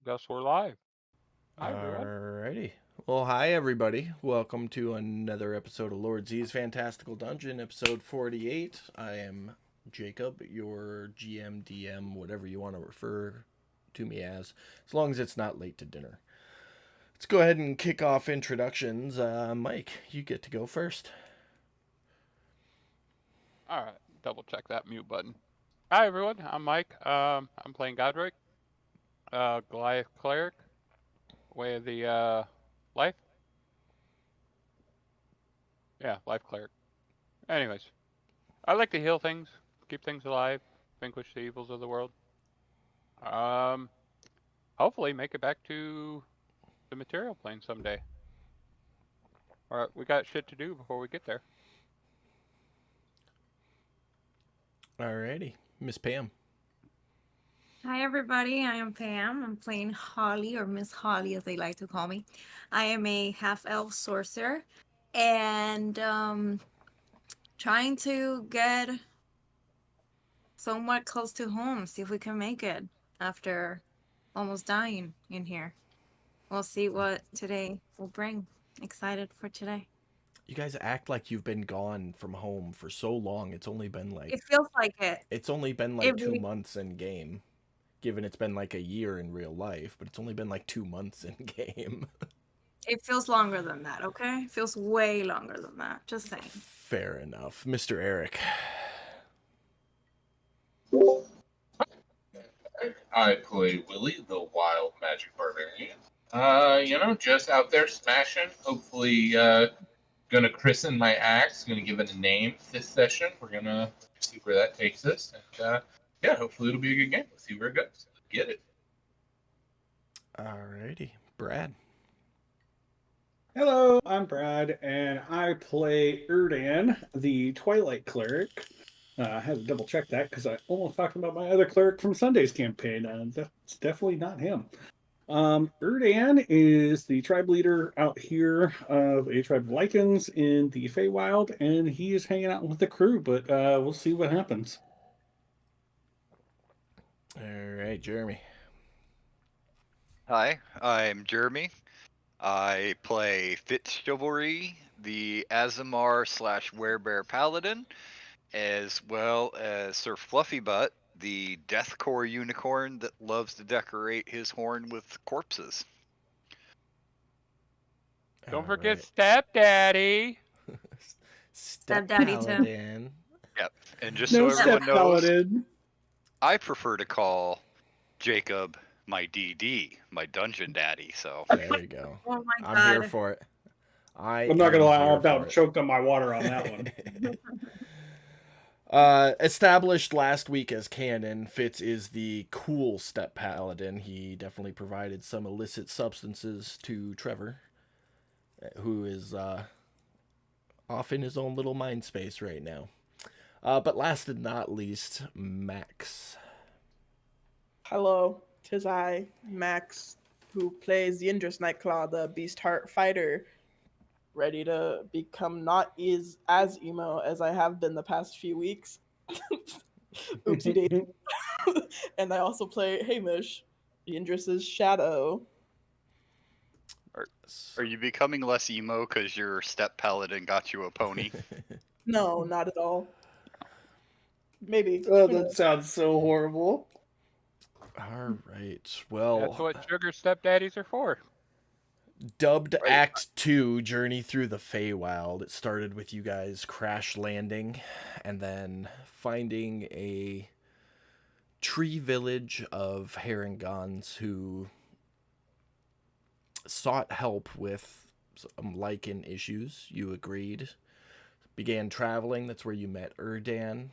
Guess we're live. Hi, everyone. Alrighty. Well, hi everybody. Welcome to another episode of Lord Z's Fantastical Dungeon, episode 48. I am Jacob, your GM, DM, whatever you want to refer to me as long as it's not late to dinner. Let's go ahead and kick off introductions. Mike, you get to go first. All right, double check that mute button. Hi, everyone. I'm Mike. I'm playing Godric, Goliath Cleric, Way of the Life. Yeah, Life Cleric. Anyways, I like to heal things, keep things alive, vanquish the evils of the world. Um, Hopefully make it back to the material plane someday. All right, we got shit to do before we get there. Alrighty. Miss Pam. Hi, everybody. I am Pam. I'm playing Holly, or Miss Holly, as they like to call me. I am a half-elf sorcerer, and trying to get somewhat close to home. See if we can make it after almost dying in here. We'll see what today will bring. Excited for today. You guys act like you've been gone from home for so long. It's only been It feels like it. It 2 really, months in game. Given it's been like a year in real life, but it's only been like 2 months in game. it feels longer than that. Okay, it feels way longer than that. Just saying. Fair enough. Mr. Eric. I play Willie, the wild magic barbarian. Just out there smashing. Hopefully, gonna christen my axe. Gonna give it a name this session. We're gonna see where that takes us, and yeah, hopefully it'll be a good game. Let's see where it goes. Let's get it. Alrighty. Brad. Hello, I'm Brad, and I play Erdan, the Twilight Cleric. I had to double check that because I almost talked about my other cleric from Sunday's campaign. That's definitely not him. Erdan is the tribe leader out here of a tribe of Lycans in the Feywild, and he is hanging out with the crew, but we'll see what happens. Alright, Jeremy. Hi, I'm Jeremy. I play Fitz Chivalry, the Azamar / Werebear Paladin, as well as Sir Fluffybutt, the Deathcore unicorn that loves to decorate his horn with corpses. Don't forget Stepdaddy. Stepdaddy too. Paladin. Yep, and just No so step everyone knows, paladin. I prefer to call Jacob my DD, my dungeon daddy, so... There you go. Oh my I'm here god. for it. I'm not gonna lie, I here about for it. choked on my water on that one. Established last week as canon, Fitz is the cool step paladin. He definitely provided some illicit substances to Trevor, who is off in his own little mind space right now. But last and not least, Max. Hello, tis I, Max, who plays the Indris Nightclaw, the Beast Heart fighter, ready to become not as emo as I have been the past few weeks. Oopsie daisy. And I also play Hamish, the Indris's shadow. Are you becoming less emo because your step paladin got you a pony? No, not at all. Maybe. Oh, that sounds so horrible. All right. Well, That's what sugar stepdaddies are for. dubbed Right. Act 2, Journey Through the Feywild. It started with you guys crash landing and then finding a tree village of Haringons who sought help with some lichen issues. You agreed. Began traveling. That's where you met Erdan.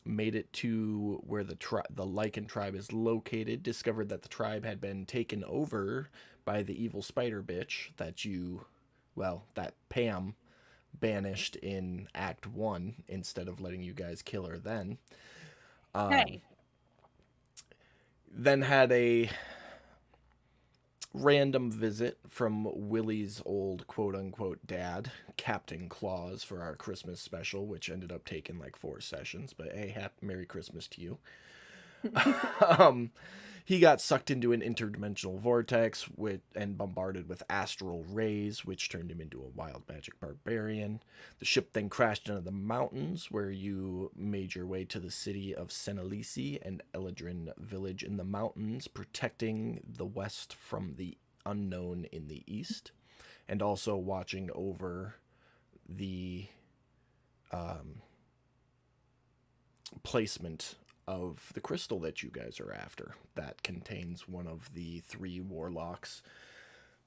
Made it to where the lichen tribe is located. Discovered that the tribe had been taken over by the evil spider bitch that Pam banished in Act 1 instead of letting you guys kill her then. Hey. Then had a random visit from Willie's old quote-unquote dad, Captain Claus, for our Christmas special, which ended up taking like 4 sessions, but hey, Merry Christmas to you. He got sucked into an interdimensional vortex and bombarded with astral rays, which turned him into a wild magic barbarian. The ship then crashed into the mountains, where you made your way to the city of Senalisi and Eladrin village in the mountains, protecting the west from the unknown in the east, and also watching over the placement of the crystal that you guys are after. That contains one of the 3 warlocks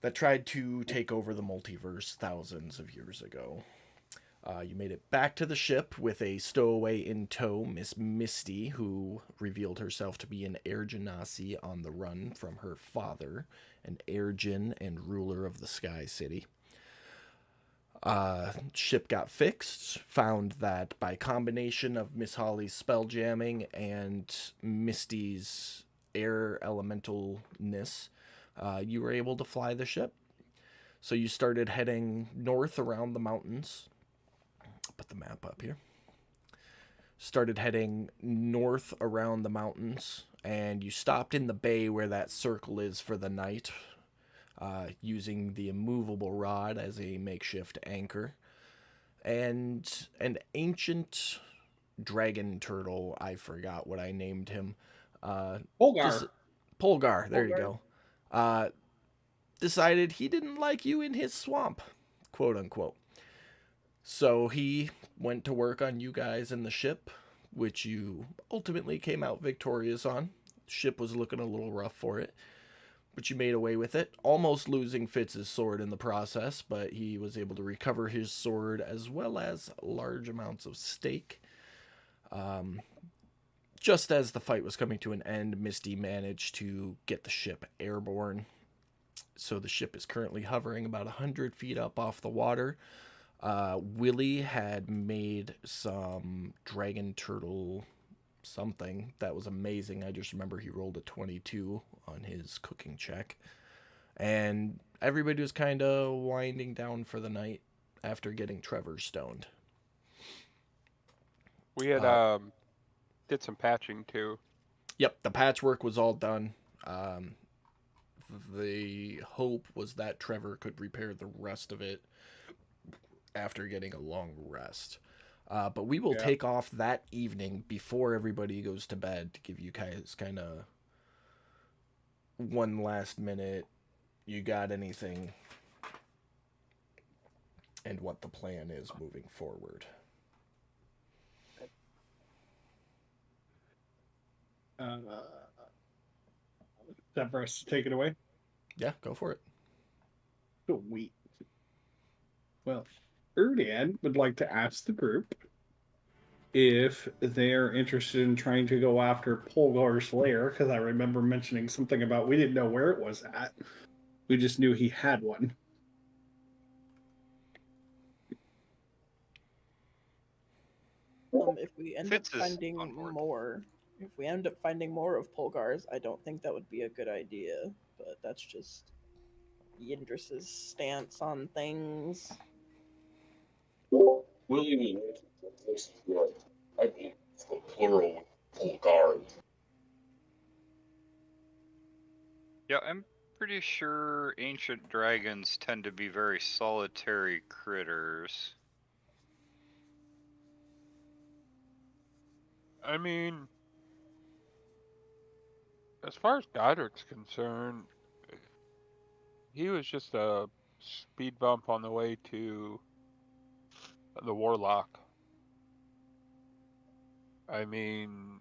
that tried to take over the multiverse thousands of years ago. You made it back to the ship with a stowaway in tow, Miss Misty, who revealed herself to be an Air Genasi on the run from her father, an Air Jin and ruler of the Sky City. Ship got fixed, found that by combination of Miss Holly's spell jamming and Misty's air elementalness, you were able to fly the ship. So you started heading north around the mountains. I'll put the map up here. Started heading north around the mountains, and you stopped in the bay where that circle is for the night, using the immovable rod as a makeshift anchor. And an ancient dragon turtle, I forgot what I named him. Polgar. Polgar, there you go. Decided he didn't like you in his swamp, quote unquote. So he went to work on you guys in the ship, which you ultimately came out victorious on. The ship was looking a little rough for it, but you made away with it, almost losing Fitz's sword in the process, but he was able to recover his sword as well as large amounts of steak. Just as the fight was coming to an end, Misty managed to get the ship airborne. So the ship is currently hovering about 100 feet up off the water. Willie had made some dragon turtle something that was amazing. I just remember he rolled a 22 on his cooking check. And everybody was kind of winding down for the night after getting Trevor stoned. We had did some patching too. Yep, the patchwork was all done. The hope was that Trevor could repair the rest of it after getting a long rest. But we will take off that evening before everybody goes to bed to give you guys kind of one last minute. You got anything? And what the plan is moving forward. Severus, take it away. Yeah, go for it. Sweet. Well, Erdan would like to ask the group if they're interested in trying to go after Polgar's lair, because I remember mentioning something about we didn't know where it was at. We just knew he had one. If we end up finding more, of Polgar's, I don't think that would be a good idea. But that's just Yindras's stance on things. Willie will I mean, the plural Polgar. Yeah, I'm pretty sure ancient dragons tend to be very solitary critters. I mean, as far as Godric's concerned, he was just a speed bump on the way to the Warlock. I mean,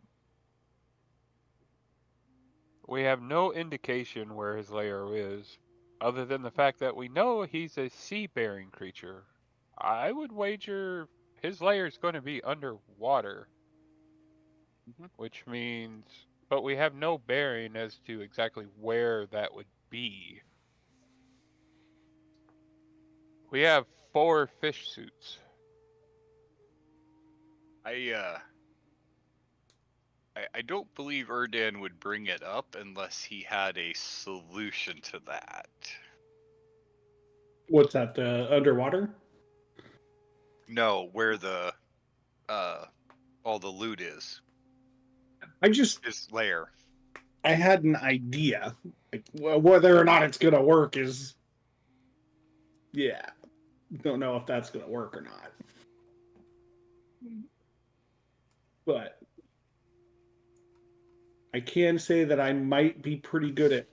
we have no indication where his lair is, other than the fact that we know he's a sea-bearing creature. I would wager his lair is going to be underwater, which means, but we have no bearing as to exactly where that would be. We have 4 fish suits. I don't believe Erdan would bring it up unless he had a solution to that. What's that? Underwater? No, where the all the loot is. I just His lair. I had an idea. Like, whether or not it's going to work is, yeah, don't know if that's going to work or not. But I can say that I might be pretty good at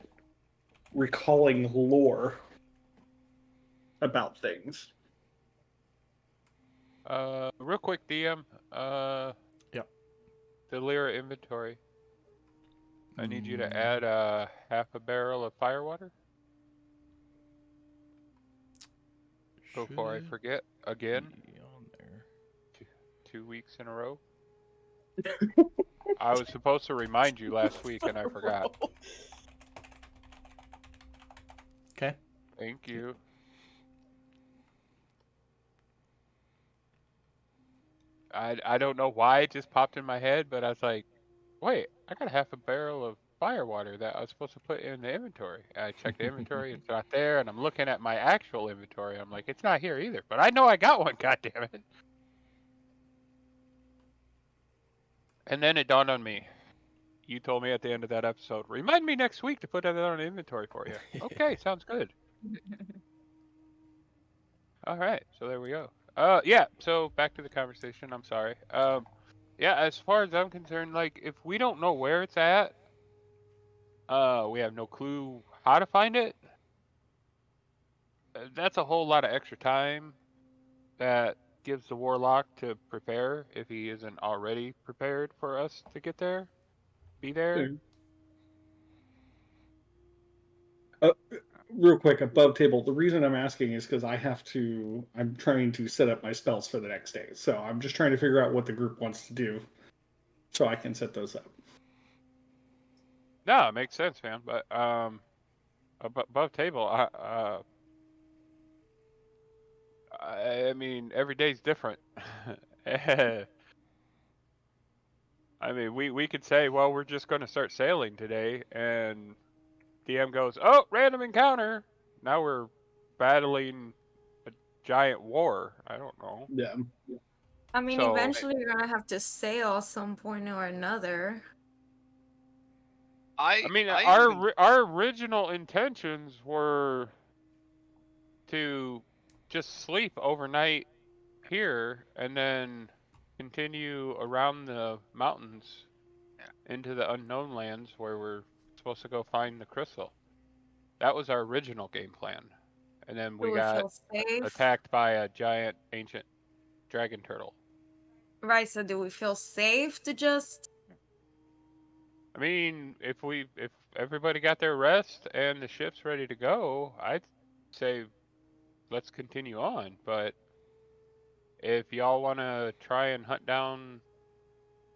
recalling lore about things. Real quick, DM. Yep. The Lyra inventory. I need you to Mm, add half a barrel of firewater before I should forget again. be on there. 2 weeks in a row. I was supposed to remind you last week and I forgot. Okay. Thank you. I don't know why it just popped in my head, but I was like, wait, I got half a barrel of firewater that I was supposed to put in the inventory. I checked the inventory, it's not there, and I'm looking at my actual inventory. I'm like, it's not here either, but I know I got one, goddammit. And then it dawned on me. You told me at the end of that episode, remind me next week to put that on inventory for you. Okay, sounds good. All right, so there we go. Yeah, so back to the conversation. I'm sorry. Yeah, as far as I'm concerned, like, if we don't know where it's at, we have no clue how to find it, that's a whole lot of extra time that gives the warlock to prepare if he isn't already prepared for us to get there, be there. Real quick, above table. The reason I'm asking is because I'm trying to set up my spells for the next day. So I'm just trying to figure out what the group wants to do so I can set those up. No, it makes sense, man. But above table, I mean, every day's different. I mean, we could say, well, we're just going to start sailing today, and DM goes, oh, random encounter. Now we're battling a giant war. I don't know. Yeah. I mean, So, eventually you're gonna have to sail at some point or another. I mean, I even our original intentions were to just sleep overnight here and then continue around the mountains into the unknown lands where we're supposed to go find the crystal. That was our original game plan. And then we Do we got feel safe? attacked by a giant ancient dragon turtle. Right, so do we feel safe to just... I mean, if everybody got their rest and the ship's ready to go, I'd say let's continue on. But if y'all want to try and hunt down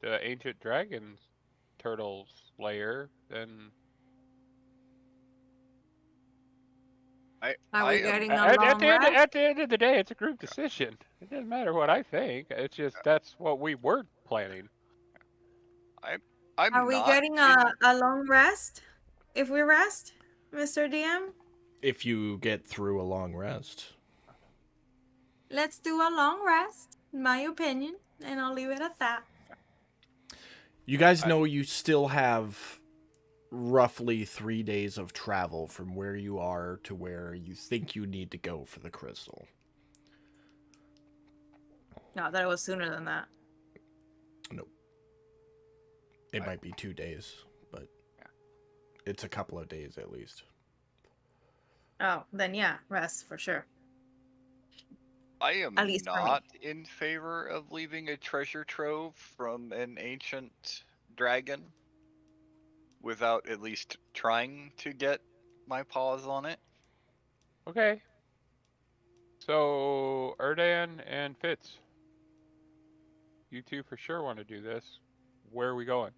the ancient dragon turtle's lair, then Are we I am getting a long rest? at the end of the day, it's a group decision. It doesn't matter what I think. It's just that's what we were planning. I'm Are we not getting in a long rest if we rest, Mr. DM? If you get through a long rest. Let's do a long rest, in my opinion, and I'll leave it at that. You guys know you still have roughly 3 days of travel from where you are to where you think you need to go for the crystal. No, I thought it was sooner than that. Nope. It might be 2 days, but it's a couple of days at least. Oh, then yeah, rest for sure. I am At least for me. not in favor of leaving a treasure trove from an ancient dragon without at least trying to get my paws on it. Okay. So Erdan and Fitz, you two for sure want to do this. Where are we going?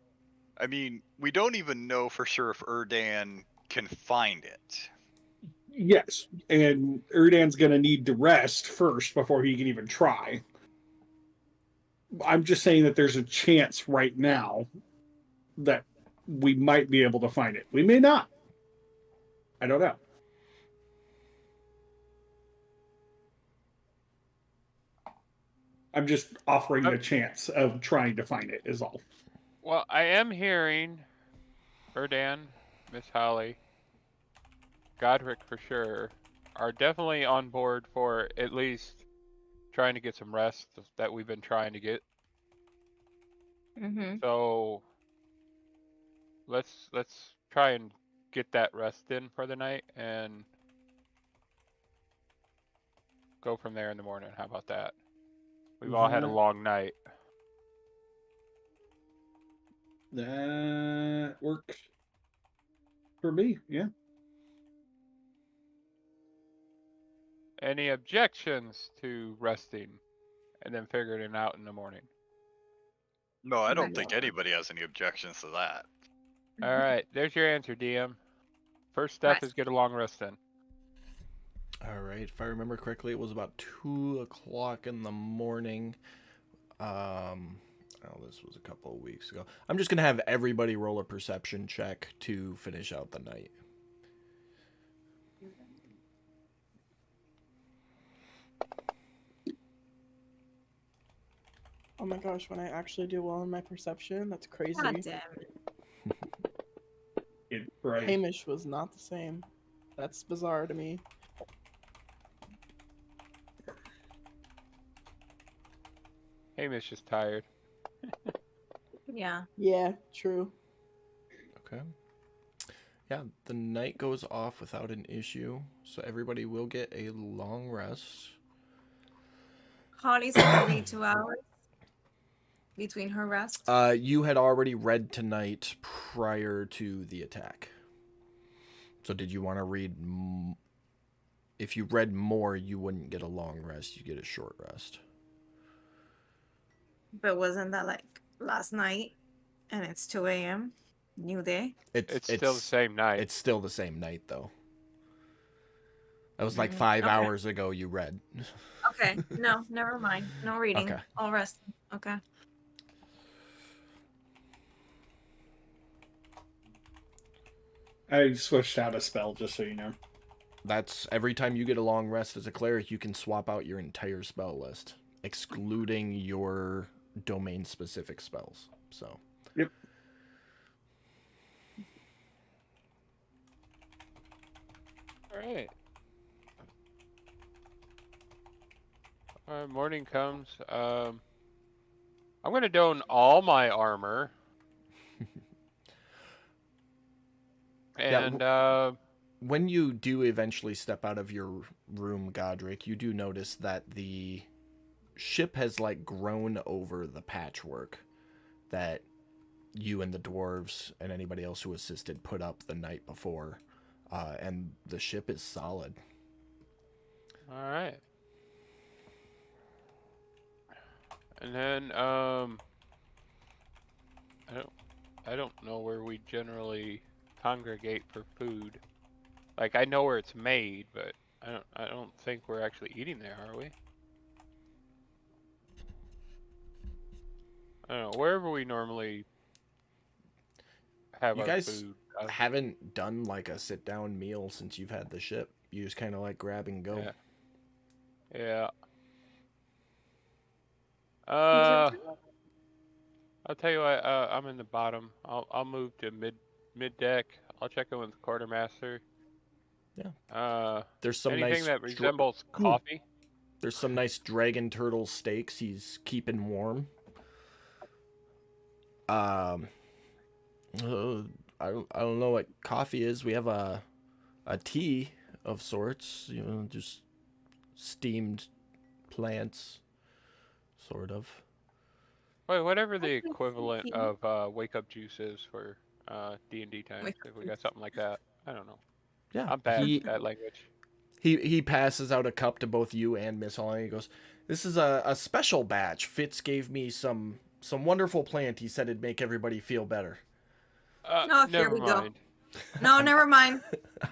I mean, we don't even know for sure if Erdan can find it. Yes, and Erdan's going to need to rest first before he can even try. I'm just saying that there's a chance right now that we might be able to find it. We may not. I don't know. I'm just offering the chance of trying to find it is all. Well, I am hearing Erdan, Miss Holly, Godric for sure are definitely on board for at least trying to get some rest that we've been trying to get. Mm-hmm. So let's try and get that rest in for the night and go from there in the morning. How about that? We've all had a That long night. that works for me. Yeah. Any objections to resting and then figuring it out in the morning? No, I don't Right. think anybody has any objections to that. All right, there's your answer, DM. First step is Rest. get a long rest in. All right. If I remember correctly, it was about 2 o'clock in the morning. Oh, this was a couple of weeks ago. I'm just gonna have everybody roll a perception check to finish out the night. Oh my gosh, when I actually do well in my perception, that's crazy. God damn it. Right. Hamish was not the same. That's bizarre to me. Hamish is tired. Yeah. Yeah, true. Okay. Yeah, the night goes off without an issue, so everybody will get a long rest. Holly's gonna read 2 hours between her rest. You had already read tonight prior to the attack. So did you want to read? If you read more, you wouldn't get a long rest. You get a short rest. But wasn't that like last night? And it's 2 a.m. New day. It's still the same night. It's still the same night, though. That was like Mhm. 5 Okay. hours ago you read. Okay. No, never mind. No reading. Okay. All rest. Okay. I switched out a spell just so you know. That's every time you get a long rest as a cleric, you can swap out your entire spell list, excluding your domain-specific spells. So. Yep. All right. Morning comes. I'm gonna don all my armor. And when you do eventually step out of your room, Godric, you do notice that the ship has like grown over the patchwork that you and the dwarves and anybody else who assisted put up the night before, and the ship is solid. all right. And then I don't know where we generally congregate for food. Like I know where it's made, but I don't think we're actually eating there, are we? I don't know. Wherever we normally have You our guys food. haven't done like a sit-down meal since you've had the ship. You just kind of like grab and go. Yeah. Is it- I'll tell you what. I'm in the bottom. I'll move to mid deck. I'll check in with the quartermaster. Yeah. There's some anything nice that resembles coffee. There's some nice dragon turtle steaks he's keeping warm. I don't know what coffee is. We have a tea of sorts, you know, just steamed plants, sort of. Wait, whatever the Coffee. equivalent of wake up juice is for D&D times. Wake If we got something like that, I don't know. Yeah, I'm bad at that language. He passes out a cup to both you and Miss Holly. He goes, "This is a special batch. Fitz gave me some wonderful plant. He said it'd make everybody feel better." No, here Never we go. mind. No, never mind.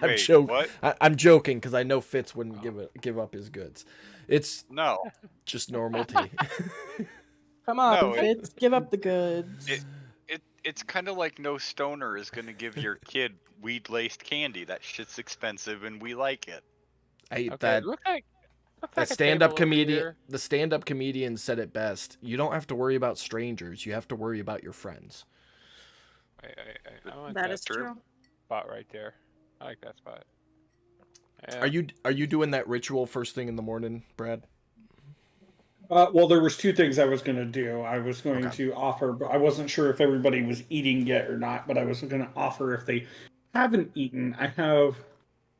Wait, joking. what? I'm joking because I know Fitz wouldn't give up his goods. It's No. just normal tea. Come on, No, Fitz, give up the goods. It's kind of like no stoner is going to give your kid weed-laced candy. That shit's expensive and we like it. I Okay, that looks like the a stand-up table over comedian here. the stand-up comedian said it best. You don't have to worry about strangers. You have to worry about your friends. I want That that is true. spot right there. I like that spot. Yeah. Are you doing that ritual first thing in the morning, Brad? Well, there was two things I was going to do. I was going Okay. to offer, but I wasn't sure if everybody was eating yet or not. But I was going to offer if they haven't eaten, I have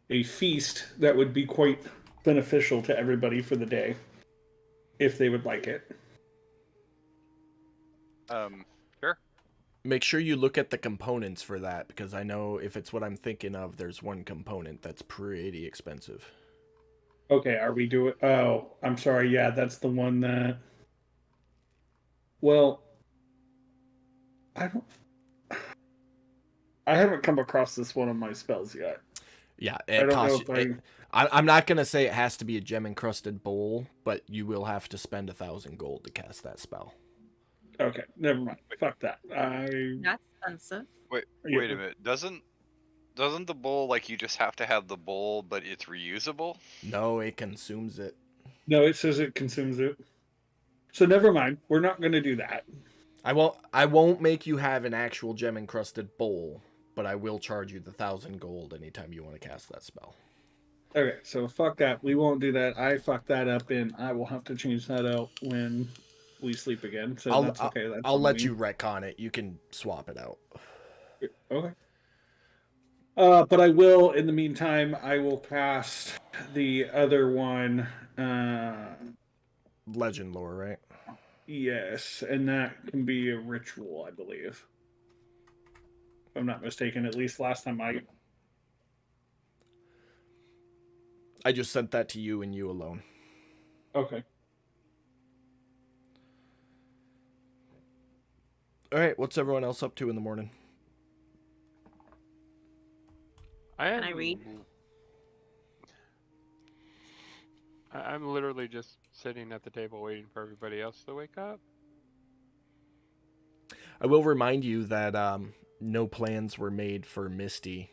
a feast that would be quite beneficial to everybody for the day, if they would like it. Sure. Make sure you look at the components for that, because I know if it's what I'm thinking of, there's one component that's pretty expensive. Okay, are we doing? Oh, I'm sorry. Yeah, that's the one that. Well, I don't. I haven't come across this one of my spells yet. Yeah, I it don't know costs. if I'm not gonna say it has to be a gem encrusted bowl, but you will have to spend 1,000 gold to cast that spell. Okay, never mind. Fuck that. That's expensive. Wait a minute. Doesn't the bowl, like, you just have to have the bowl, but it's reusable? No, it consumes it. No, it says it consumes it. So never mind. We're not going to do that. I won't make you have an actual gem encrusted bowl, but I will charge you the 1,000 gold anytime you want to cast that spell. Okay, so fuck that. We won't do that. I fucked that up, and I will have to change that out when we sleep again. So that's okay. That's I'll on let me. you retcon it. You can swap it out. Okay. But I will, in the meantime, I will cast the other one. Legend lore, right? Yes, and that can be a ritual, I believe. If I'm not mistaken, at least last time I just sent that to you and you alone. Okay. All right, what's everyone else up to in the morning? Can I read? I'm literally just sitting at the table waiting for everybody else to wake up. I will remind you that no plans were made for Misty.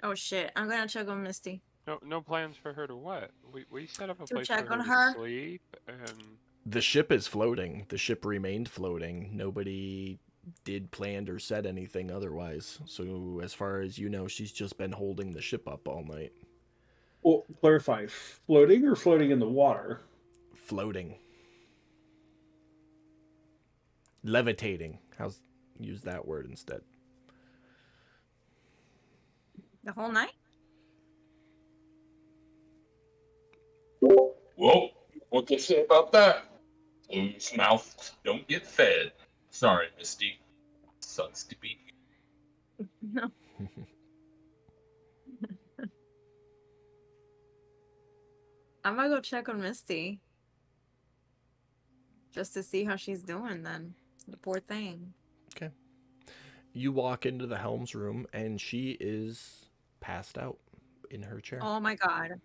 Oh shit! I'm gonna check on Misty. No plans for her to what? We set up a To place check for her on to her? sleep, and The ship is floating. The ship remained floating. Nobody did planned or said anything otherwise. So as far as you know, she's just been holding the ship up all night. Well, clarify. Floating or floating in the water? Floating. Levitating. Use that word instead. The whole night? Whoa, what they say about that? Loose mouths don't get fed. Sorry, Misty. Sucks to be you. No. I'm gonna go check on Misty. Just to see how she's doing then. The poor thing. Okay. You walk into the helm's room and she is passed out in her chair. Oh my god.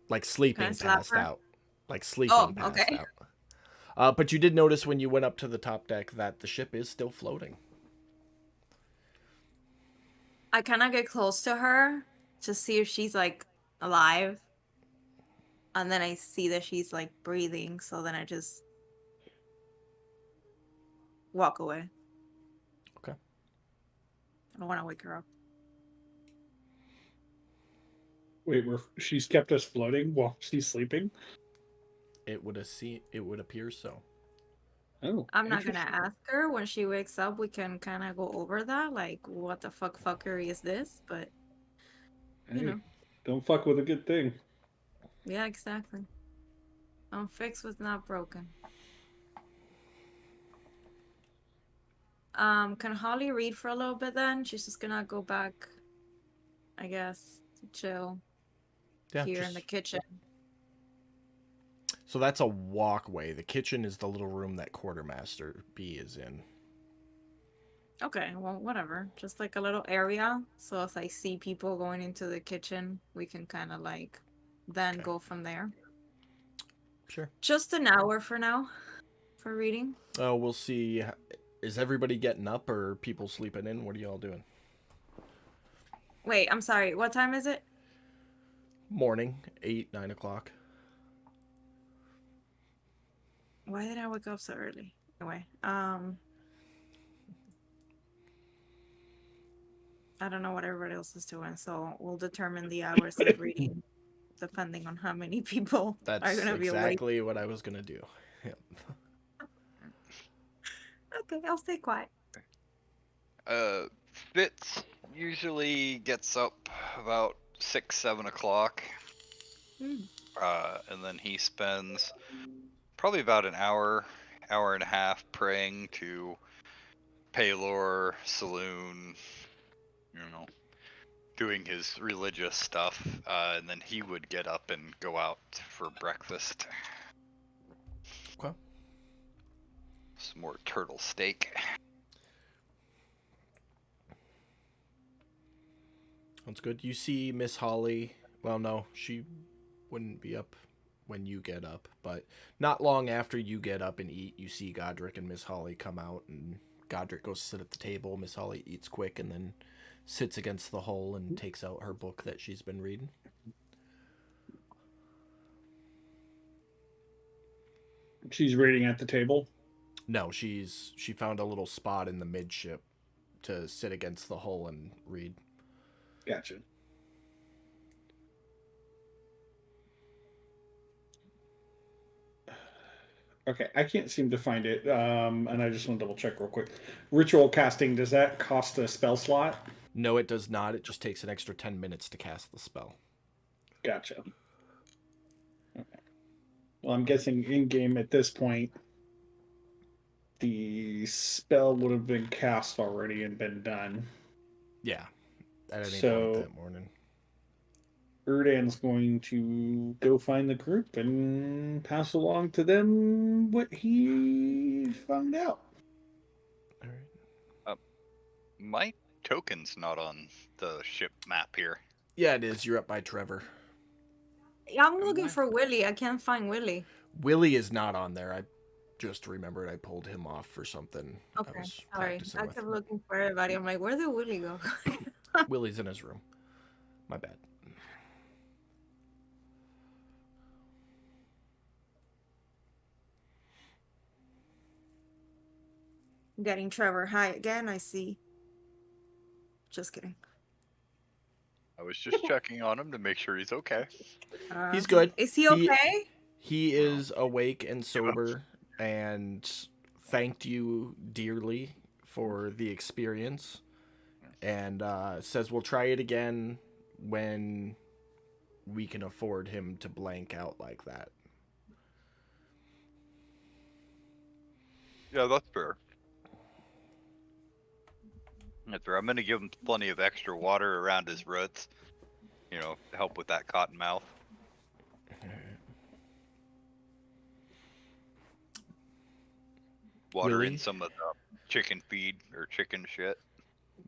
Like sleeping slap passed her? out. Like sleeping passed okay. out. But you did notice when you went up to the top deck that the ship is still floating. I kind of get close to her to see if she's like alive. And then I see that she's like breathing. So then I just walk away. Okay. I don't want to wake her up. Wait, she's kept us floating while she's sleeping? It would appear so. Oh. I'm not gonna ask her when she wakes up. We can kind of go over that, like, what the fuckery is this? But you know, don't fuck with a good thing. yeah, exactly. Don't fix what's not broken. Can Holly read for a little bit then? She's just gonna go back, I guess, to chill here in the kitchen. So that's a walkway. The kitchen is the little room that Quartermaster B is in. Okay, well, whatever. Just like a little area. So if I see people going into the kitchen, we can kind of like then go from there. Sure. Just an hour for now for reading. Oh, we'll see. Is everybody getting up or people sleeping in? What are y'all doing? Wait, I'm sorry. What time is it? Morning, 8, 9 o'clock. Why did I wake up so early? Anyway, I don't know what everybody else is doing, so we'll determine the hours of reading depending on how many people are That's gonna be awake. exactly what I was gonna do. Yep. Okay, I'll stay quiet. Fitz usually gets up about 6, 7 o'clock. Hmm. And then he spends probably about an hour, hour and a half praying to Paylor, Saloon, doing his religious stuff. And then he would get up and go out for breakfast. Okay. Some more turtle steak. That's good. You see Miss Holly. Well, no, she wouldn't be up when you get up, but not long after you get up and eat, you see Godric and Miss Holly come out, and Godric goes to sit at the table. Miss Holly eats quick and then sits against the hole and takes out her book that she's been reading. She's reading at the table. No, she found a little spot in the midship to sit against the hull and read. Gotcha. Okay, I can't seem to find it, and I just want to double check real quick. Ritual casting, does that cost a spell slot? No, it does not. It just takes an extra 10 minutes to cast the spell. Gotcha. Okay. Well, I'm guessing in game at this point, the spell would have been cast already and been done. Yeah, at any So- point that morning. Erdan's going to go find the group and pass along to them what he found out. All right. My token's not on the ship map here. Yeah, it is. You're up by Trevor. I'm looking for Willie. I can't find Willie. Willie is not on there. I just remembered I pulled him off for something I Okay, was sorry. practicing I with. kept looking for everybody. I'm like, where did Willie go? Willie's in his room. My bad. Getting Trevor high again, I see. Just kidding. I was just checking on him to make sure he's okay. He's good. Is he okay? He is awake and sober and thanked you dearly for the experience and says we'll try it again when we can afford him to blank out like that. Yeah, that's fair. That's fair. I'm gonna give him plenty of extra water around his roots. To help with that cotton mouth. Water Willie? in some of the chicken feed or chicken shit.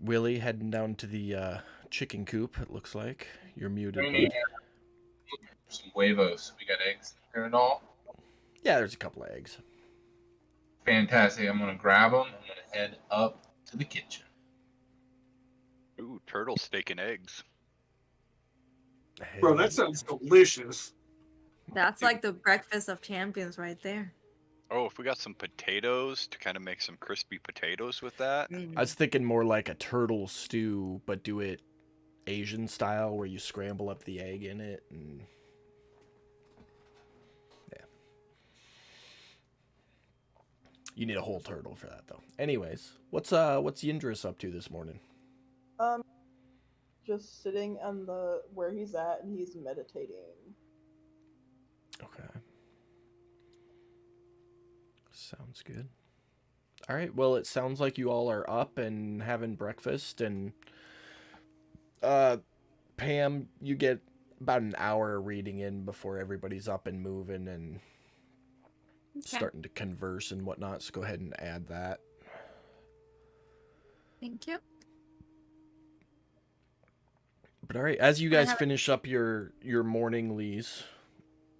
Willie heading down to the chicken coop, it looks like. You're muted, We need bud. some huevos. We got eggs here and all. Yeah, there's a couple of eggs. Fantastic. I'm gonna grab them. I'm gonna head up to the kitchen. Ooh, turtle steak and eggs. Bro, that sounds delicious. That's like the breakfast of champions right there. Oh, if we got some potatoes to kind of make some crispy potatoes with that. I was thinking more like a turtle stew, but do it Asian style where you scramble up the egg in it and yeah. You need a whole turtle for that though. Anyways, what's Yindris up to this morning? Just sitting on the where he's at and he's meditating. Okay. Sounds good. All right. Well, it sounds like you all are up and having breakfast and Pam, you get about an hour reading in before everybody's up and moving and starting to converse and whatnot. So go ahead and add that. Thank you. But all right, as you guys finish up your morninglies,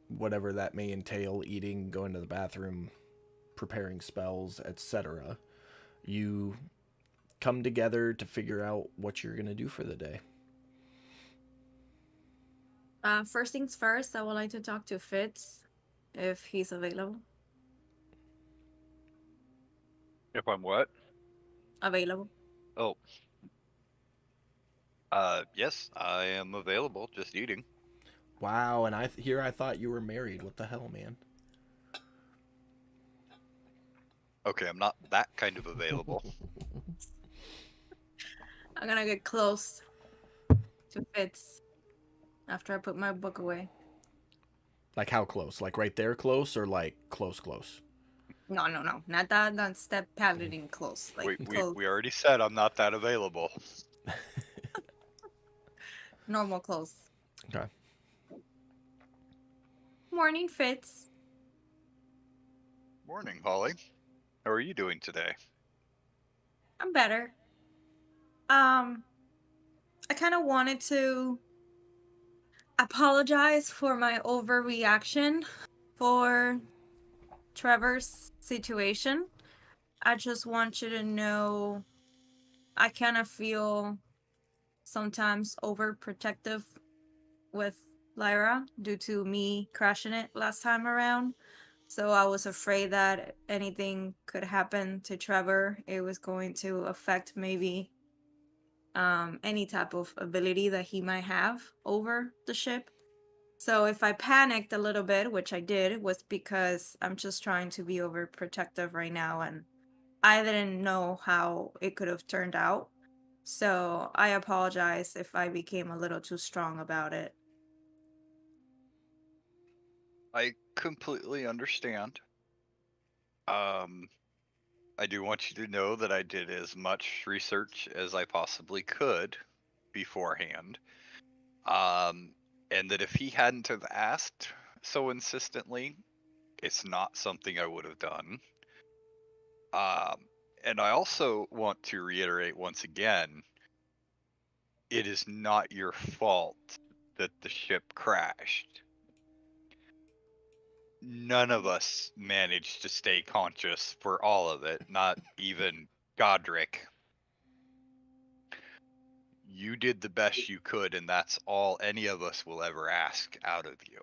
whatever that may entail, eating, going to the bathroom, preparing spells, etc., you come together to figure out what you're going to do for the day. First things first, I would like to talk to Fitz if he's available. If I'm what? Available. Oh. Yes, I am available. Just eating. Wow, and I thought you were married. What the hell, man? Okay, I'm not that kind of available. I'm gonna get close to Fitz after I put my book away. Like how close? Like right there close or like close close? No, no, no. Not that, not step paddling close. Like we close. we already said I'm not that available. Normal close. Okay. Morning, Fitz. Morning, Holly. How are you doing today? I'm better. I kind of wanted to apologize for my overreaction for Trevor's situation. I just want you to know I kind of feel sometimes overprotective with Lyra due to me crashing it last time around. So I was afraid that anything could happen to Trevor. It was going to affect maybe any type of ability that he might have over the ship. So if I panicked a little bit, which I did, was because I'm just trying to be overprotective right now, and I didn't know how it could have turned out. So I apologize if I became a little too strong about it. I completely understand. Um, I do want you to know that I did as much research as I possibly could beforehand. Um, and that if he hadn't have asked so insistently, it's not something I would have done. Um, and I also want to reiterate once again, it is not your fault that the ship crashed. None of us managed to stay conscious for all of it, not even Godric. You did the best you could, and that's all any of us will ever ask out of you.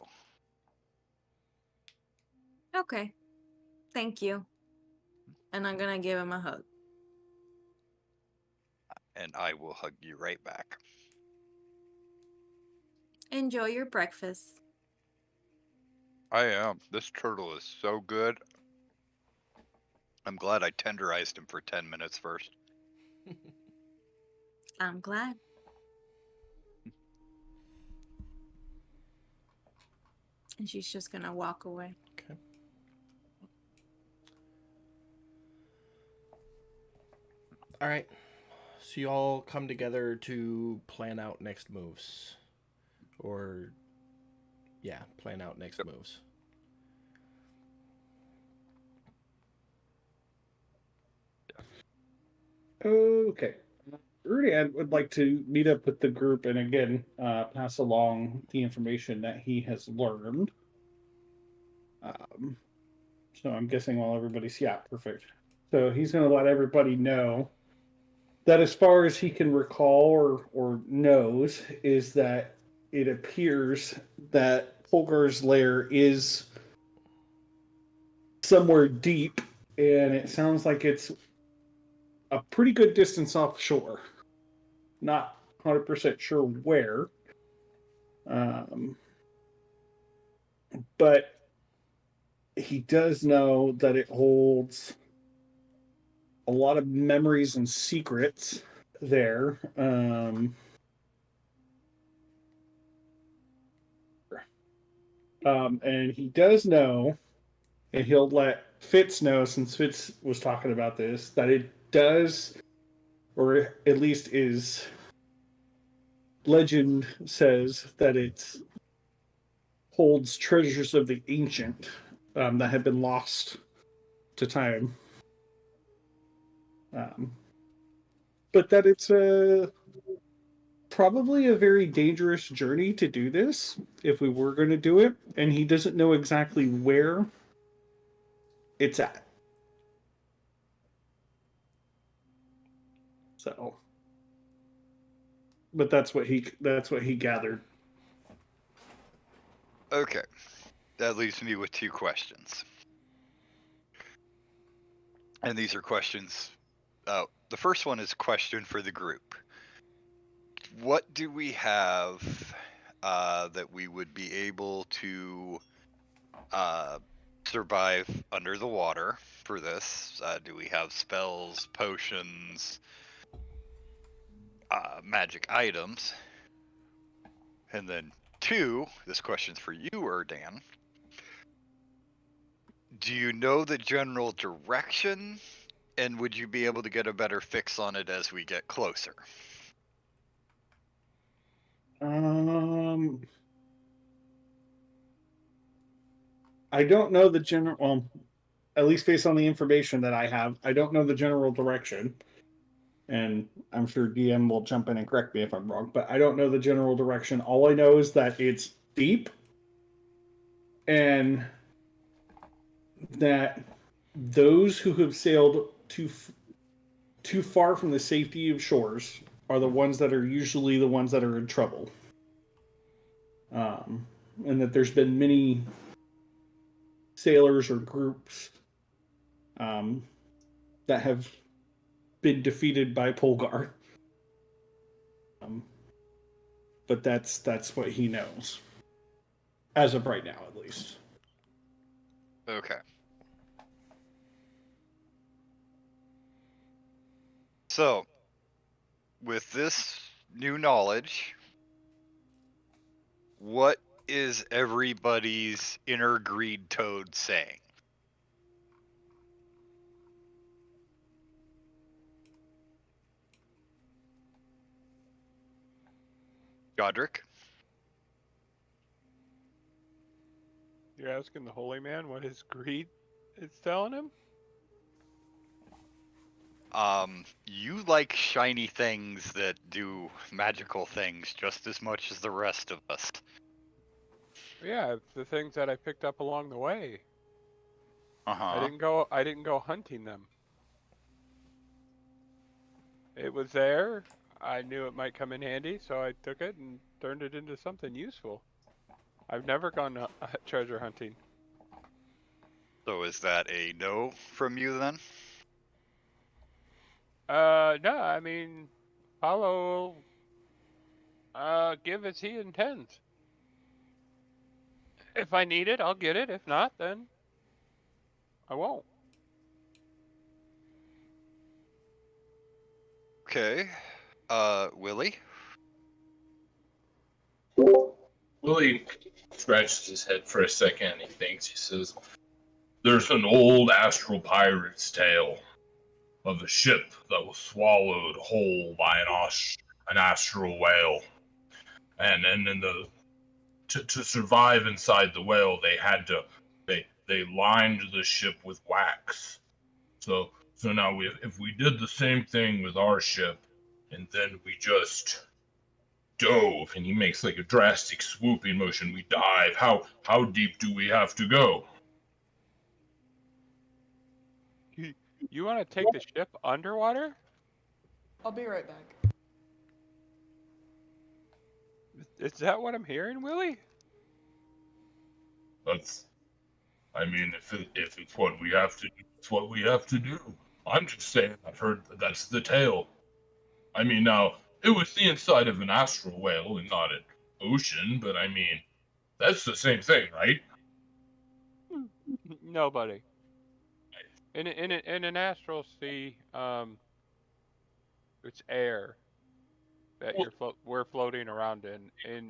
Okay. Thank you. And I'm gonna give him a hug. And I will hug you right back. Enjoy your breakfast. I am. This turtle is so good. I'm glad I tenderized him for 10 minutes first. I'm glad. And she's just gonna walk away. Okay. All right. So you all come together to plan out next moves. Or yeah, plan out next moves. Okay. Rudiad would like to meet up with the group and again pass along the information that he has learned. So I'm guessing while everybody's perfect. So he's going to let everybody know that as far as he can recall or knows is that it appears that Polgar's lair is somewhere deep, and it sounds like it's a pretty good distance offshore. Not 100% sure where. But he does know that it holds a lot of memories and secrets there. And he does know, and he'll let Fitz know, since Fitz was talking about this, that it does, or at least is, legend says that it holds treasures of the ancient that have been lost to time. But that it's probably a very dangerous journey to do this if we were going to do it, and he doesn't know exactly where it's at. So, but that's what he gathered. Okay. That leaves me with two questions. And these are questions. The first one is a question for the group. What do we have that we would be able to survive under the water for this? Do we have spells, potions, magic items? And then 2, this question's for you, Erdan. Do you know the general direction? And would you be able to get a better fix on it as we get closer? I don't know the general. Well, at least based on the information that I have, I don't know the general direction. And I'm sure DM will jump in and correct me if I'm wrong, but I don't know the general direction. All I know is that it's deep and that those who have sailed too far from the safety of shores are the ones that are usually the ones that are in trouble. And that there's been many sailors or groups that have been defeated by Polgar. But that's what he knows. As of right now, at least. Okay. So, with this new knowledge, what is everybody's inner greed toad saying? Godric? You're asking the holy man what his greed is telling him? You like shiny things that do magical things just as much as the rest of us. Yeah, it's the things that I picked up along the way. Uh-huh. I didn't go hunting them. It was there. I knew it might come in handy, so I took it and turned it into something useful. I've never gone treasure hunting. So is that a no from you then? No, I mean, Paulo give as he intends. If I need it, I'll get it. If not, then I won't. Okay. Willie? Willie scratches his head for a second and he thinks. He says, "There's an old astral pirate's tale of a ship that was swallowed whole by an astral whale, and in the to survive inside the whale, they lined the ship with wax. So now if we did the same thing with our ship, and then we just dove, and he makes like a drastic swooping motion, we dive. How deep do we have to go?" You want to take the ship underwater? I'll be right back. Is that what I'm hearing, Willie? I mean, if it's what we have to do, it's what we have to do. I'm just saying, I've heard that's the tale. I mean, now, it was the inside of an astral whale and not an ocean, but I mean, that's the same thing, right? Nobody. In an astral sea, it's air that we're floating around in. In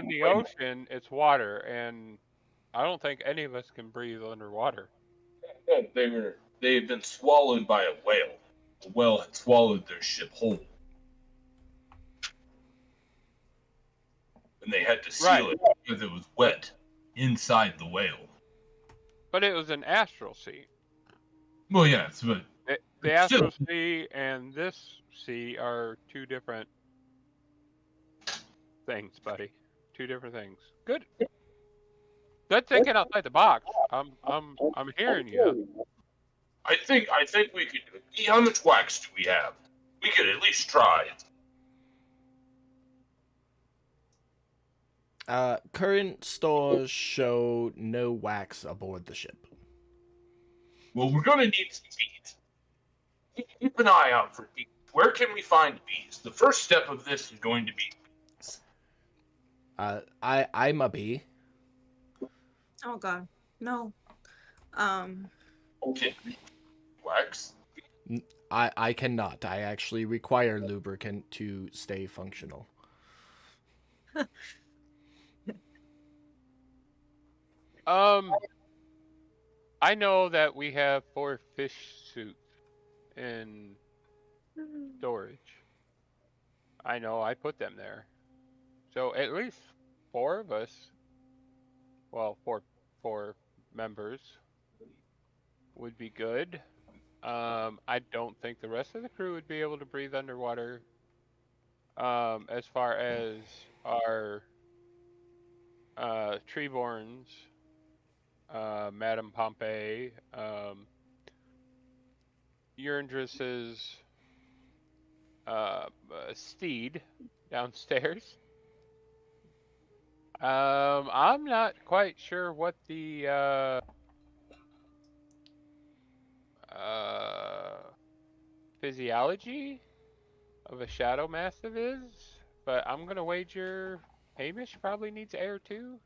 the ocean, it's water, and I don't think any of us can breathe underwater. They had been swallowed by a whale. The whale had swallowed their ship whole. And they had to seal it because it was wet inside the whale. But it was an astral sea. Well, yes, but the astral sea and this sea are two different things, buddy. Two different things. Good. Good thinking outside the box. I'm hearing you. I think we could do it. How much wax do we have? We could at least try. Current stores show no wax aboard the ship. Well, we're gonna need some meat. keep an eye out for bees. Where can we find bees? The first step of this is going to be bees. I'm a bee. Oh God, no. Okay. Wax. I cannot. I actually require lubricant to stay functional. I know that we have 4 fish suits in storage. I know I put them there. So at least 4 of us, well, four members would be good. I don't think the rest of the crew would be able to breathe underwater. As far as our treeborns, Madame Pompey, Urindris's steed downstairs. I'm not quite sure what the physiology of a shadow mastiff is, but I'm gonna wager Hamish probably needs air too.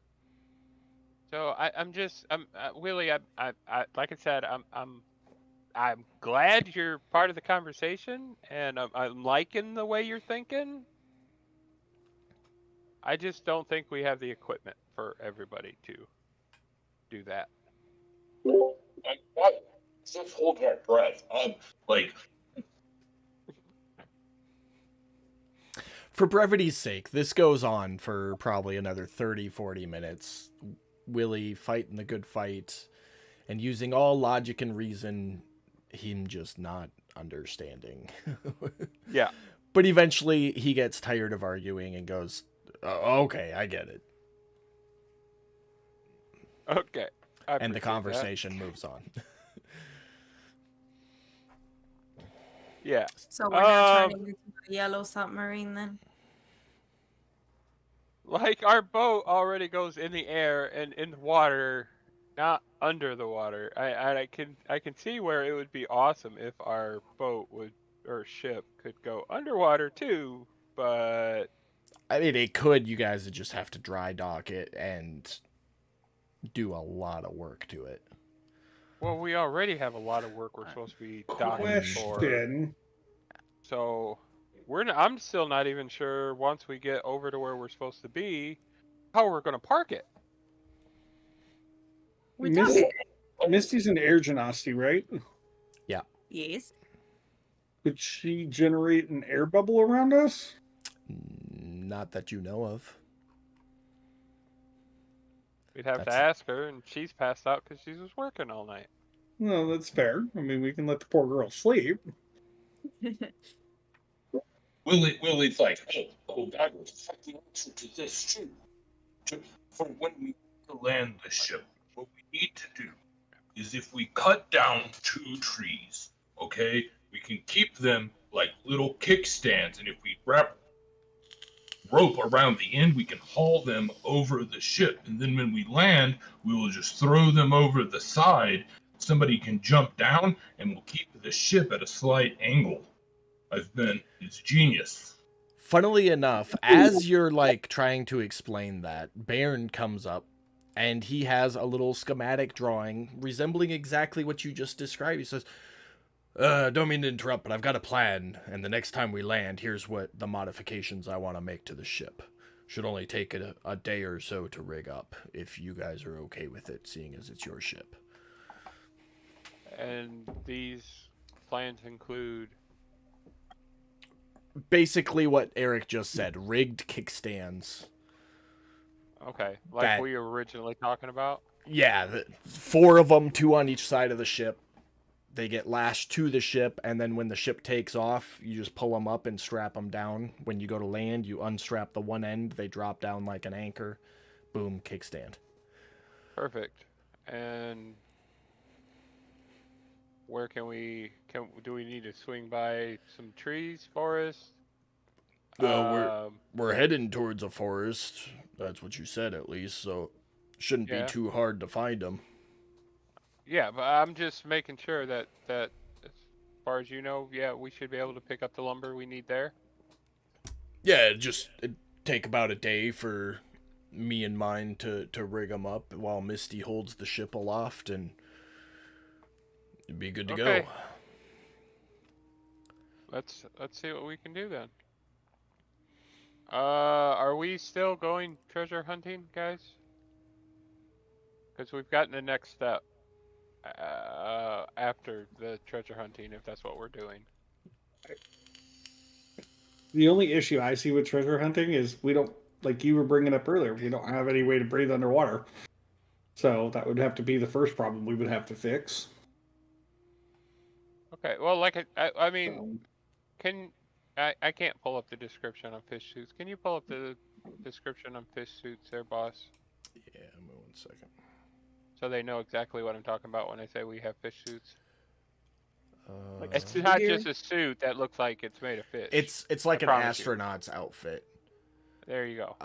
So I'm Willie. Like I said, I'm glad you're part of the conversation, and I'm liking the way you're thinking. I just don't think we have the equipment for everybody to do that. Just hold our breath. Like, For brevity's sake, this goes on for probably another 30, 40 minutes. Willie fighting the good fight and using all logic and reason, him just not understanding. Yeah. But eventually he gets tired of arguing and goes, okay, I get it. Okay. And the conversation moves on. Yeah. So we're not turning into a yellow submarine then? Like our boat already goes in the air and in the water, not under the water. I can see where it would be awesome if our boat would or ship could go underwater too, but I mean, it could. You guys would just have to dry dock it and do a lot of work to it. well, we already have a lot of work we're supposed to be docking for. Question. So I'm still not even sure once we get over to where we're supposed to be, how we're gonna park it. We don't. Misty's an air genocity, right? Yeah. Yes. Could she generate an air bubble around us? Not that you know of. We'd have to ask her, and she's passed out because she was working all night. No, that's fair. I mean, we can let the poor girl sleep. Willie's like, oh, that was the answer to this too. For when we land the ship, what we need to do is if we cut down 2 trees, okay, we can keep them like little kickstands, and if we wrap rope around the end, we can haul them over the ship, and then when we land, we will just throw them over the side. Somebody can jump down, and we'll keep the ship at a slight angle. It's genius. Funnily enough, as you're like trying to explain that, Bairn comes up and he has a little schematic drawing resembling exactly what you just described. He says, don't mean to interrupt, but I've got a plan, and the next time we land, here's what the modifications I want to make to the ship. Should only take a day or so to rig up, if you guys are okay with it, seeing as it's your ship. And these plans include basically what Eric just said, rigged kickstands. Okay, like we were originally talking about? Yeah, 4 of them, 2 on each side of the ship. They get lashed to the ship, and then when the ship takes off, you just pull them up and strap them down. When you go to land, you unstrap the one end, they drop down like an anchor. Boom, kickstand. Perfect. And where do we need to swing by some trees, forest? We're heading towards a forest. That's what you said, at least, so shouldn't be too hard to find them. Yeah, but I'm just making sure that far as you know, yeah, we should be able to pick up the lumber we need there. Yeah, it'd take about a day for me and mine to rig them up while Misty holds the ship aloft, and it'd be good to Okay. go. Let's see what we can do then. Are we still going treasure hunting, guys? Because we've gotten the next step after the treasure hunting, if that's what we're doing. The only issue I see with treasure hunting is we don't, like you were bringing up earlier, we don't have any way to breathe underwater. So that would have to be the first problem we would have to fix. Okay, well, like I mean, So, I can't pull up the description on fish suits. Can you pull up the description on fish suits there, boss? Yeah, 1 second. So they know exactly what I'm talking about when I say we have fish suits. Like It's Uh, not Figure. just a suit that looks like it's made of fish. It's like I an promise you. astronaut's outfit. There you go.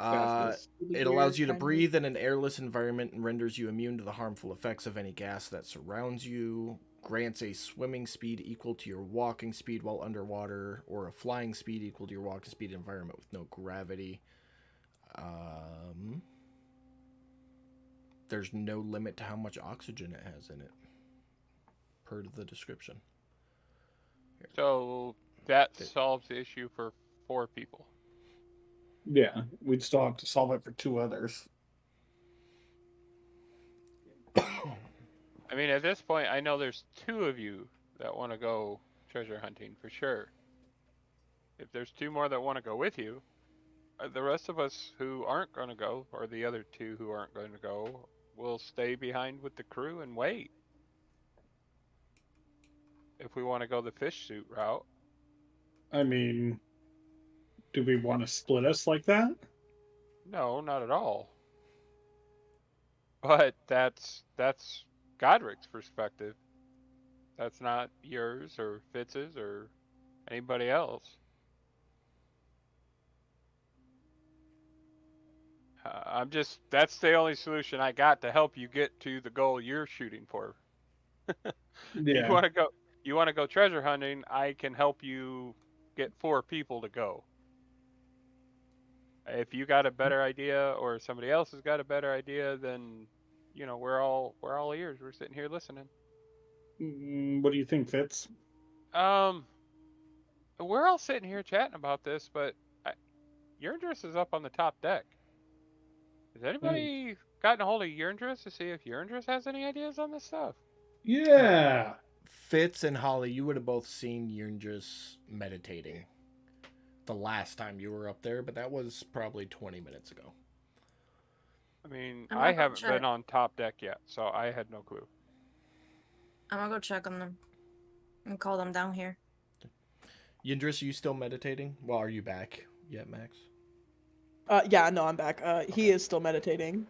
It allows you to breathe in an airless environment and renders you immune to the harmful effects of any gas that surrounds you. Grants a swimming speed equal to your walking speed while underwater, or a flying speed equal to your walking speed in an environment with no gravity. There's no limit to how much oxygen it has in it, per the description. So that solves the issue for 4 people. yeah, we'd still have to solve it for 2 others. I mean, at this point, I know there's 2 of you that want to go treasure hunting for sure. If there's 2 more that want to go with you, the rest of us who aren't going to go, or the other 2 who aren't going to go, will stay behind with the crew and wait. If we want to go the fish suit route. I mean, do we want to split us like that? No, not at all. But that's Godric's perspective. That's not yours or Fitz's or anybody else. That's the only solution I got to help you get to the goal you're shooting for. Yeah. You want to go treasure hunting, I can help you get 4 people to go. If you got a better idea or somebody else has got a better idea, then we're all ears. We're sitting here listening. What do you think, Fitz? We're all sitting here chatting about this, but Urindris is up on the top deck. Has anybody gotten a hold of Urindris to see if Urindris has any ideas on this stuff? Yeah. Fitz and Holly, you would have both seen Yurnjas meditating the last time you were up there, but that was probably 20 minutes ago. I mean, I'm I gonna go haven't check. been on top deck yet, so I had no clue. I'm gonna go check on them and call them down here. Yindris, are you still meditating? Well, are you back yet, Max? Yeah, no, I'm back. He is still meditating.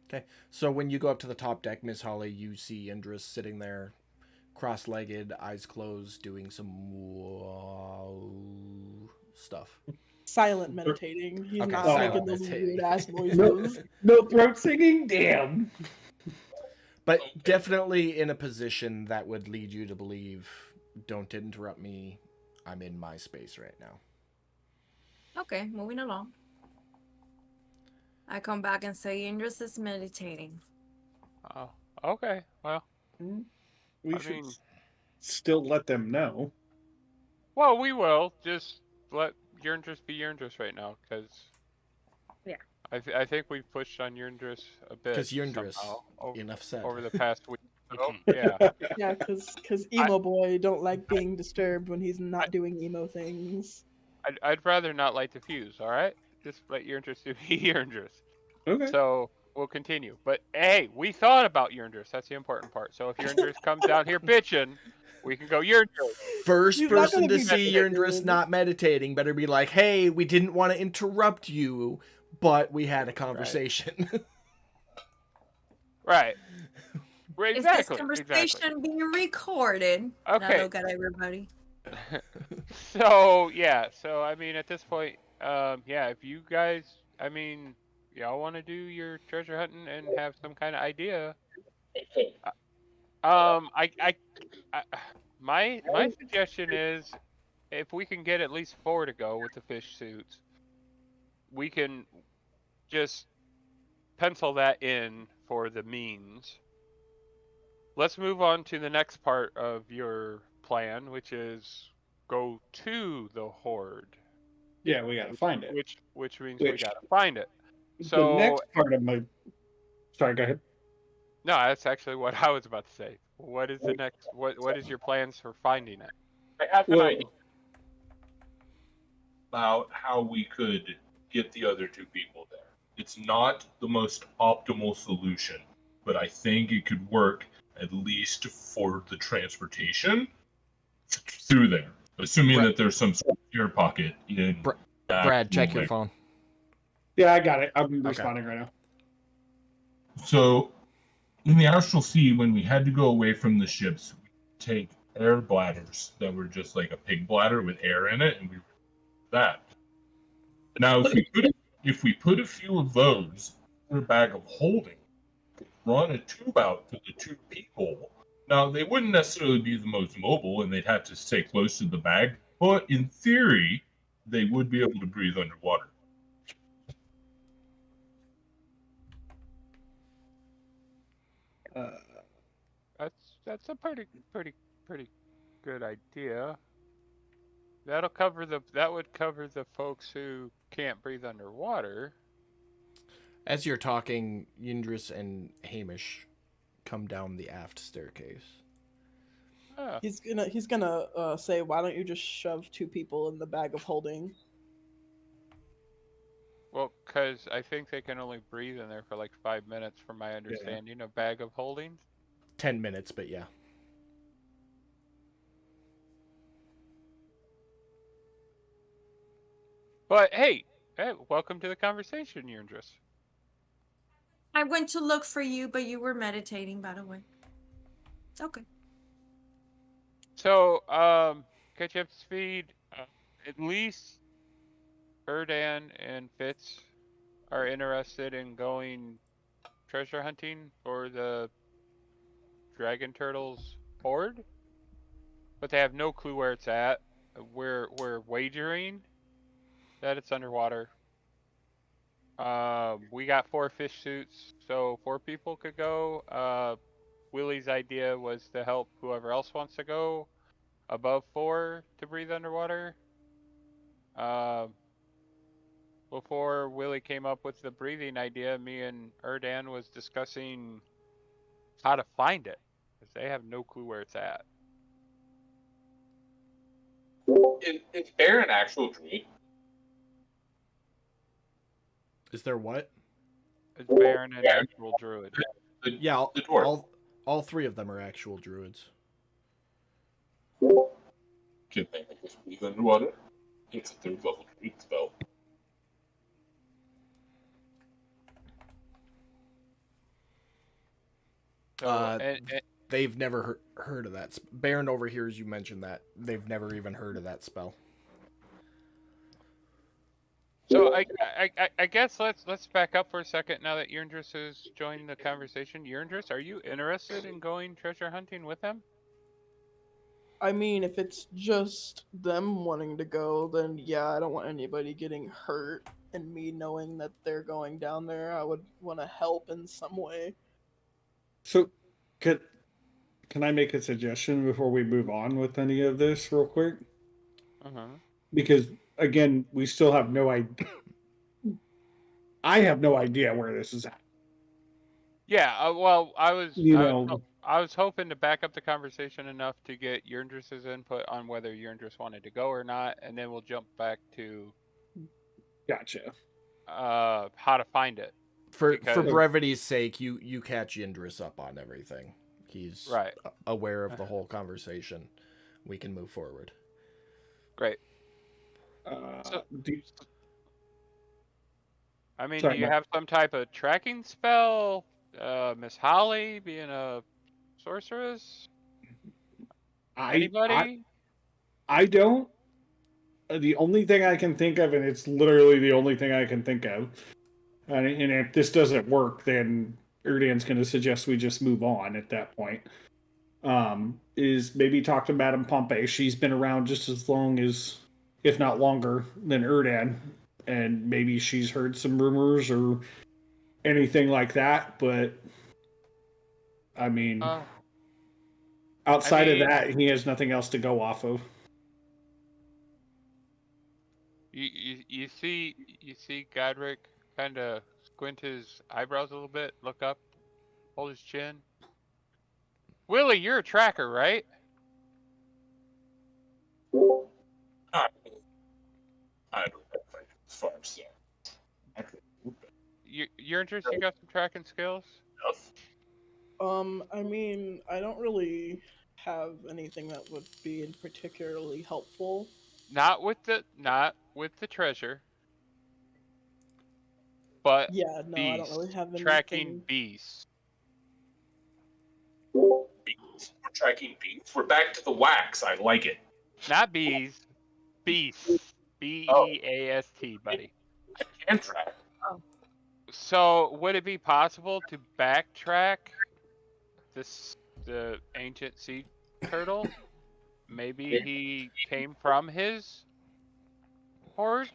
Okay, so when you go up to the top deck, Miss Holly, you see Yindris sitting there, cross-legged, eyes closed, doing some stuff. Silent meditating. He's Okay, not silent making those meditating. weird ass No, noises. no throat singing? Damn. But definitely in a position that would lead you to believe, don't interrupt me, I'm in my space right now. Okay, moving along. I come back and say Indris is meditating. Oh, okay. Well, We I should mean- still let them know. well, we will just let Urindris be Urindris right now, because Yeah. I think we've pushed on Urindris a bit. Because Yindris, somehow enough said. over the past week. So, yeah. Yeah, because emo boy don't like being disturbed when he's not doing emo things. I'd rather not light the fuse. All right, just let Urindris be Urindris. Okay. So we'll continue. But hey, we thought about Urindris. That's the important part. So if Urindris comes down here bitching, we can go Urindris. First He's not person gonna to be see meditating. Yindris not meditating better be like, hey, we didn't want to interrupt you, but we had a conversation. Right. Right. Is Exactly. this conversation being recorded? Now Okay. look at everybody. So yeah. So I mean, at this point, yeah. If you guys, I mean, y'all want to do your treasure hunting and have some kind of idea, I My suggestion is, if we can get at least 4 to go with the fish suits, we can just pencil that in for the means. Let's move on to the next part of your plan, which is go to the horde. Yeah, we gotta find it. Which means we Which- gotta find it. The So next part of my. Sorry, go ahead. no, that's actually what I was about to say. What is the next? What is your plans for finding it? I have an Well, idea about how we could get the other two people there. It's not the most optimal solution, but I think it could work at least for the transportation through there. Assuming Brad- that there's some sort of air pocket in. Brad, check your phone. Yeah, I got it. I'm responding right now. So, in the Austral Sea, when we had to go away from the ships, we take air bladders that were just like a pig bladder with air in it, and we that. Now, if we put a few of those in a bag of holding, run a tube out to the two people. Now, they wouldn't necessarily be the most mobile, and they'd have to stay close to the bag, but in theory, they would be able to breathe underwater. That's a pretty good idea. That would cover the folks who can't breathe underwater. As you're talking, Yindris and Hamish come down the aft staircase. Ah, He's gonna say, "Why don't you just shove two people in the bag of holding?" well, because I think they can only breathe in there for like 5 minutes, from my understanding. A bag of holding. 10 minutes, but yeah. But hey, welcome to the conversation, Yundris. I went to look for you, but you were meditating, by the way. It's okay. So, catch up to speed. At least Erdan and Fitz are interested in going treasure hunting for the dragon turtles horde, but they have no clue where it's at. We're wagering that it's underwater. We got 4 fish suits, so 4 people could go. Willie's idea was to help whoever else wants to go above 4 to breathe underwater. Before Willie came up with the breathing idea, me and Erdan was discussing how to find it, because they have no clue where it's at. Is Bear an actual druid? Is there what? Is Baron an actual druid? Yeah, the dwarf. all 3 of them are actual druids. Can they make us breathe underwater? It's a 3rd level druid spell. So, They've never heard of that. Baron overhears you mention that. They've never even heard of that spell. So I guess let's back up for a second now that Yurndris has joined the conversation. Yurndris, are you interested in going treasure hunting with them? I mean, if it's just them wanting to go, then yeah, I don't want anybody getting hurt. And me knowing that they're going down there, I would want to help in some way. So, can I make a suggestion before we move on with any of this, real quick? Because again, we still have no idea. I have no idea where this is at. Yeah. Well, I was hoping to back up the conversation enough to get Yurndris's input on whether Yurndris wanted to go or not, and then we'll jump back to Gotcha. How to find it. For brevity's sake, you catch Yindris up on everything. He's right. Aware of the whole conversation. We can move forward. Great. Do you have some type of tracking spell? Miss Holly being a sorceress? Anybody? I don't. The only thing I can think of, and it's literally the only thing I can think of, and if this doesn't work, then Erdan's going to suggest we just move on at that point. is maybe talk to Madame Pompey. She's been around just as long as, if not longer, than Erdan, and maybe she's heard some rumors or anything like that. But I mean, I outside of mean, that, he has nothing else to go off of. you see Godric kind of squint his eyebrows a little bit, look up, hold his chin. Willie, you're a tracker, right? I don't know if I do as far as You're interested? You got some tracking skills? enough. I mean, I don't really have anything that would be particularly helpful. Not with the treasure, but Yeah, no, I don't really beasts, have tracking anything. beasts. Beans. We're tracking beans. We're back to the wax. I like it. Not bees, beasts. Beast, buddy. I can track. So, would it be possible to backtrack the ancient sea turtle? Maybe he came from his horde?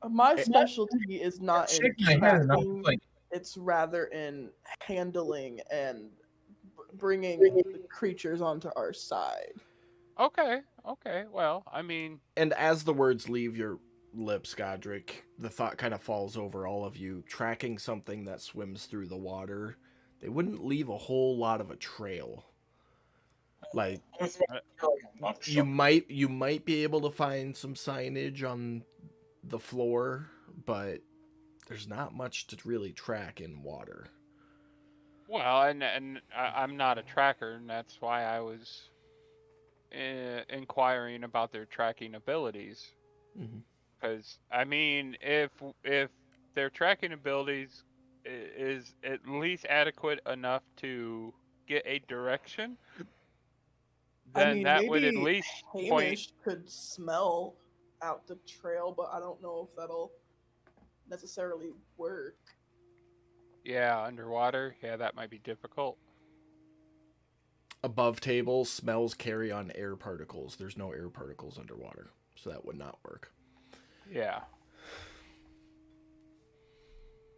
My specialty is not in Shake my head and I was tracking, like, it's rather in handling and bringing the creatures onto our side. Okay. Well, I mean, And as the words leave your lips, Godric, the thought kind of falls over all of you. Tracking something that swims through the water, they wouldn't leave a whole lot of a trail. Like you might be able to find some signage on the floor, but there's not much to really track in water. well, and I'm not a tracker, and that's why I was inquiring about their tracking abilities. Because I mean, if their tracking abilities is at least adequate enough to get a direction, then I mean, that would at maybe least point. Hamish could smell out the trail, but I don't know if that'll necessarily work. Yeah, underwater. Yeah, that might be difficult. Above table, smells carry on air particles. There's no air particles underwater, so that would not work. Yeah.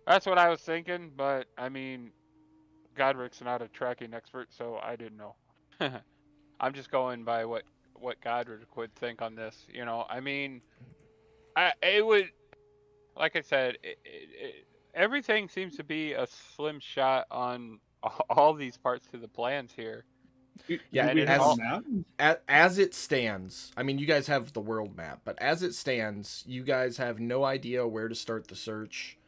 That's what I was thinking, but I mean, Godric's not a tracking expert, so I didn't know. I'm just going by what Godric would think on this. You know, I mean, it would, like I said, everything seems to be a slim shot on all these parts to the plans here. Yeah, Do we and have it's a map? as it stands, I mean, you guys have the world map, but as it stands, you guys have no idea where to start the search.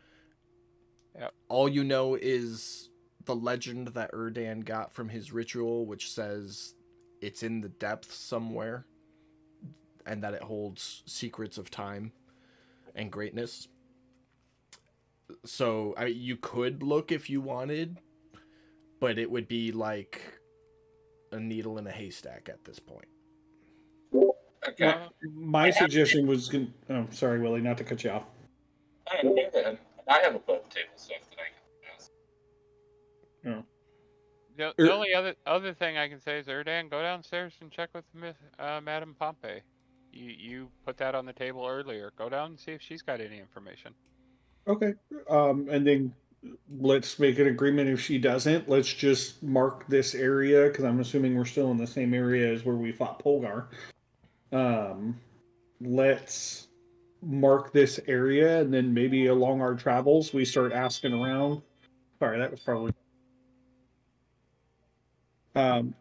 Yep. All you know is the legend that Erdan got from his ritual, which says it's in the depths somewhere, and that it holds secrets of time and greatness. So, I mean, you could look if you wanted, but it would be like a needle in a haystack at this point. Okay. My suggestion was, oh, sorry, Willie, not to cut you off. I have above table stuff that I can pass. The only other thing I can say is, Erdan, go downstairs and check with Madame Pompey. You put that on the table earlier. Go down and see if she's got any information. Okay. And then let's make an agreement. If she doesn't, let's just mark this area, because I'm assuming we're still in the same area as where we fought Polgar. Let's mark this area, and then maybe along our travels we start asking around. Sorry, that was probably.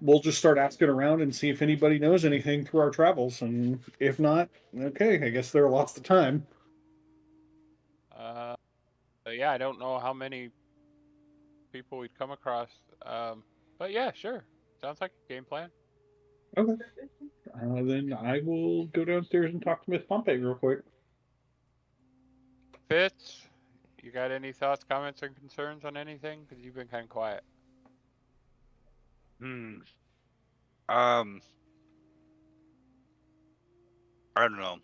We'll just start asking around and see if anybody knows anything through our travels, and if not, okay, I guess there are lots of time. Yeah, I don't know how many people we'd come across. But yeah, sure. Sounds like a game plan. Okay. Then I will go downstairs and talk to Miss Pompey real quick. Fitz, you got any thoughts, comments, or concerns on anything? Because you've been kind of quiet. I don't know.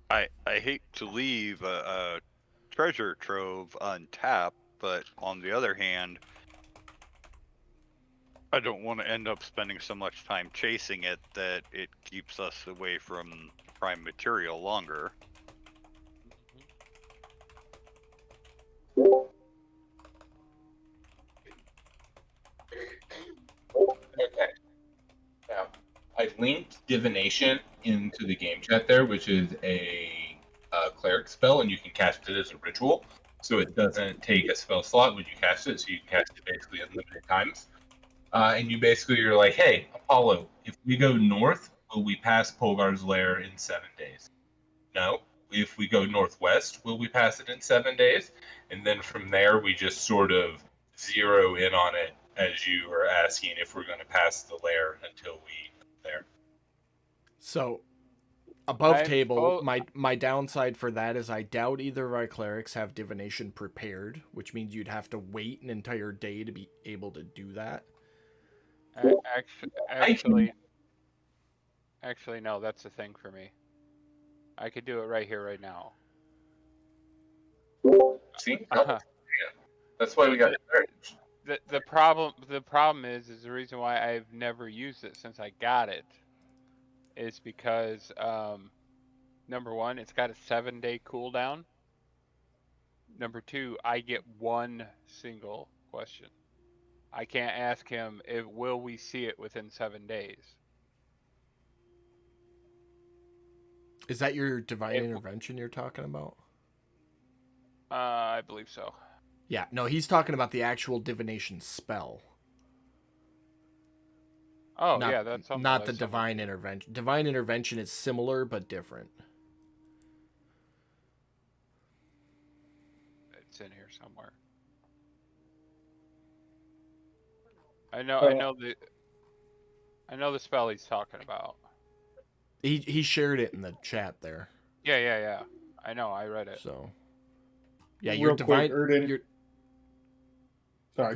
I hate to leave a treasure trove untapped, but on the other hand, I don't want to end up spending so much time chasing it that it keeps us away from prime material longer. Okay. Now, I linked divination into the game chat there, which is a cleric spell, and you can cast it as a ritual. So it doesn't take a spell slot when you cast it, so you can cast it basically unlimited times. And you basically are like, hey, Apollo, if we go north, will we pass Polgar's lair in 7 days? No. If we go northwest, will we pass it in 7 days? And then from there, we just sort of zero in on it as you are asking if we're going to pass the lair until we there. So, above I'm table, full- my downside for that is I doubt either of our clerics have divination prepared, which means you'd have to wait an entire day to be able to do that. Actually, no. That's the thing for me. I could do it right here, right now. See? Yeah. That's why we got it. The problem is the reason why I've never used it since I got it is because number one, it's got a 7-day cooldown. Number two, I get one single question. I can't ask him if will we see it within 7 days. Is that your divine intervention you're talking about? I believe so. Yeah, no, he's talking about the actual divination spell. Oh, yeah, that's something. Not the divine intervention. Divine intervention is similar but different. It's in here somewhere. I know the spell he's talking about. He shared it in the chat there. Yeah. I know, I read it. So, yeah, your divine. Erdan. Sorry.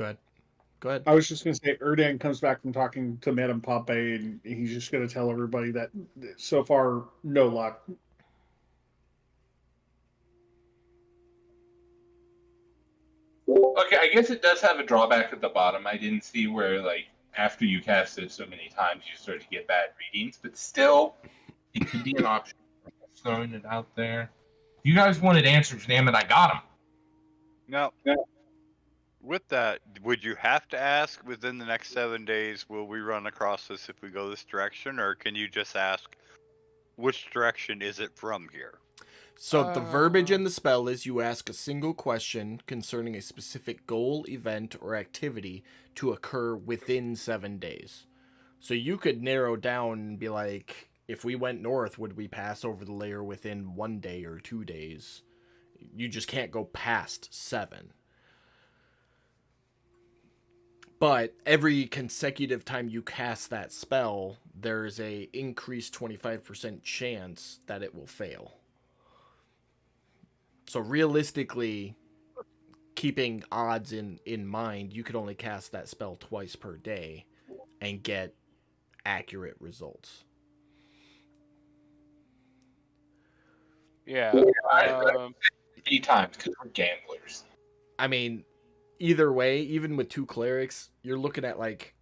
Go ahead. I was just going to say, Erdan comes back from talking to Madame Pompey, and he's just going to tell everybody that so far, no luck. Okay, I guess it does have a drawback at the bottom. I didn't see where, like, after you cast it so many times, you start to get bad readings, but still, it could be an option. Throwing it out there. You guys wanted answers, damn it, I got them. Now, with that, would you have to ask within the next 7 days, will we run across this if we go this direction, or can you just ask, which direction is it from here? So the verbiage in the spell is you ask a single question concerning a specific goal, event, or activity to occur within 7 days. So you could narrow down and be like, if we went north, would we pass over the layer within 1 day or 2 days? You just can't go past 7. But every consecutive time you cast that spell, there's a increased 25% chance that it will fail. So realistically, keeping odds in mind, you could only cast that spell twice per day and get accurate results. Yeah. 3 times because we're gamblers. I mean, either way, even with 2 clerics, you're looking at like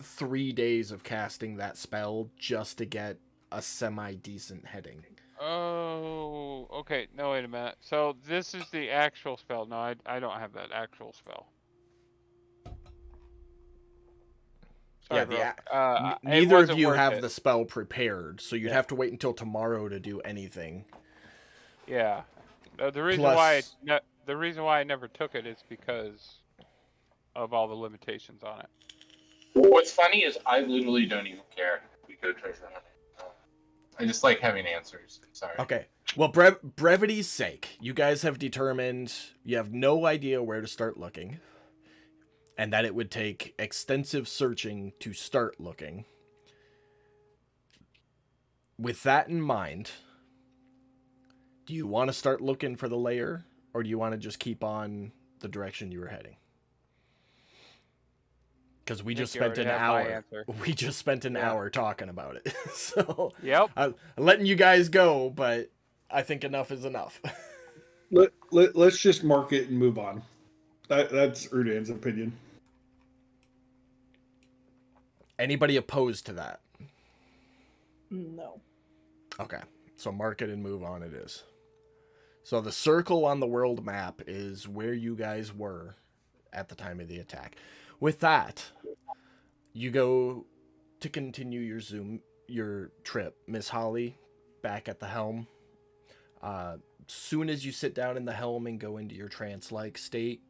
3 days of casting that spell just to get a semi-decent heading. Oh, okay. No, wait a minute. So this is the actual spell. No, I don't have that actual spell. Sorry, neither of you have the spell prepared, so you'd have to wait until tomorrow to do anything. Yeah. The reason why I never took it is because of all the limitations on it. What's funny is I literally don't even care if we go treasure hunting. I just like having answers. Sorry. Okay. Well, brevity's sake, you guys have determined you have no idea where to start looking, and that it would take extensive searching to start looking. With that in mind, do you want to start looking for the layer, or do you want to just keep on the direction you were heading? Because we just spent an hour. We just spent an hour talking about it. So yep, I'm letting you guys go, but I think enough is enough. Let's just mark it and move on. That's Erdan's opinion. Anybody opposed to that? No. Okay, so mark it and move on it is. So the circle on the world map is where you guys were at the time of the attack. With that, you go to continue your trip. Miss Holly, back at the helm. Soon as you sit down in the helm and go into your trance-like state,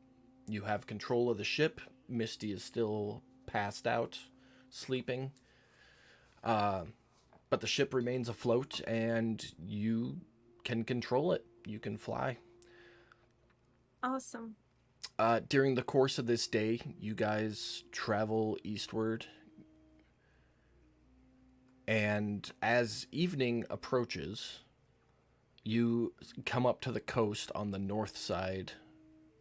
you have control of the ship. Misty is still passed out, sleeping. But the ship remains afloat, and you can control it. You can fly. Awesome. During the course of this day, you guys travel eastward. And as evening approaches, you come up to the coast on the north side,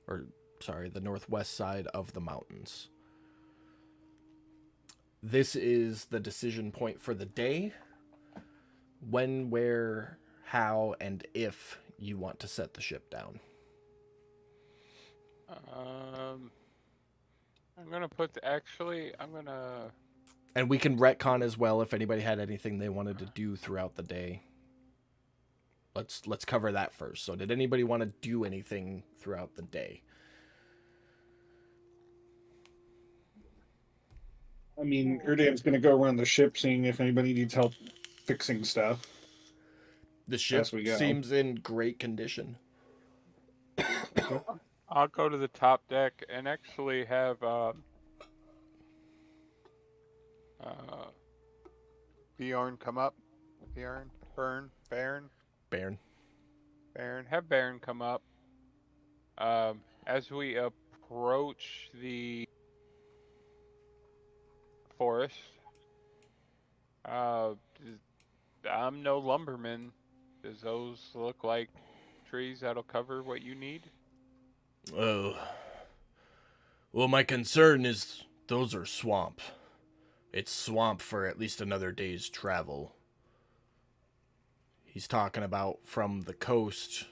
the northwest side of the mountains. This is the decision point for the day. When, where, how, and if you want to set the ship down. I'm gonna put I'm gonna. And we can retcon as well if anybody had anything they wanted to do throughout the day. Let's cover that first. So did anybody want to do anything throughout the day? I mean, Erdan's going to go around the ship seeing if anybody needs help fixing stuff. The ship As we go. seems in great condition. I'll go to the top deck and actually have Bjorn come up. Baron. Have Baron come up. As we approach the forest, I'm no lumberman. Does those look like trees that'll cover what you need? Oh. Well, my concern is those are swamp. It's swamp for at least another day's travel. He's talking about from the coast.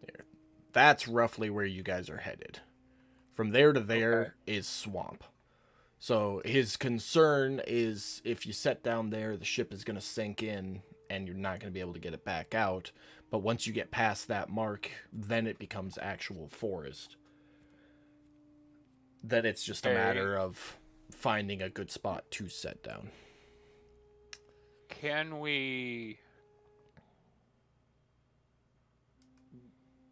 There. That's roughly where you guys are headed. From there to there is swamp. So his concern is if you set down there, the ship is going to sink in and you're not going to be able to get it back out. But once you get past that mark, then it becomes actual forest. Then it's just a matter of finding a good spot to set down. Can we...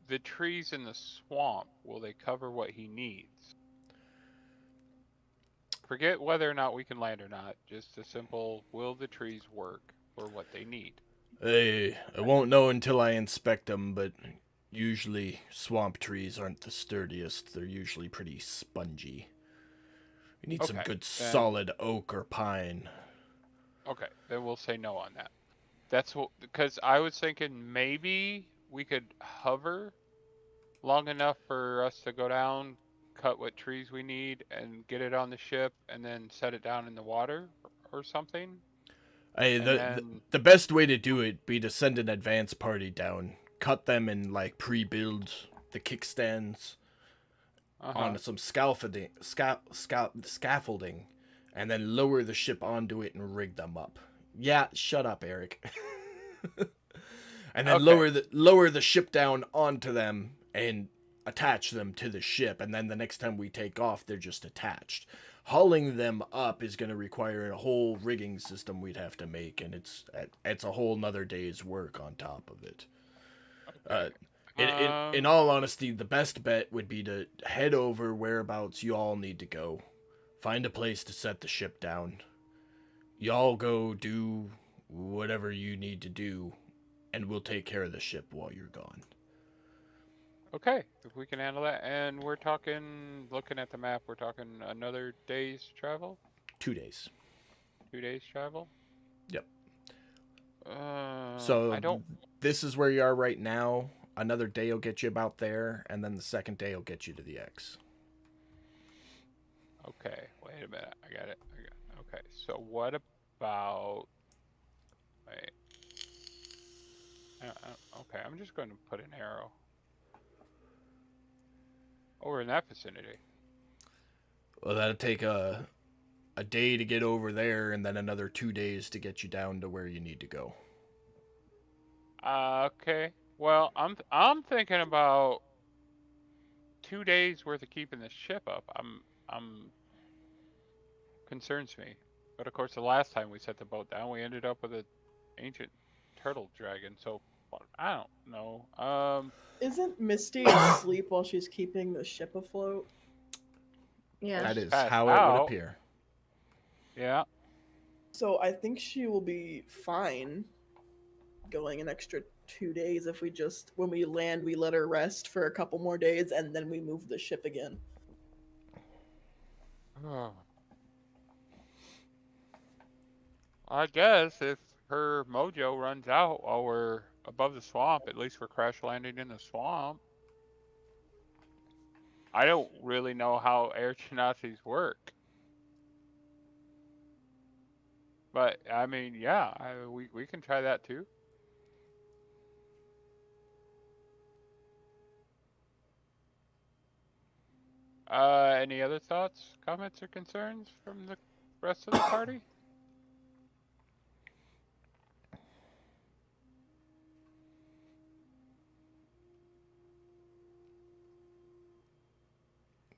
The trees in the swamp, will they cover what he needs? Forget whether or not we can land or not. Just a simple, will the trees work for what they need? Hey, I won't know until I inspect them, but usually swamp trees aren't the sturdiest. They're usually pretty spongy. You need some good solid oak or pine. Okay, then we'll say no on that. That's what, because I was thinking maybe we could hover long enough for us to go down, cut what trees we need, and get it on the ship, and then set it down in the water or something. Hey, the best way to do it be to send an advance party down, cut them and like pre-build the kickstands onto some scaffolding, and then lower the ship onto it and rig them up. Yeah, shut up, Eric. And then lower the ship down onto them and attach them to the ship, and then the next time we take off, they're just attached. Hauling them up is going to require a whole rigging system we'd have to make, and it's a whole nother day's work on top of it. In all honesty, the best bet would be to head over whereabouts you all need to go. Find a place to set the ship down. Y'all go do whatever you need to do, and we'll take care of the ship while you're gone. Okay, if we can handle that. And we're talking, looking at the map, we're talking another day's travel? 2 days. 2 days travel? Yep. So this is where you are right now. Another day will get you about there, and then the second day will get you to the X. Okay, wait a minute. I got it. Okay, so what about... Wait. Okay, I'm just going to put an arrow over in that vicinity. Well, that'll take a a day to get over there, and then another 2 days to get you down to where you need to go. Okay. Well, I'm thinking about 2 days worth of keeping the ship up. I'm concerns me. But of course, the last time we set the boat down, we ended up with an ancient turtle dragon. So I don't know. Isn't Misty asleep while she's keeping the ship afloat? Yeah. That she's is passed how it would out. appear. Yeah. So I think she will be fine going an extra 2 days if we just, when we land, we let her rest for a couple more days and then we move the ship again. I guess if her mojo runs out while we're above the swamp, at least we're crash landing in the swamp. I don't really know how air genazis work. But, I mean, yeah, we can try that too. Any other thoughts, comments, or concerns from the rest of the party?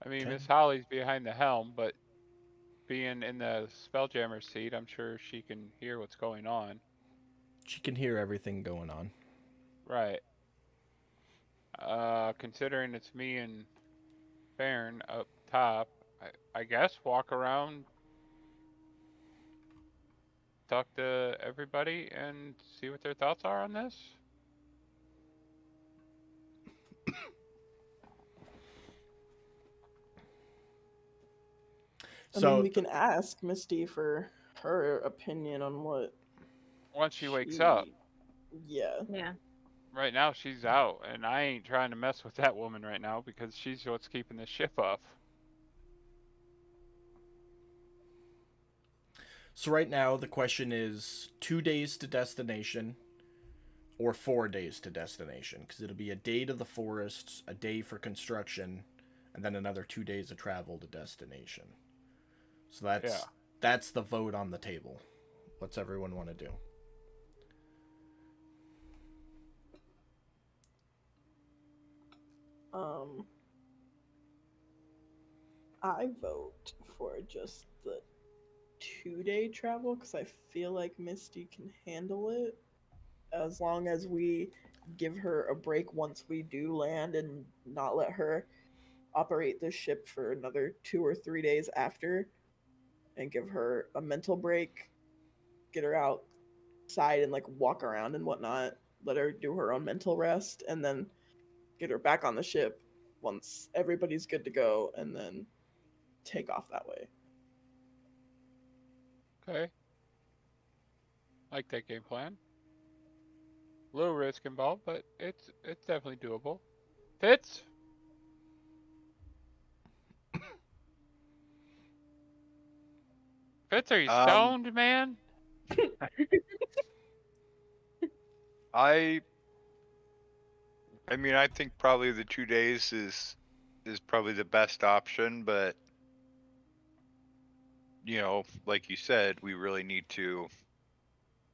I mean, Okay. Miss Holly's behind the helm, but being in the Spelljammer seat, I'm sure she can hear what's going on. She can hear everything going on. Right. Considering it's me and Baron up top, I guess walk around, talk to everybody, and see what their thoughts are on this. I So mean, we can ask Misty for her opinion on what Once she wakes up. Yeah. Yeah. Right now she's out, and I ain't trying to mess with that woman right now because she's what's keeping the ship up. So right now the question is 2 days to destination or 4 days to destination, because it'll be a day to the forests, a day for construction, and then another 2 days of travel to destination. So that's the vote on the table. What's everyone want to do? I vote for just the 2-day travel because I feel like Misty can handle it as long as we give her a break once we do land and not let her operate the ship for another 2 or 3 days after, and give her a mental break, get her outside and like walk around and whatnot, let her do her own mental rest, and then get her back on the ship once everybody's good to go, and then take off that way. Okay. Like that game plan. A little risk involved, but it's definitely doable. Fitz? Fitz, are you Um, stoned, man? I I mean, I think probably the 2 days is probably the best option, but like you said, we really need to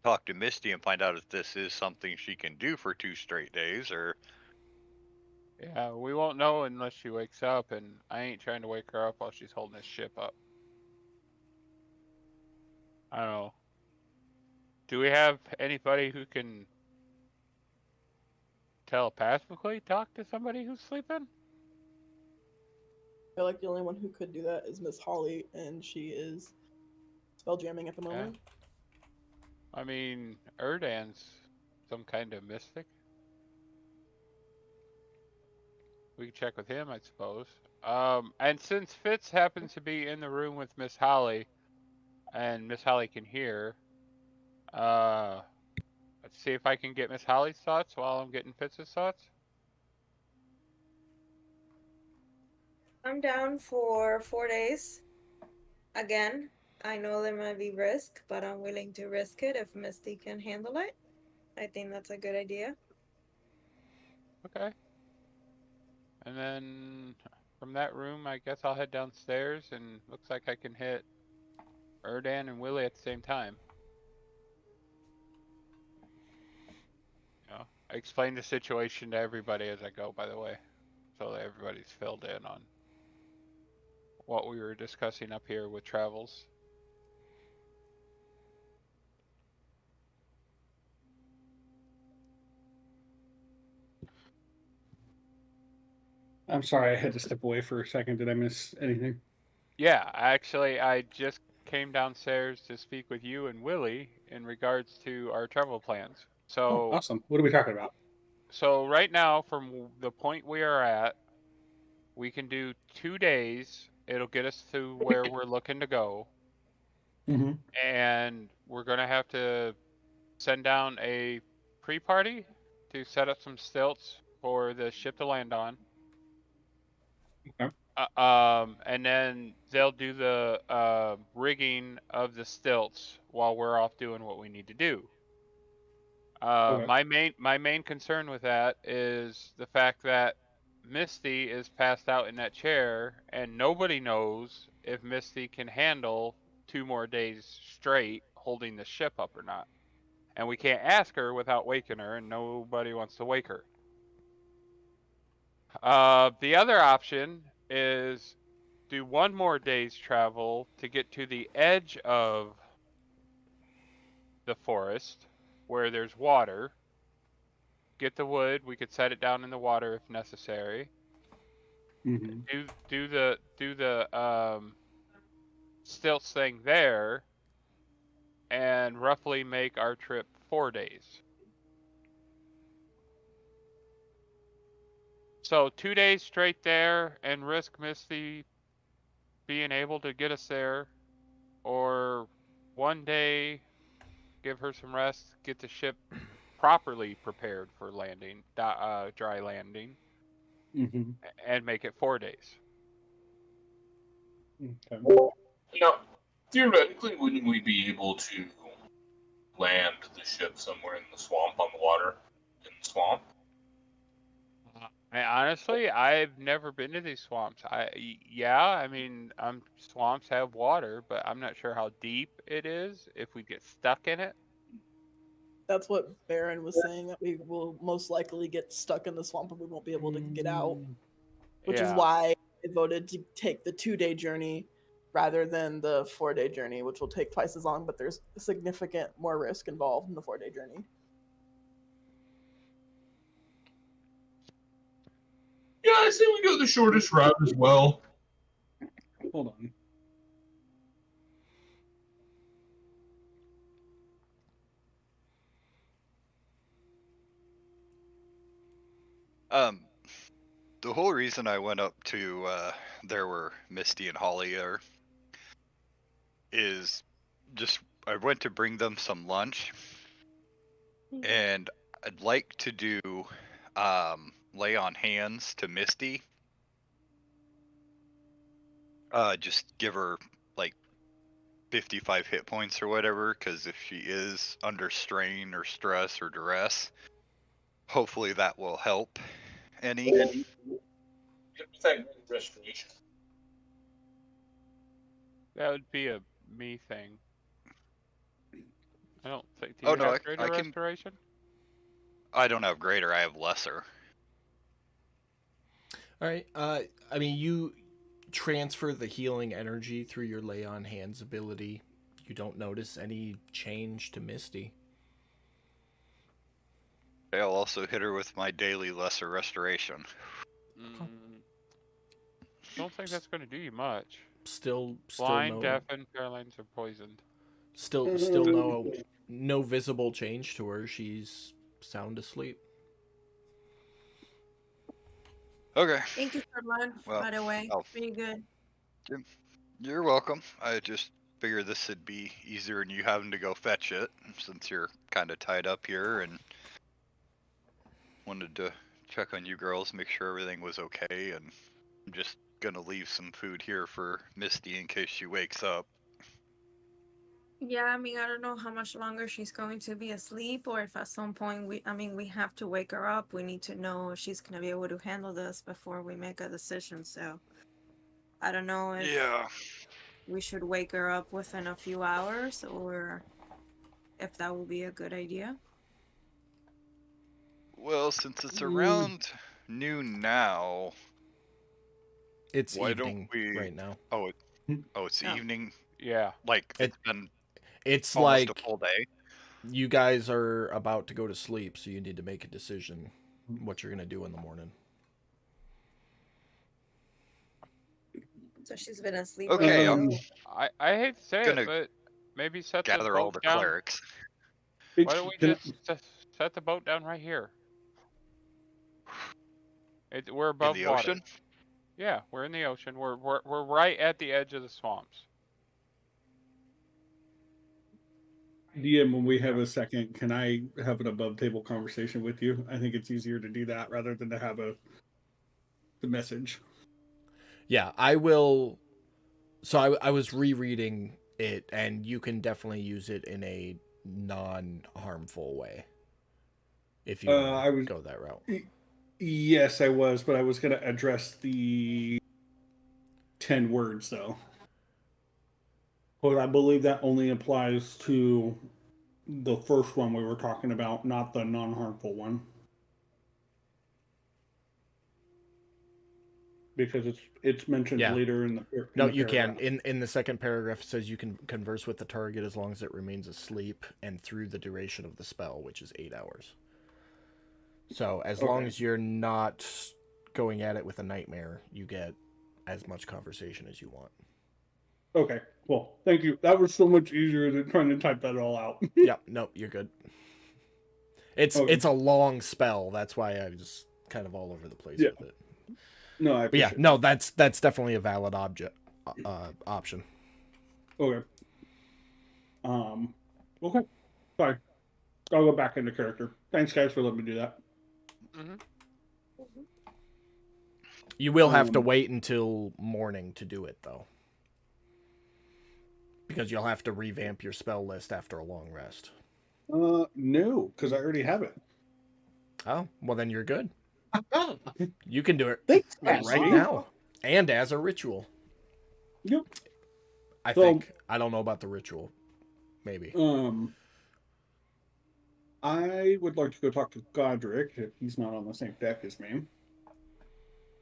talk to Misty and find out if this is something she can do for 2 straight days, or Yeah, we won't know unless she wakes up, and I ain't trying to wake her up while she's holding this ship up. I don't know. Do we have anybody who can telepathically talk to somebody who's sleeping? I feel like the only one who could do that is Miss Holly, and she is spell jamming at the Yeah. moment. I mean, Erdan's some kind of mystic. We can check with him, I suppose. And since Fitz happens to be in the room with Miss Holly, and Miss Holly can hear, let's see if I can get Miss Holly's thoughts while I'm getting Fitz's thoughts. I'm down for 4 days. Again, I know there might be risk, but I'm willing to risk it if Misty can handle it. I think that's a good idea. Okay. And then from that room, I guess I'll head downstairs, and looks like I can hit Erdan and Willie at the same time. You know, I explain the situation to everybody as I go, by the way, so that everybody's filled in on what we were discussing up here with travels. I'm sorry, I had to step away for a second. Did I miss anything? Yeah, actually, I just came downstairs to speak with you and Willie in regards to our travel plans. Oh, So, awesome. What are we talking about? so right now, from the point we are at, we can do 2 days. It'll get us to where we're looking to go, Mm-hmm. and we're gonna have to send down a pre-party to set up some stilts for the ship to land on. Okay. And then they'll do the rigging of the stilts while we're off doing what we need to do. Okay. My main concern with that is the fact that Misty is passed out in that chair, and nobody knows if Misty can handle 2 more days straight holding the ship up or not. And we can't ask her without waking her, and nobody wants to wake her. The other option is do 1 more day's travel to get to the edge of the forest where there's water. Get the wood. We could set it down in the water if necessary. Mm-hmm. Do the stilts thing there, and roughly make our trip 4 days. So 2 days straight there and risk Misty being able to get us there, or 1 day, give her some rest, get the ship properly prepared for landing, dry landing, Mm-hmm. and make it 4 days. Okay. Now, theoretically, wouldn't we be able to land the ship somewhere in the swamp on the water? In the swamp? Honestly, I've never been to these swamps. Yeah, I mean, swamps have water, but I'm not sure how deep it is if we get stuck in it. That's what Baron was saying, that we will most likely get stuck in the swamp and we won't be able to get out. Which is Yeah. why I voted to take the 2-day journey rather than the 4-day journey, which will take twice as long, but there's significant more risk involved in the 4-day journey. Yeah, I say we go the shortest route as well. Hold on. The whole reason I went up to there where Misty and Holly are is just I went to bring them some lunch, and I'd like to do lay on hands to Misty. Just give her like 55 hit points or whatever, because if she is under strain or stress or duress, hopefully that will help any. Restoration. That would be a me thing. I don't think. Do Oh you no, have greater I can. restoration? I don't have greater. I have lesser. All right. I mean, you transfer the healing energy through your lay on hands ability. You don't notice any change to Misty. I'll also hit her with my daily lesser restoration. Don't think that's going to do you much. Still Blind, no, deaf, and paralyzed are poisoned. still no visible change to her. She's sound asleep. Okay. Thank you for lunch, Well, by the way. I'll- Pretty good. You're welcome. I just figured this would be easier than you having to go fetch it, since you're kind of tied up here, and wanted to check on you girls, make sure everything was okay, and I'm just gonna leave some food here for Misty in case she wakes up. Yeah, I mean, I don't know how much longer she's going to be asleep, or if at some point we have to wake her up. We need to know if she's going to be able to handle this before we make a decision. So I don't know if Yeah. we should wake her up within a few hours, or if that will be a good idea. Well, since it's Mm. around noon now, It's why evening don't we? right now. Oh, it's Oh. evening. Yeah. Like It- it's been It's almost a like full day. you guys are about to go to sleep, so you need to make a decision what you're gonna do in the morning. So she's been asleep. Okay, right I'm now. I hate to say Gonna it, but maybe set the gather all boat the down. clerics. Why don't we Can- just set the boat down right here? We're In above the water. ocean? Yeah, we're in the ocean. We're right at the edge of the swamps. DM, when we have a second, can I have an above table conversation with you? I think it's easier to do that rather than to have the message. Yeah, I will. So I was rereading it, and you can definitely use it in a non-harmful way if you I was- go that route. Yes, I was, but I was going to address the 10 words though. But I believe that only applies to the first one we were talking about, not the non-harmful one. Because it's mentioned Yeah. later in the No, the you can. paragraph. In the second paragraph, it says you can converse with the target as long as it remains asleep and through the duration of the spell, which is 8 hours. So as long Okay. as you're not going at it with a nightmare, you get as much conversation as you want. Okay, well, thank you. That was so much easier than trying to type that all out. Yep, no, you're good. It's Okay. it's a long spell. That's why I was kind of all over the place Yeah. with it. No, I But yeah, appreciate no, that's definitely a valid option. it. Okay. Okay. Fine. I'll go back into character. Thanks, guys, for letting me do that. Mm-hmm. You will have to Um, wait until morning to do it, though. Because you'll have to revamp your spell list after a long rest. No, because I already have it. Oh, well then you're good. You can do it Thanks, right Ashley. now. And as a ritual. Yep. I So- think. I don't know about the ritual. Maybe. I would like to go talk to Godric if he's not on the same deck as me.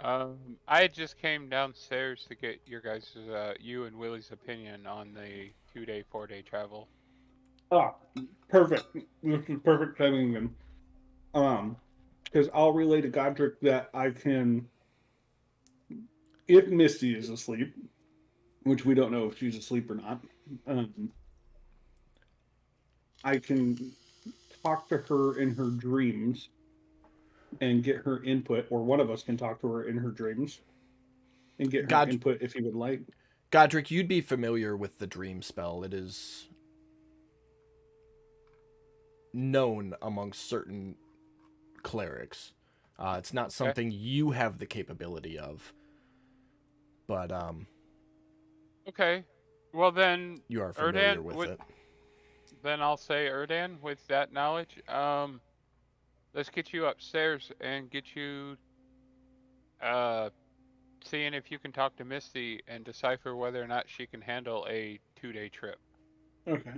I just came downstairs to get your guys' you and Willie's opinion on the 2-day, 4-day travel. Ah, perfect. This is perfect timing then. Because I'll relay to Godric that I can, if Misty is asleep, which we don't know if she's asleep or not, I can talk to her in her dreams and get her input, or one of us can talk to her in her dreams and get her input if he would like. Godric, you'd be familiar with the dream spell. It is known amongst certain clerics. It's not something you have the capability of, but Okay. Well then, you are familiar Erdan, with it. Then I'll say Erdan, with that knowledge, let's get you upstairs and get you seeing if you can talk to Misty and decipher whether or not she can handle a 2-day trip. Okay.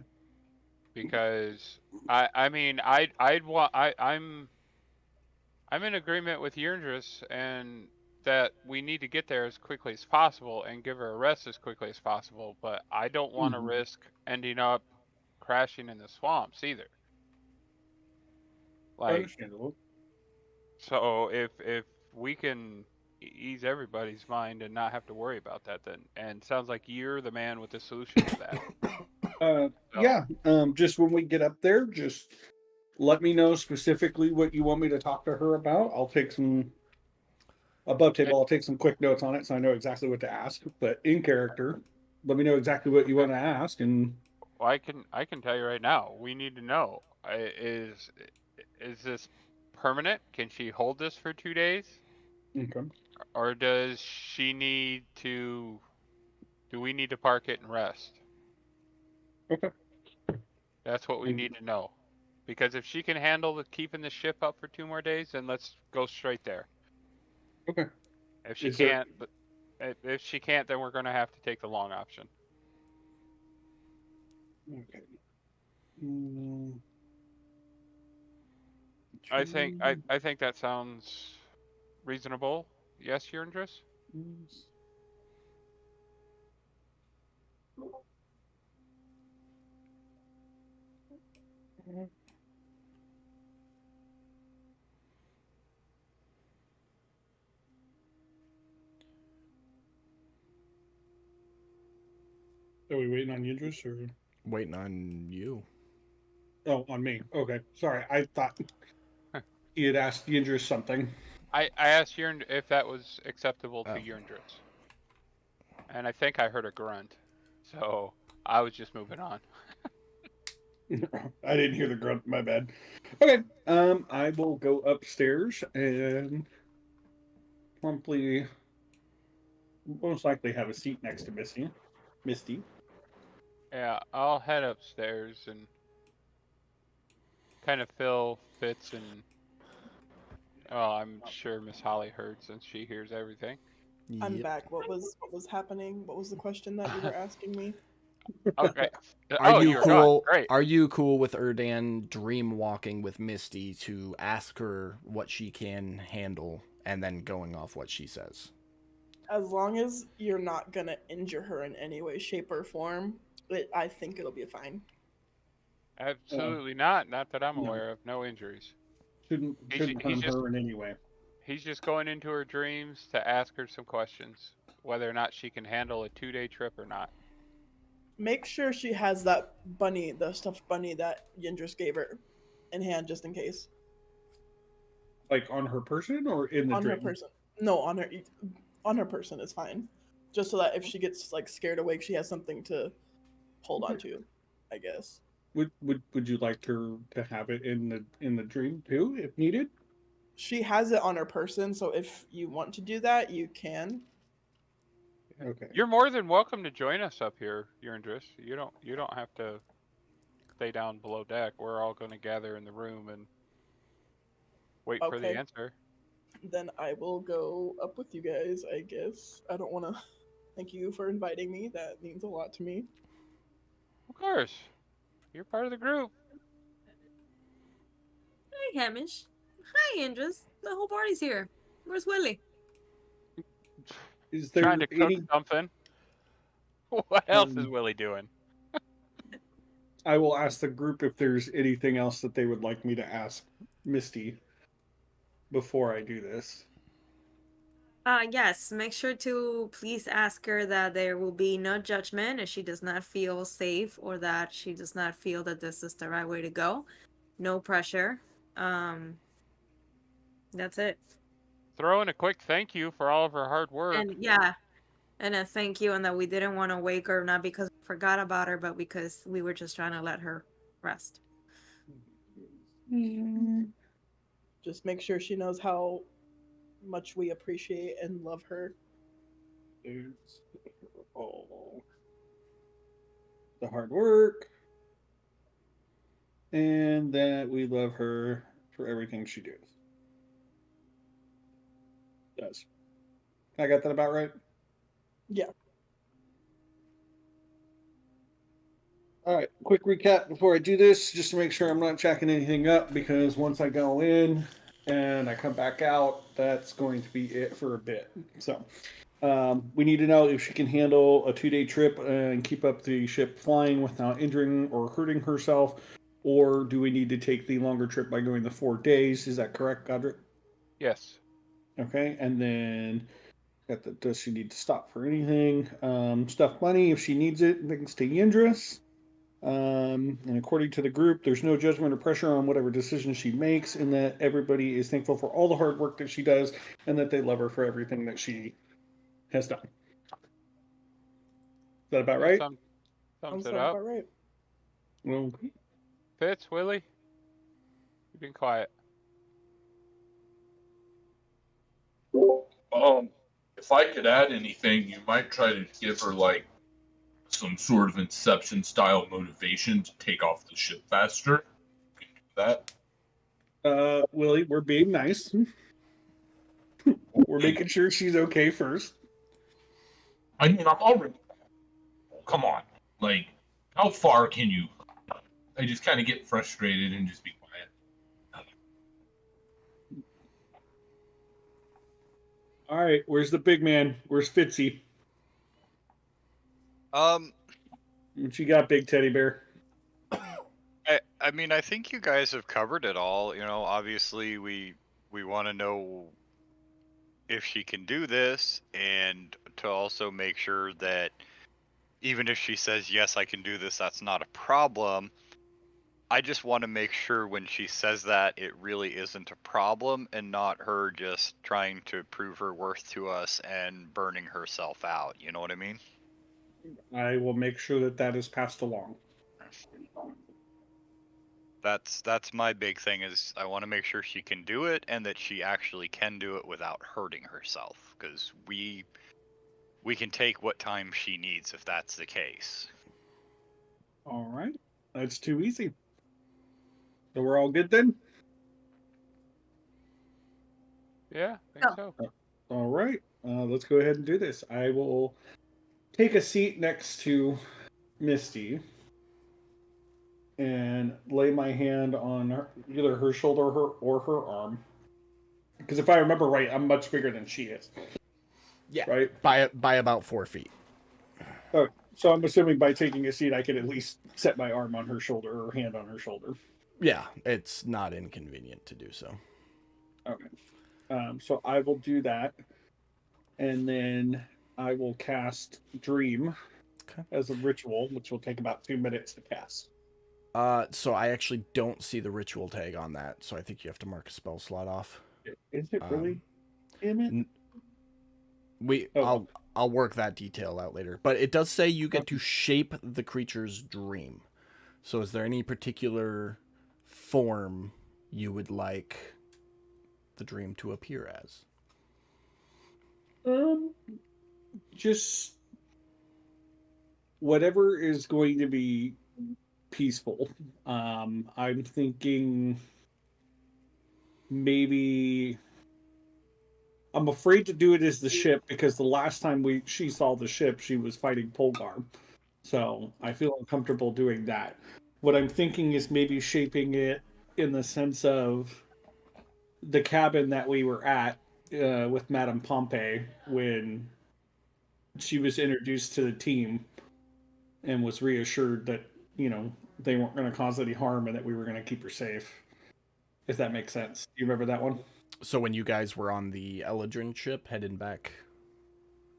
Because I'm in agreement with Yurndris and that we need to get there as quickly as possible and give her a rest as quickly as possible, but I don't want to risk ending up crashing in the swamps either. Like, Understandable. so if we can ease everybody's mind and not have to worry about that, then, and sounds like you're the man with the solution to that. Yeah. Just when we get up there, just let me know specifically what you want me to talk to her about. I'll take some above table. I'll take some quick notes on it so I know exactly what to ask. But in character, let me know exactly what you want to ask. And Well, I can tell you right now. We need to know: is this permanent? Can she hold this for 2 days, okay. or does she need to? Do we need to park it and rest? Okay. That's what we need to know. Because if she can handle keeping the ship up for 2 more days, then let's go straight there. Okay. If she Is there- can't, if she can't, then we're going to have to take the long option. Okay. Mm, I think that sounds reasonable. Yes, your interest. Are we waiting on Yindris or? Waiting on you. Oh, on me. Okay. Sorry. I thought he had asked Yindris something. I asked Yern if that was acceptable to Oh. Yerndris, and I think I heard a grunt, so I was just moving on. I didn't hear the grunt. My bad. Okay. I will go upstairs and promptly, most likely, have a seat next to Misty. Yeah, I'll head upstairs and kind of fill Fitz and. Oh, I'm sure Miss Holly heard since she hears everything. I'm Yep. back. What was happening? What was the question that you were asking me? Okay. Are Oh, you you're gone. cool? Great. Are you cool with Erdan dream walking with Misty to ask her what she can handle and then going off what she says? As long as you're not gonna injure her in any way, shape, or form, I think it'll be fine. Absolutely not. Not that I'm No. aware of. No injuries. Shouldn't harm her in any way. He's just going into her dreams to ask her some questions, whether or not she can handle a 2-day trip or not. Make sure she has that bunny, the stuffed bunny that Yindris gave her, in hand just in case. Like on her person or in the On dream? her person. No, on her person is fine. Just so that if she gets like scared awake, she has something to hold on to, I guess. Would you like her to have it in the dream too, if needed? She has it on her person, so if you want to do that, you can. Okay. You're more than welcome to join us up here, Yerndris. You don't have to stay down below deck. We're all going to gather in the room and wait for the Okay. answer. Then I will go up with you guys, I guess. I don't want to. Thank you for inviting me. That means a lot to me. Of course. You're part of the group. Hi, Hamish. Hi, Andres. The whole party's here. Where's Willie? Is there Trying to cook any? something. What else is Willie doing? I will ask the group if there's anything else that they would like me to ask Misty before I do this. Yes, make sure to please ask her that there will be no judgment if she does not feel safe or that she does not feel that this is the right way to go. No pressure. That's it. Throw in a quick thank you for all of her hard work. And yeah, and a thank you, and that we didn't want to wake her, not because we forgot about her, but because we were just trying to let her rest. Just make sure she knows how much we appreciate and love her. Oh, the hard work, and that we love her for everything she does. I got that about right? Yeah. All right, quick recap before I do this, just to make sure I'm not checking anything up, because once I go in and I come back out, that's going to be it for a bit. So we need to know if she can handle a 2-day trip and keep up the ship flying without injuring or hurting herself, or do we need to take the longer trip by going the 4 days? Is that correct, Godric? Yes. Okay, and then does she need to stop for anything? Stuff money if she needs it, thanks to Yindris. And according to the group, there's no judgment or pressure on whatever decision she makes, and that everybody is thankful for all the hard work that she does, and that they love her for everything that she has done. Is that about right? Sums Sounds it up. about right. Well, Fitz, Willie, you've been quiet. If I could add anything, you might try to give her like some sort of Inception style motivation to take off the ship faster. You can do that. Willie, we're being nice. We're making sure she's okay first. I mean, I'm already. Come on, like How far can you? I just kind of get frustrated and just be quiet. All right, where's the big man? Where's Fitzy? What you got, big teddy bear? I mean, I think you guys have covered it all. You know, obviously we want to know if she can do this, and to also make sure that even if she says yes, I can do this, that's not a problem. I just want to make sure when she says that it really isn't a problem and not her just trying to prove her worth to us and burning herself out. You know what I mean? I will make sure that that is passed along. That's my big thing is I want to make sure she can do it and that she actually can do it without hurting herself, because we can take what time she needs if that's the case. All right, that's too easy. So we're all good then? Yeah, I think so. All right, let's go ahead and do this. I will take a seat next to Misty and lay my hand on either her shoulder or her arm. Because if I remember right, I'm much bigger than she is. Yeah. Right? By about 4 feet. Oh, so I'm assuming by taking a seat, I can at least set my arm on her shoulder or hand on her shoulder. Yeah, it's not inconvenient to do so. Okay. So I will do that. And then I will cast Dream as a ritual, which will take about 2 minutes to cast. So I actually don't see the ritual tag on that, so I think you have to mark a spell slot off. Is it really? Damn it. I'll work that detail out later. But it does say you get to shape the creature's dream. So is there any particular form you would like the dream to appear as? Just whatever is going to be peaceful. I'm thinking maybe I'm afraid to do it as the ship because the last time she saw the ship, she was fighting Polgar. So I feel uncomfortable doing that. What I'm thinking is maybe shaping it in the sense of the cabin that we were at with Madame Pompey when she was introduced to the team and was reassured that, they weren't going to cause any harm and that we were going to keep her safe. If that makes sense. Do you remember that one? So when you guys were on the Eldrin ship heading back?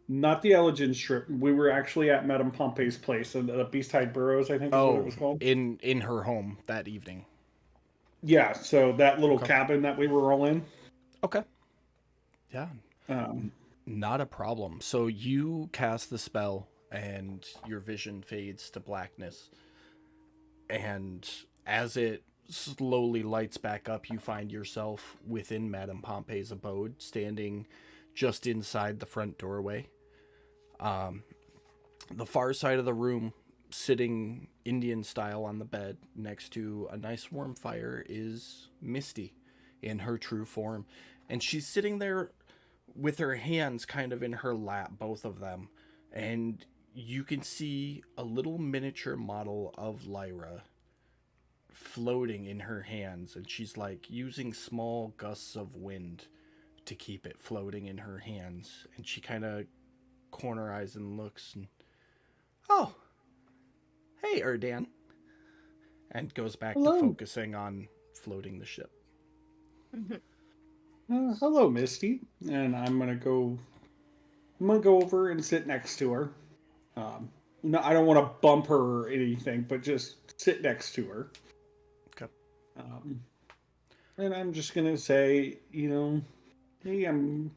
Not the Elegant Strip. We were actually at Madame Pompey's place, and the Beasthide Burrows, I think is what it was called. In her home that evening. Yeah, so that little cabin that we were all in. Okay. Yeah. Not a problem. So you cast the spell, and your vision fades to blackness. And as it slowly lights back up, you find yourself within Madame Pompey's abode, standing just inside the front doorway. The far side of the room, sitting Indian style on the bed next to a nice warm fire, is Misty in her true form. And she's sitting there with her hands kind of in her lap, both of them. And you can see a little miniature model of Lyra floating in her hands, and she's like using small gusts of wind to keep it floating in her hands. And she kind of corner eyes and looks and, oh, hey, Erdan, and goes back to focusing on floating the ship. Hello, Misty. And I'm gonna go over and sit next to her. No, I don't want to bump her or anything, but just sit next to her. Okay. And I'm just gonna say, hey, I'm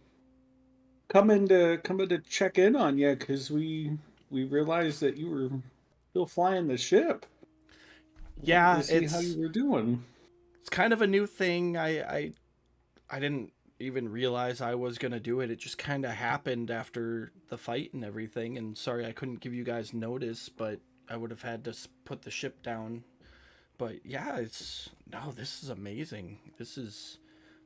coming to check in on you because we realized that you were still flying the ship. Yeah, to see how you were doing. It's kind of a new thing. I didn't even realize I was gonna do it. It just kind of happened after the fight and everything. And sorry I couldn't give you guys notice, but I would have had to put the ship down. But yeah, this is amazing. This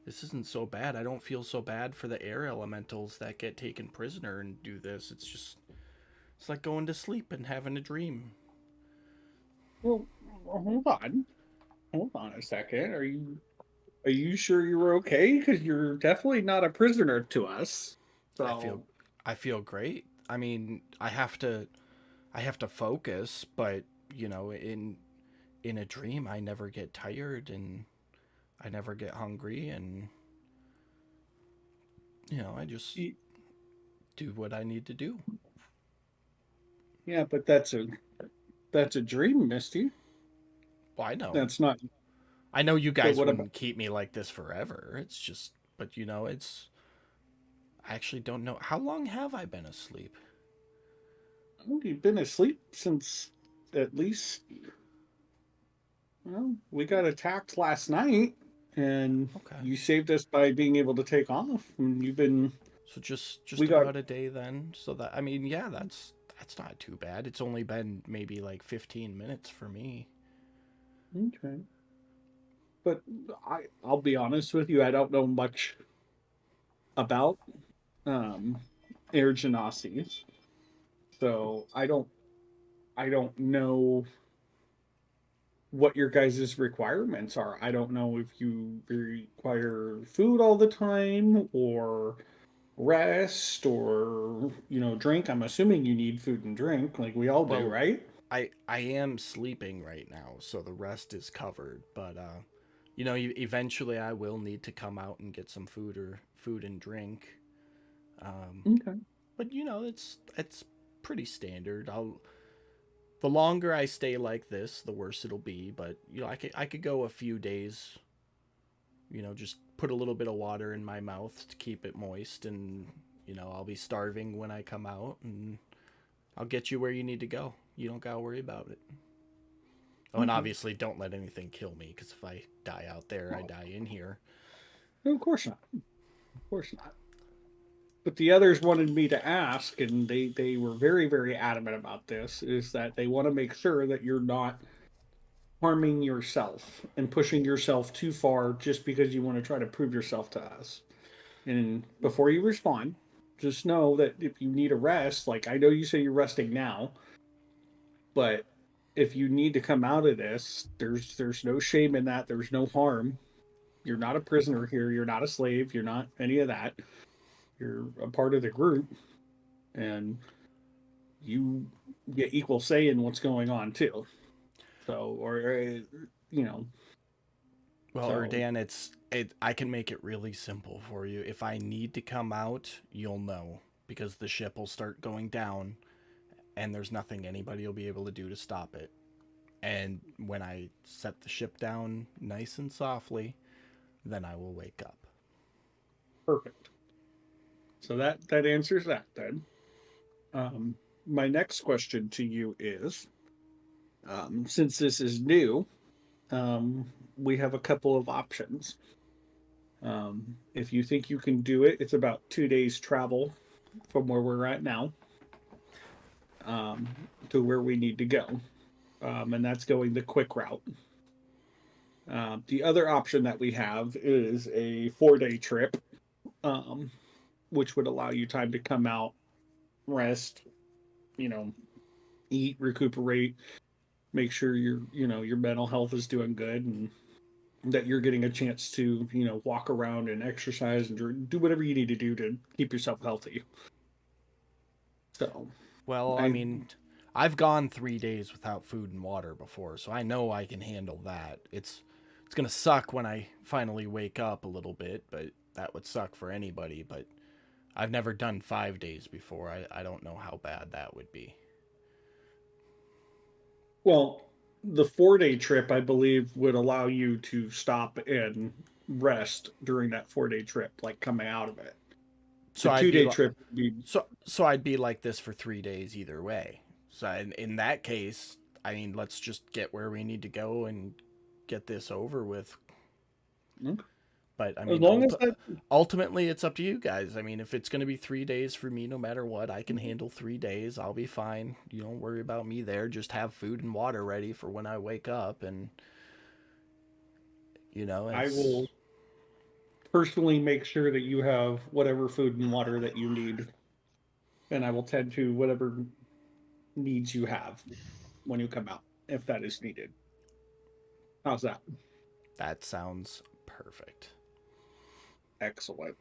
isn't so bad. I don't feel so bad for the air elementals that get taken prisoner and do this. It's like going to sleep and having a dream. Well, hold on. Hold on a second. Are you sure you're okay? Because you're definitely not a prisoner to us. I feel So I feel great. I mean, I have to focus, but you know, in a dream I never get tired and I never get hungry and you know, I just y- do what I need to do. yeah, but that's a dream, Misty. Well, I know. That's not. I know you But guys what about? wouldn't keep me like this forever. It's just but you know, it's I actually don't know how long have I been asleep? You've been asleep since at least. Well, we got attacked last night, and Okay. you saved us by being able to take off. And you've been. So just We got. about a day then. So that I mean, yeah, that's not too bad. It's only been maybe like 15 minutes for me. Okay. But I'll be honest with you. I don't know much about um, air genocides, so I don't know what your guys' requirements are. I don't know if you require food all the time or rest or drink. I'm assuming you need food and drink like we all do, Well, right? I am sleeping right now, so the rest is covered, but you know, eventually I will need to come out and get some food and drink. Um Okay. but you know, it's pretty standard. I'll the longer I stay like this, the worse it'll be, but you know, I could go a few days, you know, just put a little bit of water in my mouth to keep it moist and you know, I'll be starving when I come out and I'll get you where you need to go. You don't got to worry about it. Oh, and Okay. obviously don't let anything kill me cuz if I die out there, I Well, die in here. no, of course not. Of course not. But the others wanted me to ask, and they were very, very adamant about this, is that they want to make sure that you're not harming yourself and pushing yourself too far just because you want to try to prove yourself to us. And before you respond, just know that if you need a rest, like I know you say you're resting now, but if you need to come out of this, there's no shame in that. There's no harm. You're not a prisoner here. You're not a slave. You're not any of that. You're a part of the group, and you get equal say in what's going on too. So, you know, Well, so Erdan, I can make it really simple for you. If I need to come out, you'll know because the ship will start going down and there's nothing anybody will be able to do to stop it. And when I set the ship down nice and softly, then I will wake up. perfect. So that answers that then. Um, my next question to you is, since this is new, we have a couple of options. If you think you can do it, it's about 2 days travel from where we're at now to where we need to go, and that's going the quick route. The other option that we have is a 4-day trip, um, which would allow you time to come out, rest, you know, eat, recuperate, make sure your mental health is doing good, and that you're getting a chance to walk around and exercise and do whatever you need to do to keep yourself healthy. So Well, I I mean, I've gone 3 days without food and water before, so I know I can handle that. It's gonna suck when I finally wake up a little bit, but that would suck for anybody. But I've never done 5 days before. I don't know how bad that would be. well, the 4-day trip I believe would allow you to stop and rest during that 4-day trip, like coming out of it. So The I'd two be day like, trip would be so I'd be like this for 3 days either way. So in that case, I mean, let's just get where we need to go and get this over with. okay. But I As mean, long as that ultimately, it's up to you guys. I mean, if it's going to be 3 days for me, no matter what, I can handle 3 days. I'll be fine. You don't worry about me there. Just have food and water ready for when I wake up. And, you know, I it's. will personally make sure that you have whatever food and water that you need, and I will tend to whatever needs you have when you come out. if that is needed. How's that? That sounds perfect. Excellent.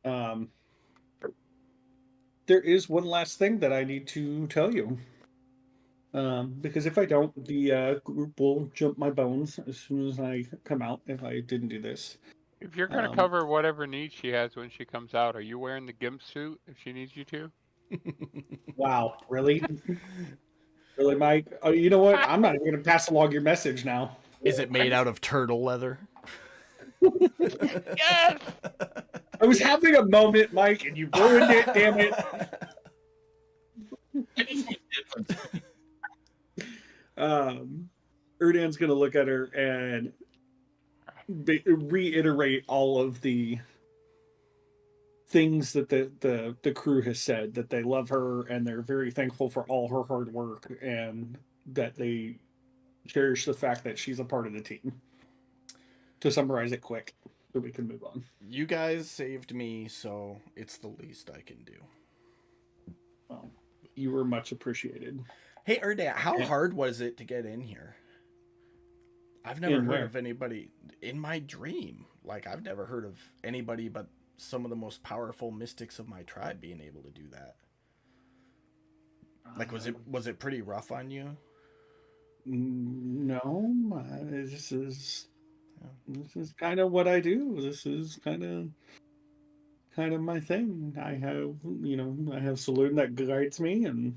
Um, there is one last thing that I need to tell you. Because if I don't, the group will jump my bones as soon as I come out if I didn't do this. If you're gonna Um, cover whatever needs she has when she comes out, are you wearing the gimp suit if she needs you to? wow, really? Really, Mike? Oh, you know what? I'm not even going to pass along your message now. Is it made out of turtle leather? Yes! I was having a moment, Mike, and you ruined it, damn it. I just want difference. Erdan's going to look at her and reiterate all of the things that the crew has said, that they love her and they're very thankful for all her hard work and that they cherish the fact that she's a part of the team. To summarize it quick, so we can move on. You guys saved me, so it's the least I can do. Well, you were much appreciated. Hey, Erdan, how Yeah. hard was it to get in here? I've never In heard where? of anybody in my dream. Like, I've never heard of anybody but some of the most powerful mystics of my tribe being able to do that. Like, was it pretty rough on you? No, this is kind of what I do. This is kind of my thing. I have Saloon that guides me and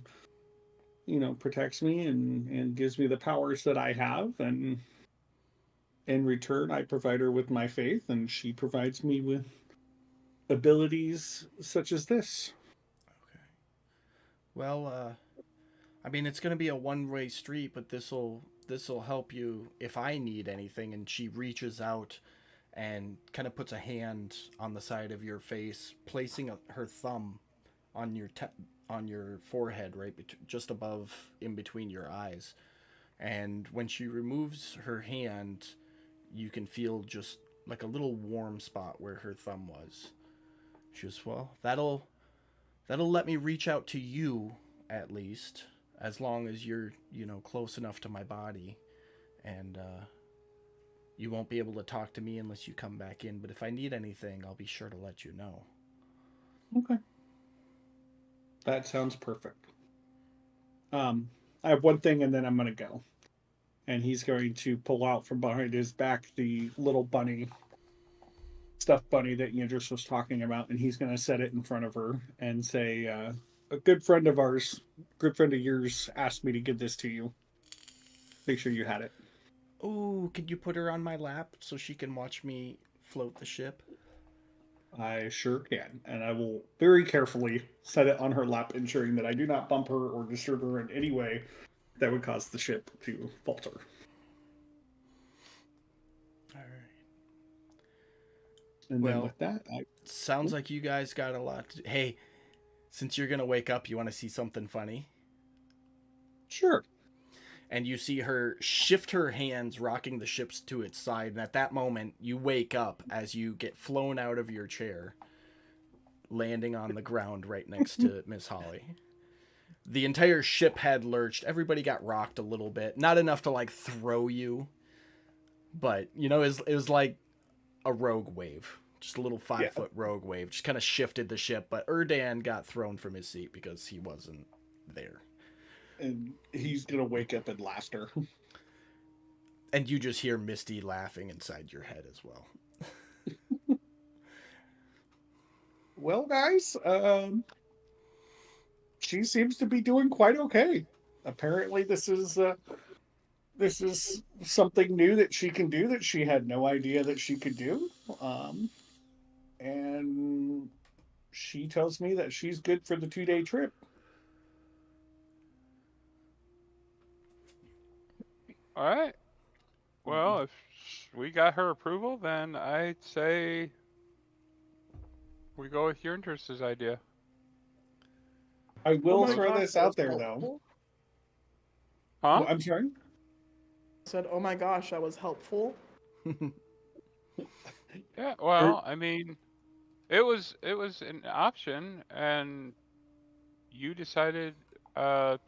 protects me and gives me the powers that I have, and in return I provide her with my faith and she provides me with abilities such as this. Okay. Well, I mean, it's going to be a one-way street, but this'll help you if I need anything. And she reaches out and kind of puts a hand on the side of your face, placing her thumb on your forehead, right, just above, in between your eyes. And when she removes her hand, you can feel just like a little warm spot where her thumb was. She goes, well, that'll let me reach out to you at least, as long as you're, close enough to my body, and you won't be able to talk to me unless you come back in. But if I need anything, I'll be sure to let you know. Okay. That sounds perfect. I have one thing and then I'm going to go. And he's going to pull out from behind his back the little bunny, stuffed bunny that Yandris was talking about, and he's going to set it in front of her and say, a good friend of ours, good friend of yours, asked me to give this to you. Make sure you had it. Oh, could you put her on my lap so she can watch me float the ship? I sure can. And I will very carefully set it on her lap, ensuring that I do not bump her or disturb her in any way that would cause the ship to falter. All right. And then with that, sounds like you guys got a lot to do. Hey, since you're going to wake up, you want to see something funny? Sure. And you see her shift her hands, rocking the ship to its side. And at that moment, you wake up as you get flown out of your chair, landing on the ground right next to Miss Holly. The entire ship had lurched. Everybody got rocked a little bit. Not enough to, like, throw you. But, it was like a rogue wave. Just a little 5-foot rogue wave. Just kind of shifted the ship. But Erdan got thrown from his seat because he wasn't there. And he's going to wake up in laughter. And you just hear Misty laughing inside your head as well. Well, guys, she seems to be doing quite okay. Apparently, this is something new that she can do that she had no idea that she could do. And she tells me that she's good for the 2-day trip. All right. Well, if we got her approval, then I'd say we go with your interest's idea. I will my throw gosh, this that out was there, though. helpful. Huh? Well, I'm sorry? I said, oh my gosh, that was helpful. Yeah. Well, I mean, it was an option, and you decided to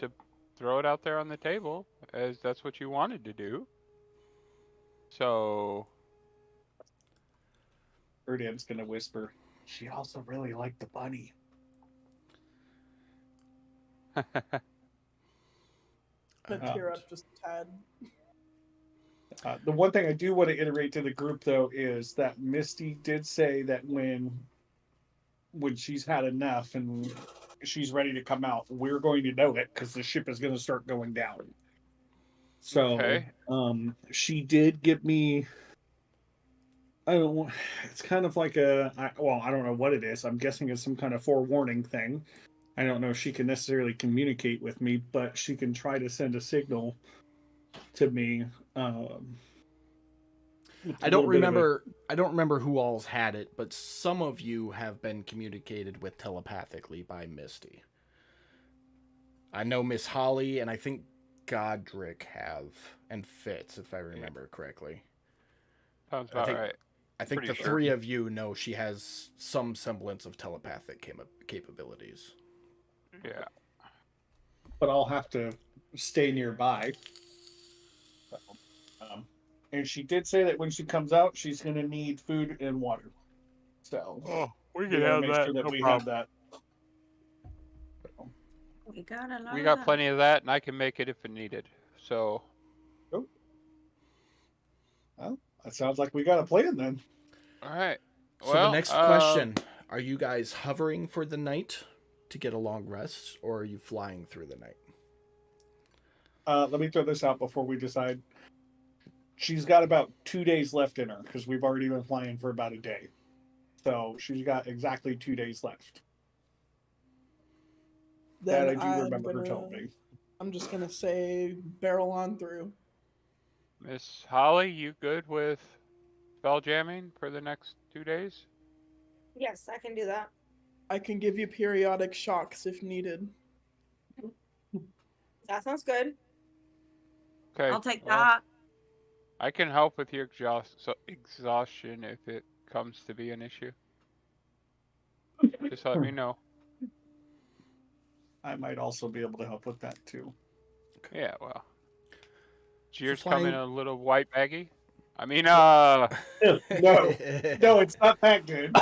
throw it out there on the table as that's what you wanted to do. So Erdan's gonna whisper. She also really liked the bunny. Gonna tear up just a tad. The one thing I do want to iterate to the group, though, is that Misty did say that when she's had enough and she's ready to come out, we're going to know it because the ship is going to start going down. So, Okay. she did give me. I don't want. It's kind of like I don't know what it is. I'm guessing it's some kind of forewarning thing. I don't know if she can necessarily communicate with me, but she can try to send a signal to me. I don't remember. I don't remember who all's had it, but some of you have been communicated with telepathically by Misty. I know Miss Holly and I think Godric have, and Fitz, if I remember correctly. Sounds about right. I think the Pretty sure. 3 of you know she has some semblance of telepathic capabilities. Yeah. But I'll have to stay nearby. And she did say that when she comes out, she's going to need food and water. So we we gotta make sure that we have that. We got a lot. We of got that. plenty of that, and I can make it if it needed. So Well, that sounds like we got a plan then. all right. So Well, the next question, are you guys hovering for the night to get a long rest, or are you flying through the night? Let me throw this out before we decide. She's got about 2 days left in her because we've already been flying for about a day. So she's got exactly 2 days left. Then That I do I'm remember her gonna- telling me. I'm just gonna say barrel on through. Miss Holly, you good with spell jamming for the next 2 days? Yes, I can do that. I can give you periodic shocks if needed. That sounds good. Okay. I'll take well, that. I can help with your exhaustion if it comes to be an issue. Just let me know. I might also be able to help with that too. Yeah, well. Does yours flying- come in a little white baggie? I mean, No, it's not that good.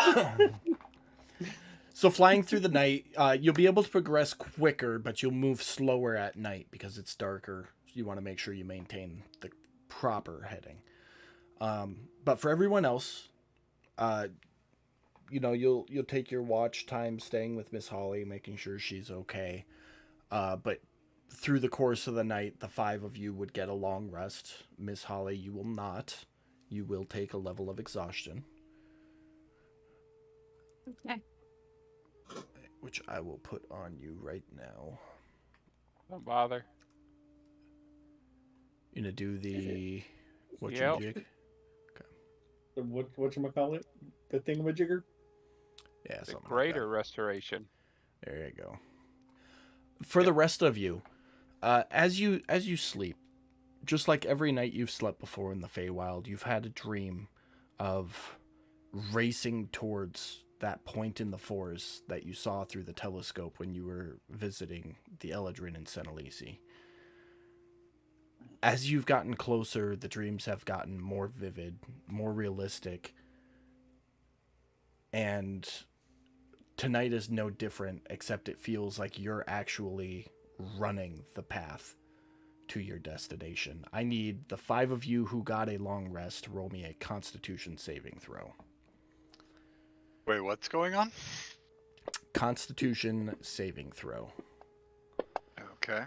So flying through the night, you'll be able to progress quicker, but you'll move slower at night because it's darker. You want to make sure you maintain the proper heading. But for everyone else, you'll take your watch time staying with Miss Holly, making sure she's okay. But through the course of the night, the 5 of you would get a long rest. Miss Holly, you will not. You will take a level of exhaustion. Okay. Which I will put on you right now. Don't bother. You gonna do the Yep. whatchamajig? Whatchamacallit? The thingamajigger? Yeah, The something like greater that. restoration. There you go. For the rest of you, as you sleep, just like every night you've slept before in the Feywild, you've had a dream of racing towards that point in the forest that you saw through the telescope when you were visiting the Eladrin and Senelisi. As you've gotten closer, the dreams have gotten more vivid, more realistic, and tonight is no different, except it feels like you're actually running the path to your destination. I need the 5 of you who got a long rest to roll me a Constitution saving throw. Wait, what's going on? Constitution saving throw. Okay.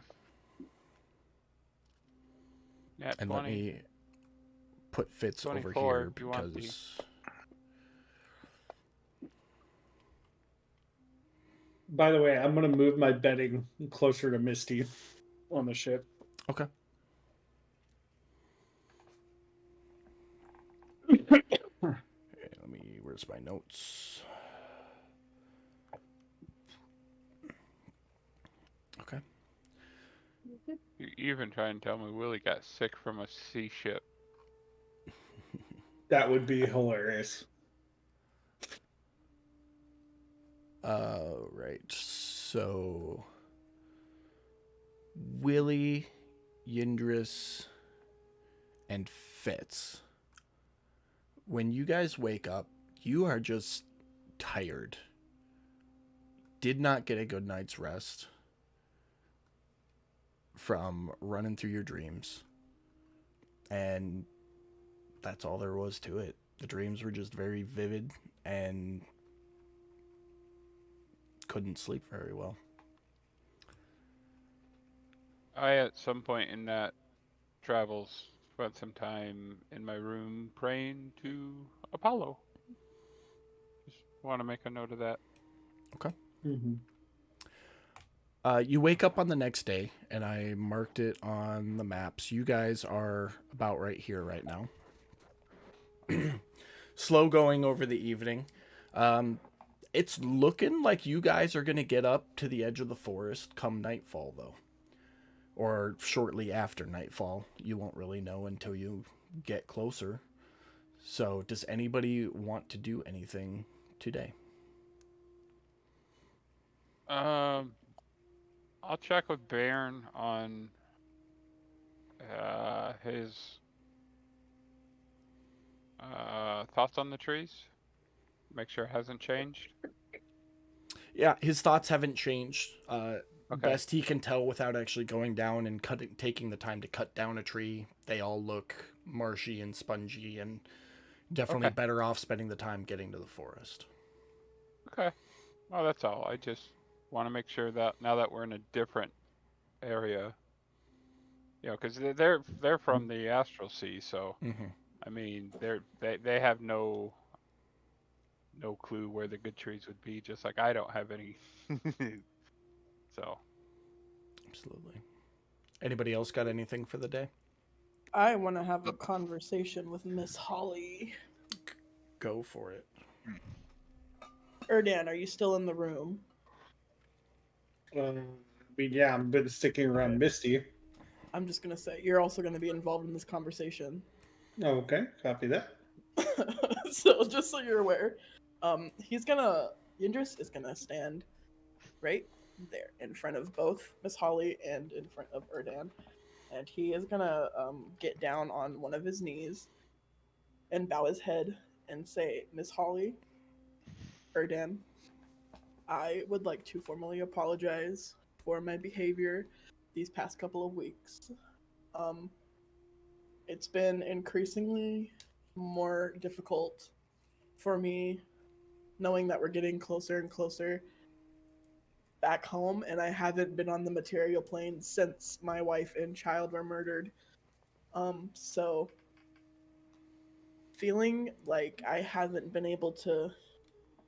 Nat And 20. let me put Fitz over 24 here if you want the- because... By the way, I'm going to move my bedding closer to Misty on the ship. Okay. Okay, where's my notes? Okay. You even try and tell me Willie got sick from a sea ship. That would be hilarious. Right. So Willie, Yindris, and Fitz. When you guys wake up, you are just tired. Did not get a good night's rest from running through your dreams. And that's all there was to it. The dreams were just very vivid and couldn't sleep very well. I, at some point in that travels, spent some time in my room praying to Apollo. Just want to make a note of that. Okay. Mm-hmm. You wake up on the next day, and I marked it on the maps. You guys are about right here right now. Slow going over the evening. It's looking like you guys are going to get up to the edge of the forest come nightfall, though. Or shortly after nightfall. You won't really know until you get closer. So, does anybody want to do anything today? I'll check with Bairn on his thoughts on the trees. Make sure it hasn't changed. Yeah, his thoughts haven't changed. Okay. Best he can tell without actually going down and taking the time to cut down a tree. They all look marshy and spongy, and definitely Okay. better off spending the time getting to the forest. Okay. Well, that's all. I just want to make sure that now that we're in a different area, because they're from the astral sea, so Mm-hmm. I mean they have no clue where the good trees would be, just like I don't have any. So Absolutely. Anybody else got anything for the day? I want to have a conversation with Miss Holly. Go for it. Erdan, are you still in the room? I mean, yeah, I've been sticking around Misty. I'm just gonna say you're also gonna be involved in this conversation. Oh, okay, copy that. So just so you're aware, Yindris is gonna stand right there in front of both Miss Holly and in front of Erdan, and he is gonna get down on one of his knees and bow his head and say, Miss Holly, Erdan, I would like to formally apologize for my behavior these past couple of weeks. It's been increasingly more difficult for me knowing that we're getting closer and closer back home, and I haven't been on the material plane since my wife and child were murdered. So feeling like I haven't been able to,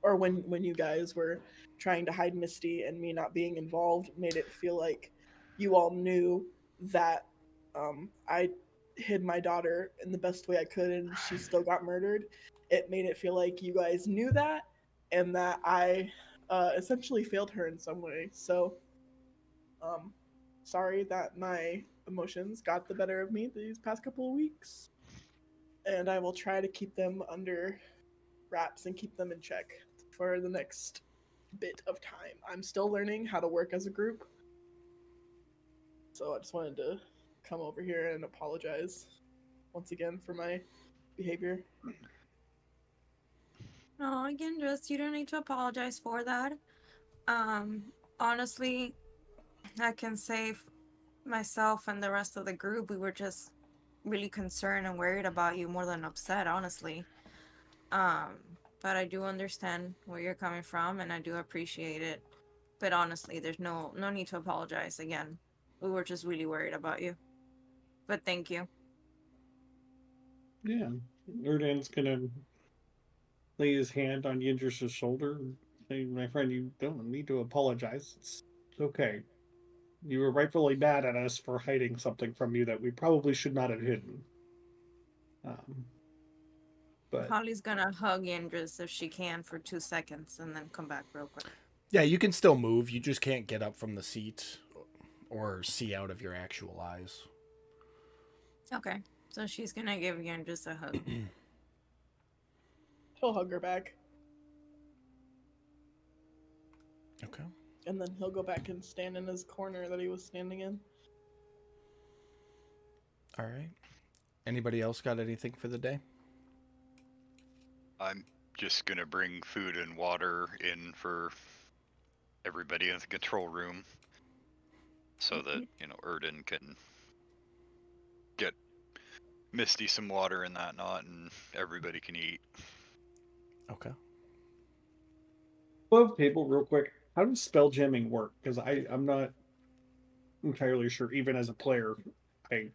or when you guys were trying to hide Misty and me not being involved, made it feel like you all knew that I hid my daughter in the best way I could, and she still got murdered. It made it feel like you guys knew that, and that I essentially failed her in some way. So, sorry that my emotions got the better of me these past couple of weeks, and I will try to keep them under wraps and keep them in check for the next bit of time. I'm still learning how to work as a group, so I just wanted to come over here and apologize once again for my behavior. No, again, just you don't need to apologize for that. Honestly, I can say myself and the rest of the group, we were just really concerned and worried about you more than upset, honestly. But I do understand where you're coming from, and I do appreciate it. But honestly, there's no need to apologize again. We were just really worried about you. But thank you. Yeah, Erdan's gonna lay his hand on Yindris's shoulder and say, "My friend, you don't need to apologize. It's okay. You were rightfully mad at us for hiding something from you that we probably should not have hidden." But Holly's gonna hug Yindris if she can for 2 seconds and then come back real quick. Yeah, you can still move. You just can't get up from the seat or see out of your actual eyes. Okay, so she's gonna give Yindris a hug. He'll hug her back, Okay. and then he'll go back and stand in his corner that he was standing in. All right. Anybody else got anything for the day? I'm just gonna bring food and water in for everybody in the control room, so that Erden can get Misty some water and that not, and everybody can eat. Okay. Above table, real quick. How does spell jamming work? Because I'm not entirely sure. Even as a player, I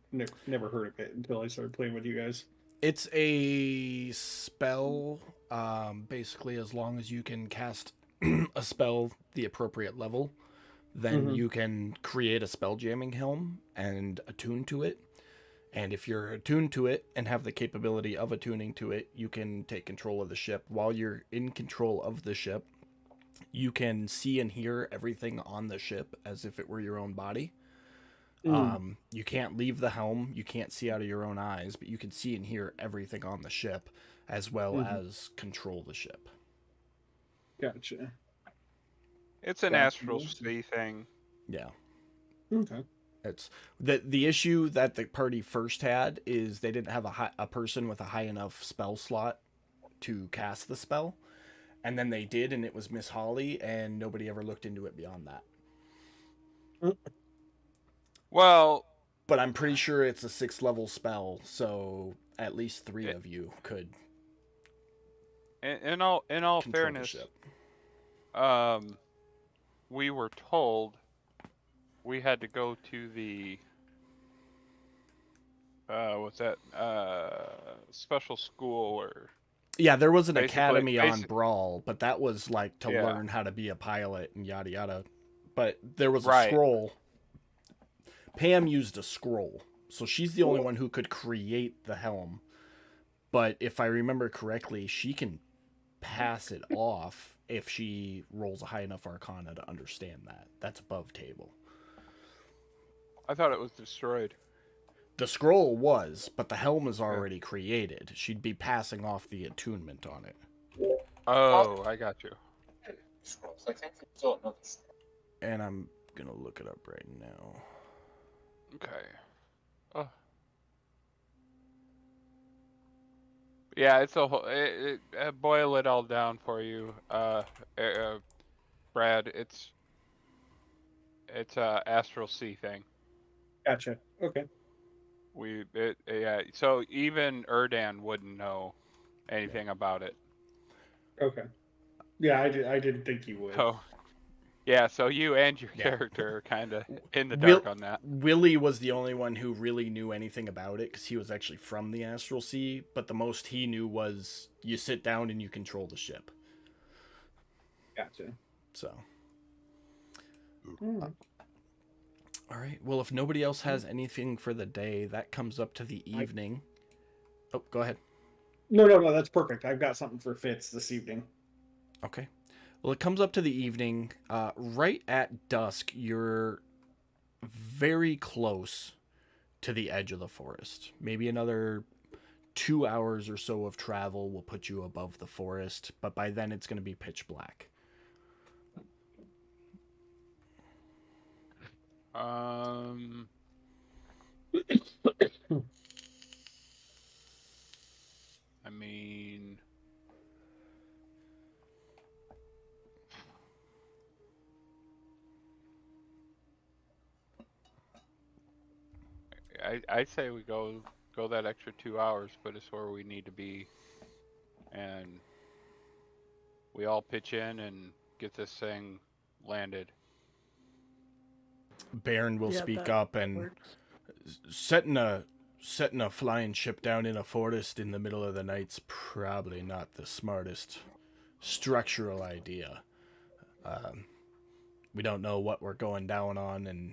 never heard of it until I started playing with you guys. It's a spell. Basically, as long as you can cast a spell the appropriate level, then you can create a spell jamming helm and attune to it. And if you're attuned to it and have the capability of attuning to it, you can take control of the ship. While you're in control of the ship, you can see and hear everything on the ship as if it were your own body. You can't leave the helm, you can't see out of your own eyes, but you can see and hear everything on the ship as well as control the ship. Gotcha. It's an astral sea thing. Yeah. Okay. It's the issue that the party first had is they didn't have a person with a high enough spell slot to cast the spell, and then they did, and it was Miss Holly, and nobody ever looked into it beyond that. Well, but I'm pretty sure it's a 6th level spell, so at least 3 of you could. In all fairness, we were told we had to go to the what's that special school or yeah, there was an academy on Brawl, but that was like to learn how to be a pilot and yada yada. But there was a scroll. Pam used a scroll, so she's the only one who could create the helm. But if I remember correctly, she can pass it off if she rolls a high enough Arcana to understand that. That's above table. I thought it was destroyed. The scroll was, but the helm is already created. She'd be passing off the attunement on it. Oh, I got you. And I'm gonna look it up right now. Okay. Oh. Yeah, it's a whole. Boil it all down for you, Brad. It's a astral sea thing. Gotcha. Okay. So even Erdan wouldn't know anything about it. Okay. Yeah, I didn't think you would. So, yeah, so you and your character are kind of in the dark on that. Willie was the only one who really knew anything about it because he was actually from the Astral Sea, but the most he knew was you sit down and you control the ship. Gotcha. So. All right. Well, if nobody else has anything for the day, that comes up to the evening. Oh, go ahead. No, that's perfect. I've got something for Fitz this evening. Okay. Well, it comes up to the evening. Right at dusk, you're very close to the edge of the forest. Maybe another 2 hours or so of travel will put you above the forest, but by then it's going to be pitch black. I mean, I'd say we go that extra 2 hours, put us where we need to be, and we all pitch in and get this thing landed. Baron will speak up and setting a flying ship down in a forest in the middle of the night's probably not the smartest structural idea. We don't know what we're going down on, and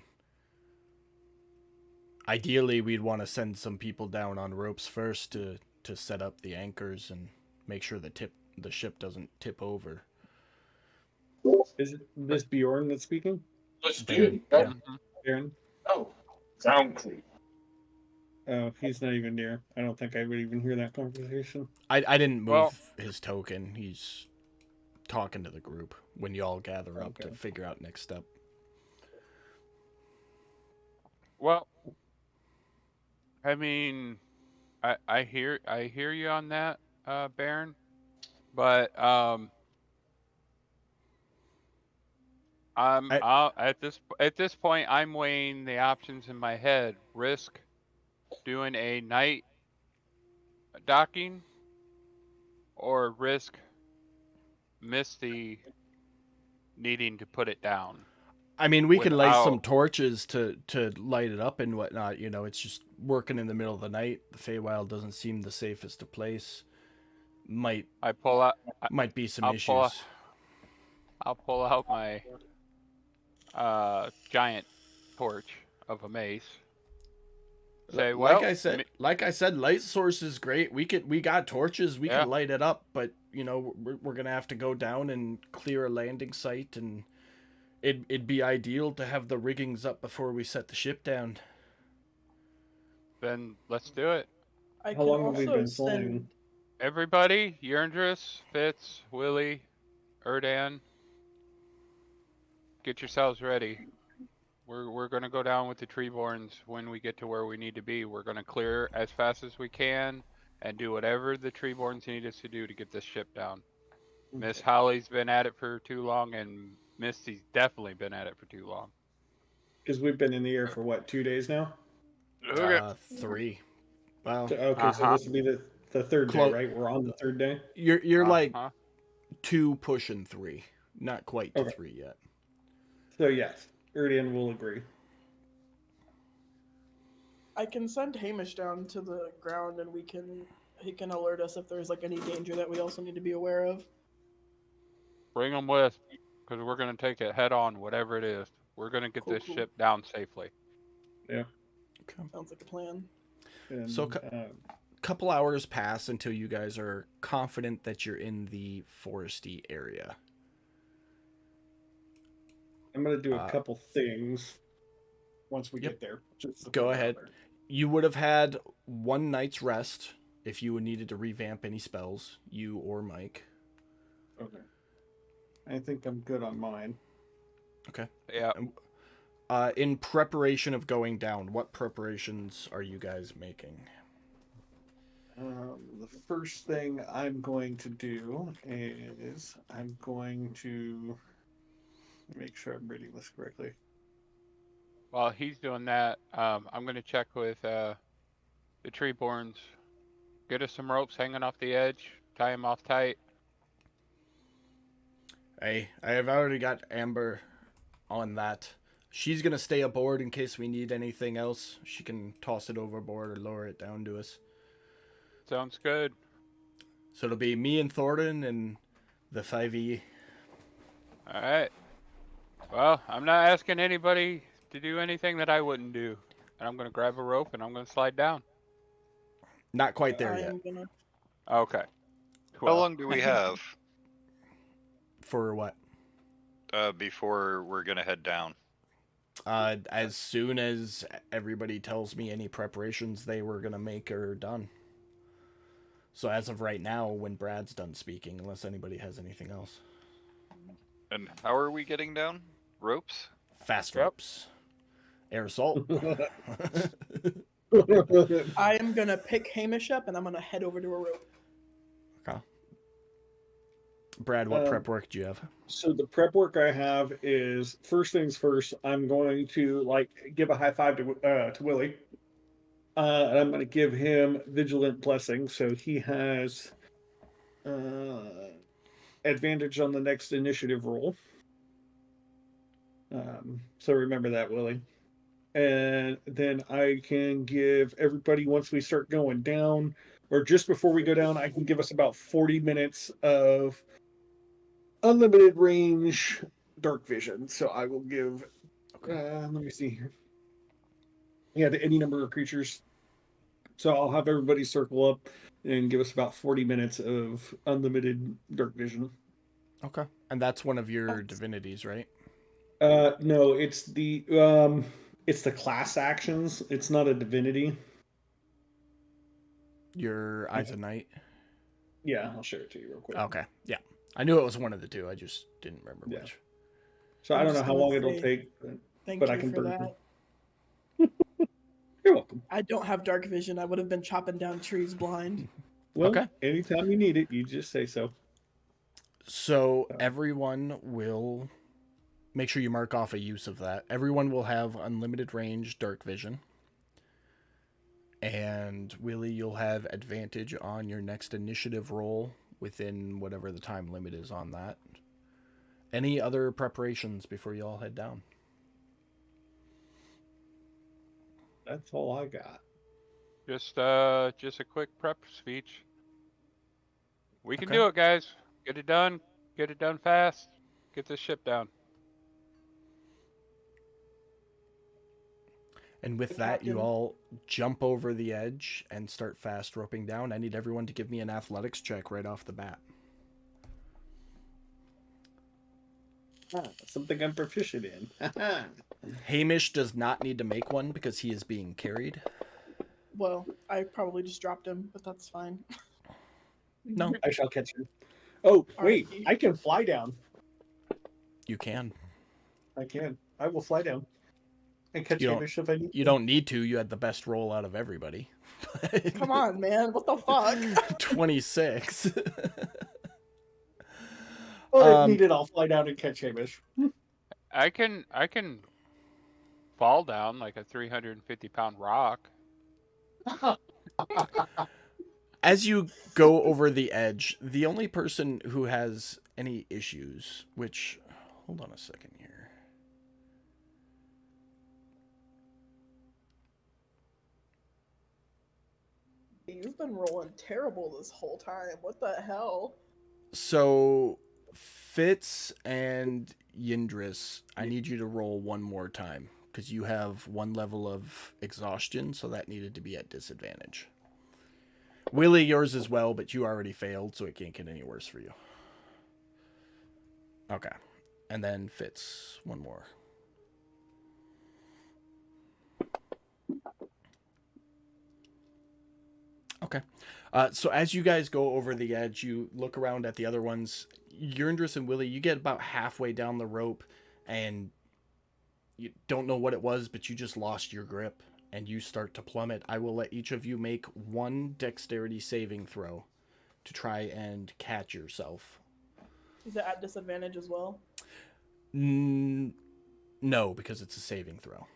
ideally we'd want to send some people down on ropes first to set up the anchors and make sure the ship doesn't tip over. Is it this Bjorn that's speaking? Let's do it. Baron? Oh, sound clear. Oh, he's not even near. I don't think I would even hear that conversation. I didn't move his token. He's talking to the group when you all gather up to figure out next step. Well, I mean, I hear you on that, Baron. But I at this point, I'm weighing the options in my head. Risk doing a night docking, or risk Misty needing to put it down I mean, we could light some without. torches to light it up and whatnot. You know, it's just working in the middle of the night. The Feywild doesn't seem the safest to place. Might I pull out. I- might be some I'll pull. issues. I'll pull out my giant torch of a mace. Say, Like well, I said, light source is great. We got torches. We yeah. can light it up, but you know, we're gonna have to go down and clear a landing site, and it'd be ideal to have the riggings up before we set the ship down. Then let's do it. I How can long have we also been filming? send. Everybody, Yerndris, Fitz, Willie, Erdan, get yourselves ready. We're gonna go down with the Treeborns when we get to where we need to be. We're gonna clear as fast as we can and do whatever the Treeborns need us to do to get this ship down. Miss Holly's been at it for too long, and Misty's definitely been at it for too long. Because we've been in the air for what, 2 days now? Okay. 3. Well, Okay, so this will be the third day, Clo- right? We're on the third day. you're like Uh-huh. 2 pushing 3, not quite to Okay. 3 yet. So yes, Erdian will agree. I can send Hamish down to the ground, and he can alert us if there's like any danger that we also need to be aware of. Bring them with, because we're gonna take it head on, whatever it is. We're gonna get this Cool. ship down safely. Okay. Sounds like a plan. And, So couple hours pass until you guys are confident that you're in the foresty area. I'm gonna do a couple things once we Yep. get there. Just to Go put it out ahead. there. You would have had 1 night's rest if you needed to revamp any spells, you or Mike. Okay. I think I'm good on mine. Okay. Yeah. In preparation of going down, what preparations are you guys making? The first thing I'm going to do is I'm going to make sure I'm reading this correctly. While he's doing that, I'm gonna check with the Treeborns. Get us some ropes hanging off the edge. Tie them off tight. Hey, I have already got Amber on that. She's gonna stay aboard in case we need anything else. She can toss it overboard or lower it down to us. Sounds good. So it'll be me and Thornton and the 5e. All right. Well, I'm not asking anybody to do anything that I wouldn't do. And I'm gonna grab a rope and I'm gonna slide down. Not quite there I yet. am gonna. Okay. How long do we have For what? before we're gonna head down? As soon as everybody tells me any preparations they were gonna make are done. So as of right now, when Brad's done speaking, unless anybody has anything else. And how are we getting down? Ropes? Fast Yep. ropes. Air assault. I am gonna pick Hamish up, and I'm gonna head over to a rope. Okay. Brad, what prep work do you have? So the prep work I have is first things first. I'm going to give a high five to Willie, and I'm going to give him Vigilant Blessing, so he has advantage on the next initiative roll. So remember that, Willie. And then I can give everybody, once we start going down, or just before we go down, I can give us about 40 minutes of unlimited range dark vision. So I will give, let me see here. Yeah, to any number of creatures. So I'll have everybody circle up and give us about 40 minutes of unlimited dark vision. Okay. And that's one of your divinities, right? No, it's the class actions. It's not a divinity. Your Eyes of Night? Yeah, I'll share it to you real quick. Okay. Yeah. I knew it was one of the two. I just didn't remember Yeah. which. So I I'm don't know just how gonna long it'll say take, Thank but you I can for burn. that. You're welcome. I don't have dark vision. I would have been chopping down trees blind. Well, Okay. anytime you need it, you just say so. So everyone will make sure you mark off a use of that. Everyone will have unlimited range dark vision. And Willie, you'll have advantage on your next initiative roll within whatever the time limit is on that. Any other preparations before you all head down? That's all I got. Just a quick prep speech. We can Okay. do it, guys. Get it done. Get it done fast. Get this ship down. And with The that, you captain. all jump over the edge and start fast roping down. I need everyone to give me an athletics check right off the bat. Something I'm proficient in. Hamish does not need to make one because he is being carried. Well, I probably just dropped him, but that's fine. No, I shall catch him. Oh, wait. Alright. I can fly down. you can. I can. I will fly down. And catch You don't- Hamish if I need You to. don't need to. You had the best roll out of everybody. Come on, man. What the fuck? 26. Well, if needed, I'll fly down and catch Hamish. I can fall down like a 350-pound rock. As you go over the edge, the only person who has any issues, which, hold on a second here. You've been rolling terrible this whole time. What the hell? So, Fitz and Yindris, I need you to roll one more time because you have one level of exhaustion, so that needed to be at disadvantage. Willie, yours as well, but you already failed, so it can't get any worse for you. Okay. And then Fitz, one more. Okay. So as you guys go over the edge, you look around at the other ones. Yurndris and Willie, you get about halfway down the rope, and you don't know what it was, but you just lost your grip, and you start to plummet. I will let each of you make one dexterity saving throw to try and catch yourself. Is it at disadvantage as well? No, because it's a saving throw.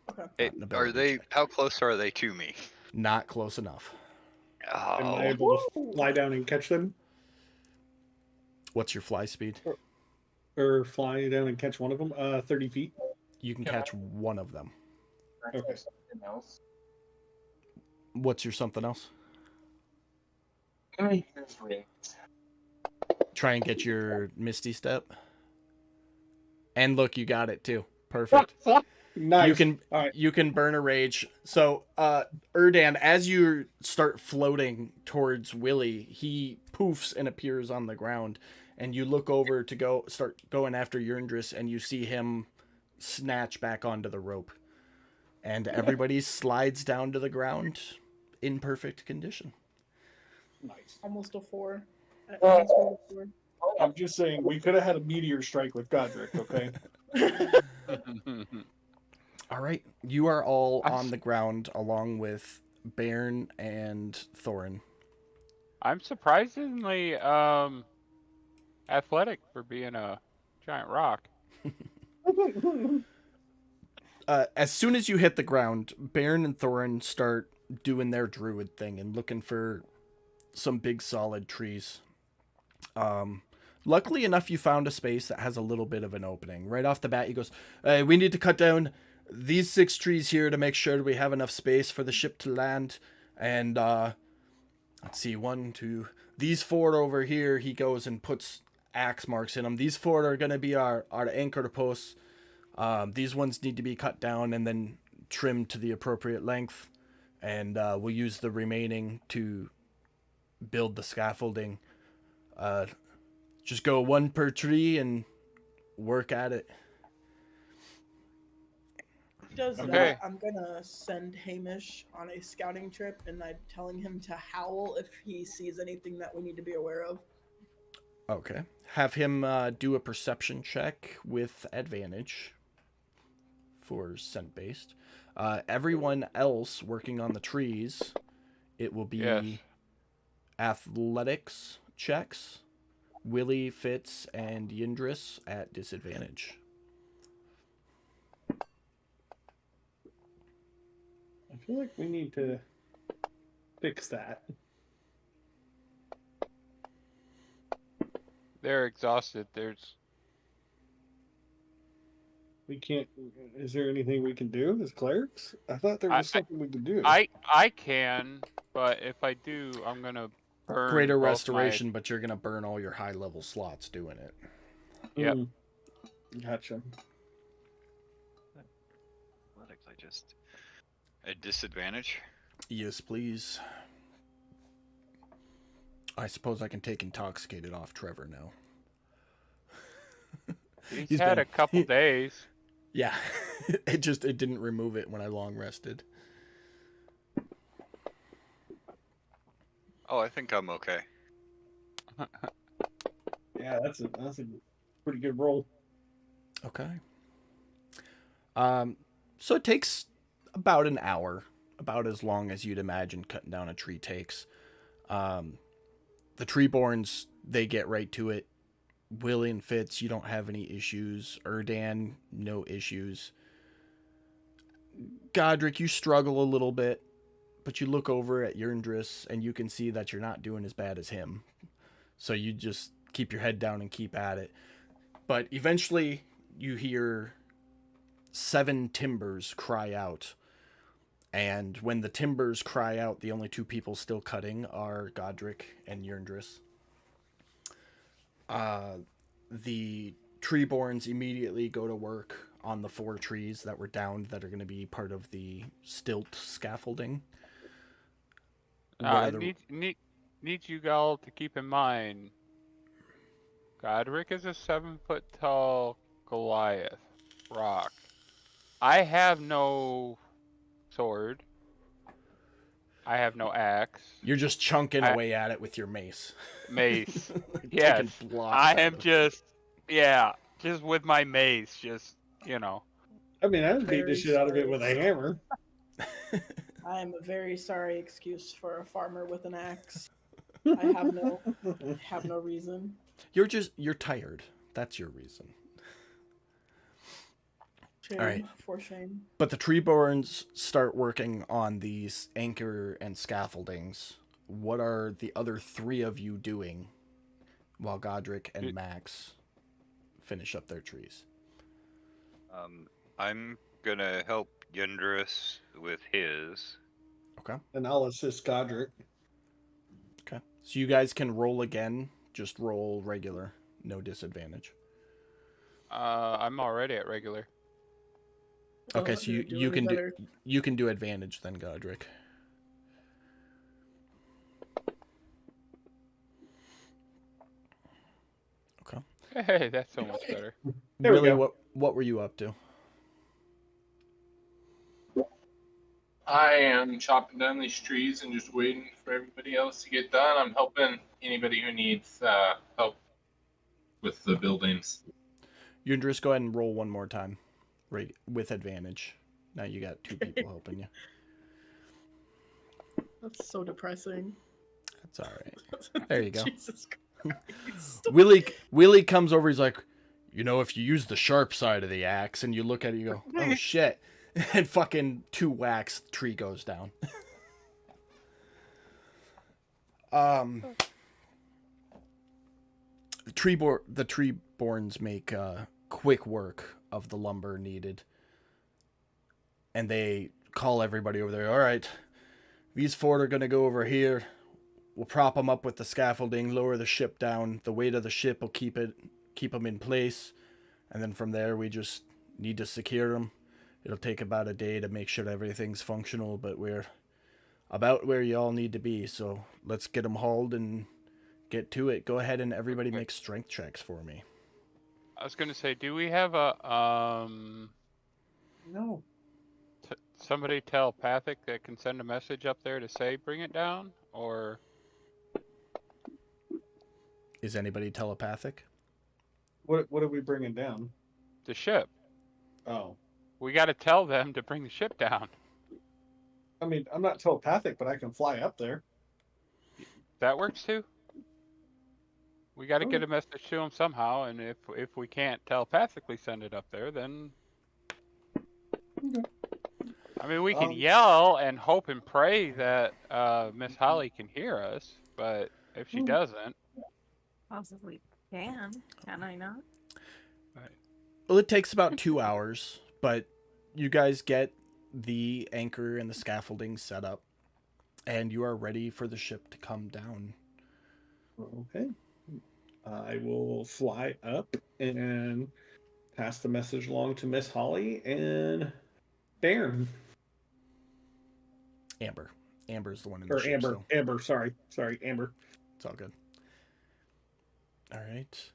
Okay. Hey, Not an are ability they? check. How close are they to me? Not close enough. Am I Oh, able to fly down and catch them? What's your fly speed? Or fly down and catch one of them? 30 feet. You can catch one of them. Okay. Something else. What's your something else? Can I use ring? Try and get your Misty Step. And look, you got it too. Perfect. Nice. All right. You can burn a rage. So, Erdan, as you start floating towards Willie, he poofs and appears on the ground, and you look over to start going after Yurndris, and you see him snatch back onto the rope, and everybody slides down to the ground in perfect condition. Nice. Almost a 4. I almost rolled a 4. I'm just saying, we could have had a meteor strike with Godric, okay? All right, you are all on the ground along with Bairn and Thorin. I'm surprisingly athletic for being a giant rock. As soon as you hit the ground, Bairn and Thorin start doing their druid thing and looking for some big solid trees. Luckily enough, you found a space that has a little bit of an opening. Right off the bat, he goes, we need to cut down these 6 trees here to make sure we have enough space for the ship to land. And, let's see, 1, 2, these 4 over here, he goes and puts axe marks in them. These 4 are going to be our anchor posts. These ones need to be cut down and then trimmed to the appropriate length. And we'll use the remaining to build the scaffolding. Just go 1 per tree and work at it. Does Okay. that, I'm gonna send Hamish on a scouting trip, and I'm telling him to howl if he sees anything that we need to be aware of. Okay. Have him do a perception check with advantage for scent based. Everyone else working on the trees, it will Yes. be athletics checks. Willie, Fitz, and Yindris at disadvantage. I feel like we need to fix that. They're exhausted. We can't. Is there anything we can do as clerics? I thought there was something we could do. I can, but if I do, I'm gonna burn Greater both restoration, but you're going to burn all your high level slots doing it. Yep. Gotcha. Athletics, I just a disadvantage. Yes, please. I suppose I can take intoxicated off Trevor now. He's had a couple days. Yeah, it didn't remove it when I long rested. Oh, I think I'm okay. Yeah, that's a pretty good roll. Okay. So it takes about an hour, about as long as you'd imagine cutting down a tree takes. The Treeborns, they get right to it. Willie and Fitz, you don't have any issues. Erdan, no issues. Godric, you struggle a little bit, but you look over at Yindris and you can see that you're not doing as bad as him. So you just keep your head down and keep at it. But eventually you hear 7 timbers cry out. And when the timbers cry out, the only 2 people still cutting are Godric and Yindris. The Treeborns immediately go to work on the 4 trees that were downed that are going to be part of the stilt scaffolding. I need you all to keep in mind, Godric is a 7-foot tall Goliath rock. I have no sword. I have no axe. You're just chunking away at it with your mace. Mace. Like Yes. taking blocks I out am of it. just with my mace, I mean, I would beat the Very shit out of it sorry. with a hammer. I am a very sorry excuse for a farmer with an axe. I have no reason. You're tired. That's your reason. Shame, All right. for shame. But the Treeborns start working on these anchor and scaffoldings. What are the other 3 of you doing while Godric and Max finish up their trees? I'm gonna help Yindris with his. Okay. And I'll assist Godric. Okay. So you guys can roll again. Just roll regular. No disadvantage. I'm already at regular. Okay, Oh, so you're you doing can better. you can do advantage then, Godric. Okay. Hey, that's so much better. There we Really, go. what were you up to? I am chopping down these trees and just waiting for everybody else to get done. I'm helping anybody who needs help with the buildings. You can just go ahead and roll one more time, with advantage. Now you got 2 people helping you. That's so depressing. That's all right. There you go. Jesus Christ. Willie comes over. He's like, if you use the sharp side of the axe, and you look at it, you go, oh shit, and fucking 2 whacks, the tree goes down. The Treeborns make quick work of the lumber needed, and they call everybody over there. All right, these 4 are gonna go over here. We'll prop them up with the scaffolding, lower the ship down. The weight of the ship will keep them in place, and then from there we just need to secure them. It'll take about a day to make sure everything's functional, but we're about where you all need to be. So let's get them hauled and get to it. Go ahead and everybody make strength checks for me. I was gonna say, do we have a No. somebody telepathic that can send a message up there to say bring it down, or Is anybody telepathic? What are we bringing down? the ship? Oh. We got to tell them to bring the ship down. I mean, I'm not telepathic, but I can fly up there. That works too. We got to Okay. get a message to them somehow, and if we can't telepathically send it up there, then Okay. I mean we can Um, yell and hope and pray that Miss Holly can hear us. But if she doesn't, Possibly can. Can I not? Well, it takes about 2 hours, but you guys get the anchor and the scaffolding set up, and you are ready for the ship to come down. Okay. I will fly up and pass the message along to Miss Holly and Baron. Amber. Amber's the one in the Or ship Amber. still. Amber, sorry. Sorry, Amber. It's all good. All right.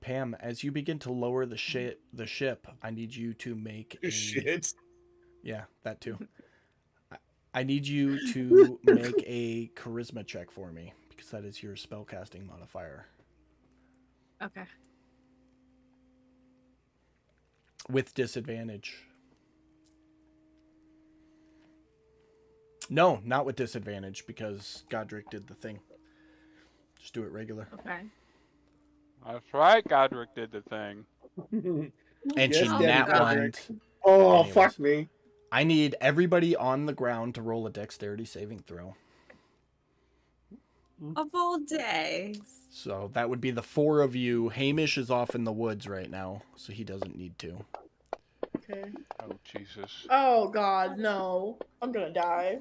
Pam, as you begin to lower the ship, I need you to make a... Shit. Yeah, that too. I need you to make a charisma check for me, because that is your spellcasting modifier. Okay. With disadvantage. No, not with disadvantage, because Godric did the thing. Just do it regular. Okay. that's right. Godric did the thing. And Yes, she Daddy nat Godric. one. Oh, Anyways. fuck me. I need everybody on the ground to roll a dexterity saving throw. Of all days. So that would be the 4 of you. Hamish is off in the woods right now, so he doesn't need to. Okay. Oh Jesus. Oh God, no! I'm gonna die.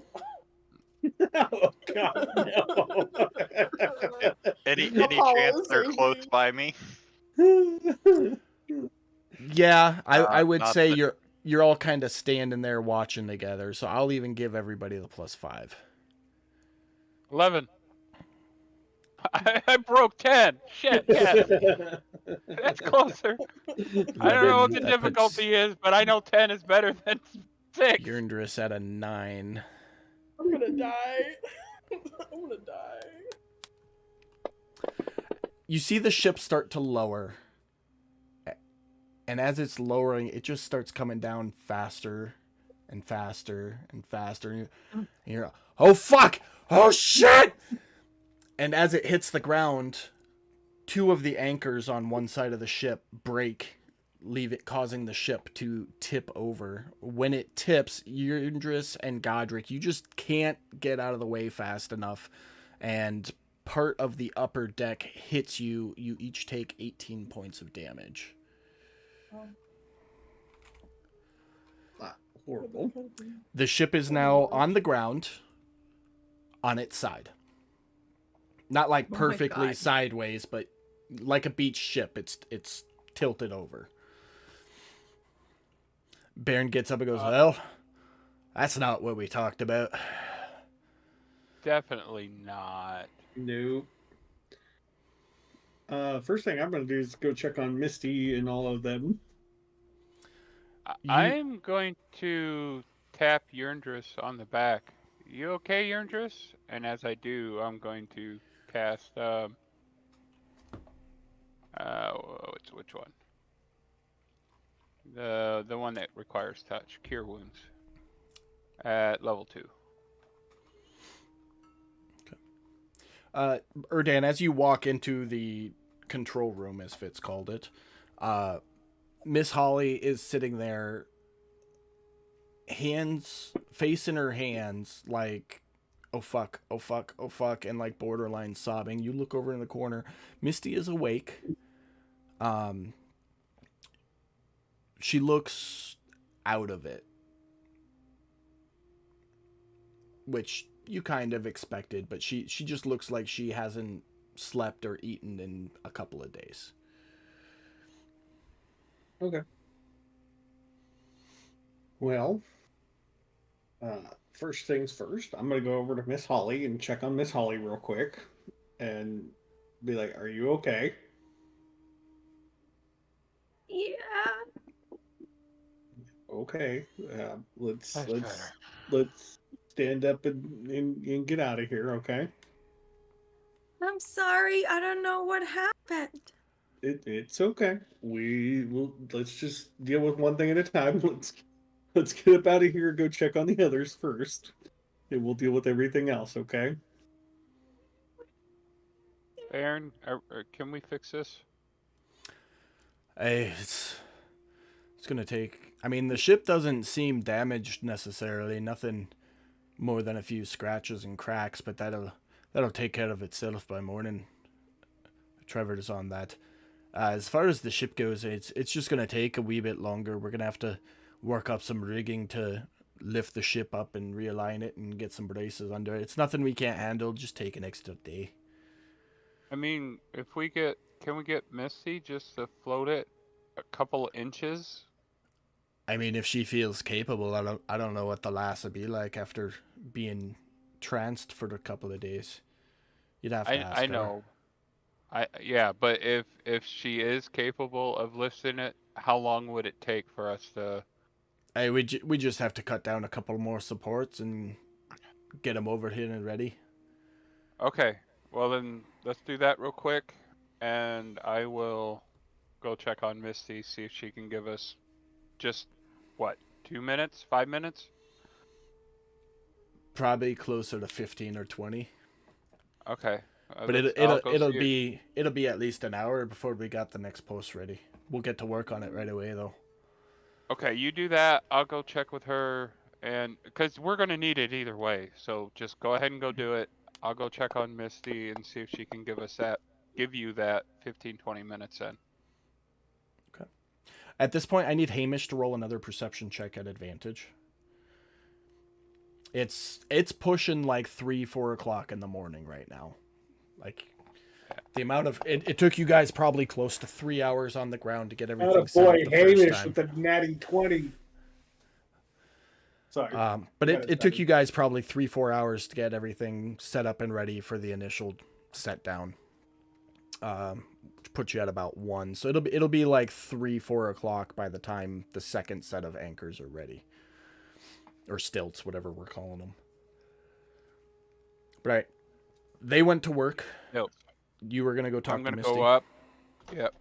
Oh, God, no. Any chance they're save close me. by me? Yeah, I would not say the- you're all kind of standing there watching together, so I'll even give everybody the +5. 11. I broke 10. Shit, yes. That's closer. I don't know what the 11, that puts difficulty is, but I know 10 is better than 6. Yurndris at a 9. I'm gonna die. I'm gonna die. You see the ship start to lower. And as it's lowering, it just starts coming down faster and faster and faster. And you're, oh fuck! Oh shit! And as it hits the ground, 2 of the anchors on one side of the ship break, causing the ship to tip over. When it tips, Yurndris and Godric, you just can't get out of the way fast enough, and part of the upper deck hits you. You each take 18 points of damage. Horrible. The ship is now on the ground, on its side. Not like Oh my perfectly God. sideways, but like a beach ship. It's tilted over. Baron gets up and goes, well, that's not what we talked about. Definitely not. Nope. First thing I'm going to do is go check on Misty and all of them. I'm going to tap Yurndris on the back. You okay, Yurndris? And as I do, I'm going to cast which one? The one that requires touch, Cure Wounds. At level 2. Erdan, as you walk into the control room, as Fitz called it, Miss Holly is sitting there, face in her hands, like, oh fuck, oh fuck, oh fuck, and like borderline sobbing. You look over in the corner. Misty is awake. She looks out of it, which you kind of expected, but she just looks like she hasn't slept or eaten in a couple of days. Okay. Well, first things first, I'm going to go over to Miss Holly and check on Miss Holly real quick and be like, are you okay? Yeah. Okay. Let's That's better. let's stand up and get out of here, okay? I'm sorry. I don't know what happened. It's okay. Let's just deal with one thing at a time. Let's get up out of here. Go check on the others first, and we'll deal with everything else. Okay? Aaron, can we fix this? Hey, it's gonna take. I mean, the ship doesn't seem damaged necessarily. Nothing more than a few scratches and cracks, but that'll take care of itself by morning. Trevor's on that. As far as the ship goes, it's just gonna take a wee bit longer. We're gonna have to work up some rigging to lift the ship up and realign it and get some braces under it. It's nothing we can't handle. Just take an extra day. I mean, can we get Misty just to float it a couple inches? I mean, if she feels capable, I don't know what the lass would be like after being tranced for a couple of days. You'd have to ask I her. know. Yeah, but if she is capable of lifting it, how long would it take for us to? Hey, we just have to cut down a couple more supports and get them over here and ready. Okay, well then let's do that real quick, and I will go check on Misty, see if she can give us just what, 2 minutes, 5 minutes? Probably closer to 15 or 20. Okay. But I'll go it'll see be at least an hour before we got the next post ready. We'll get to work on it right away though. Okay, you do that. I'll go check with her, and because we're gonna need it either way. So just go ahead and go do it. I'll go check on Misty and see if she can give you that 15, 20 minutes then. Okay. At this point, I need Hamish to roll another perception check at advantage. It's pushing like 3-4 o'clock in the morning right now. Like the amount of it took you guys probably close to 3 hours on the ground to get everything set up Boy, the first Hamish time. with the natty 20. Sorry. But it took you guys probably 3-4 hours to get everything set up and ready for the initial set down. Put you at about 1, so it'll be like 3-4 o'clock by the time the second set of anchors are ready, or stilts, whatever we're calling them. Right, they went to work. Yep. You were gonna go talk I'm gonna to Misty. go up. Yep.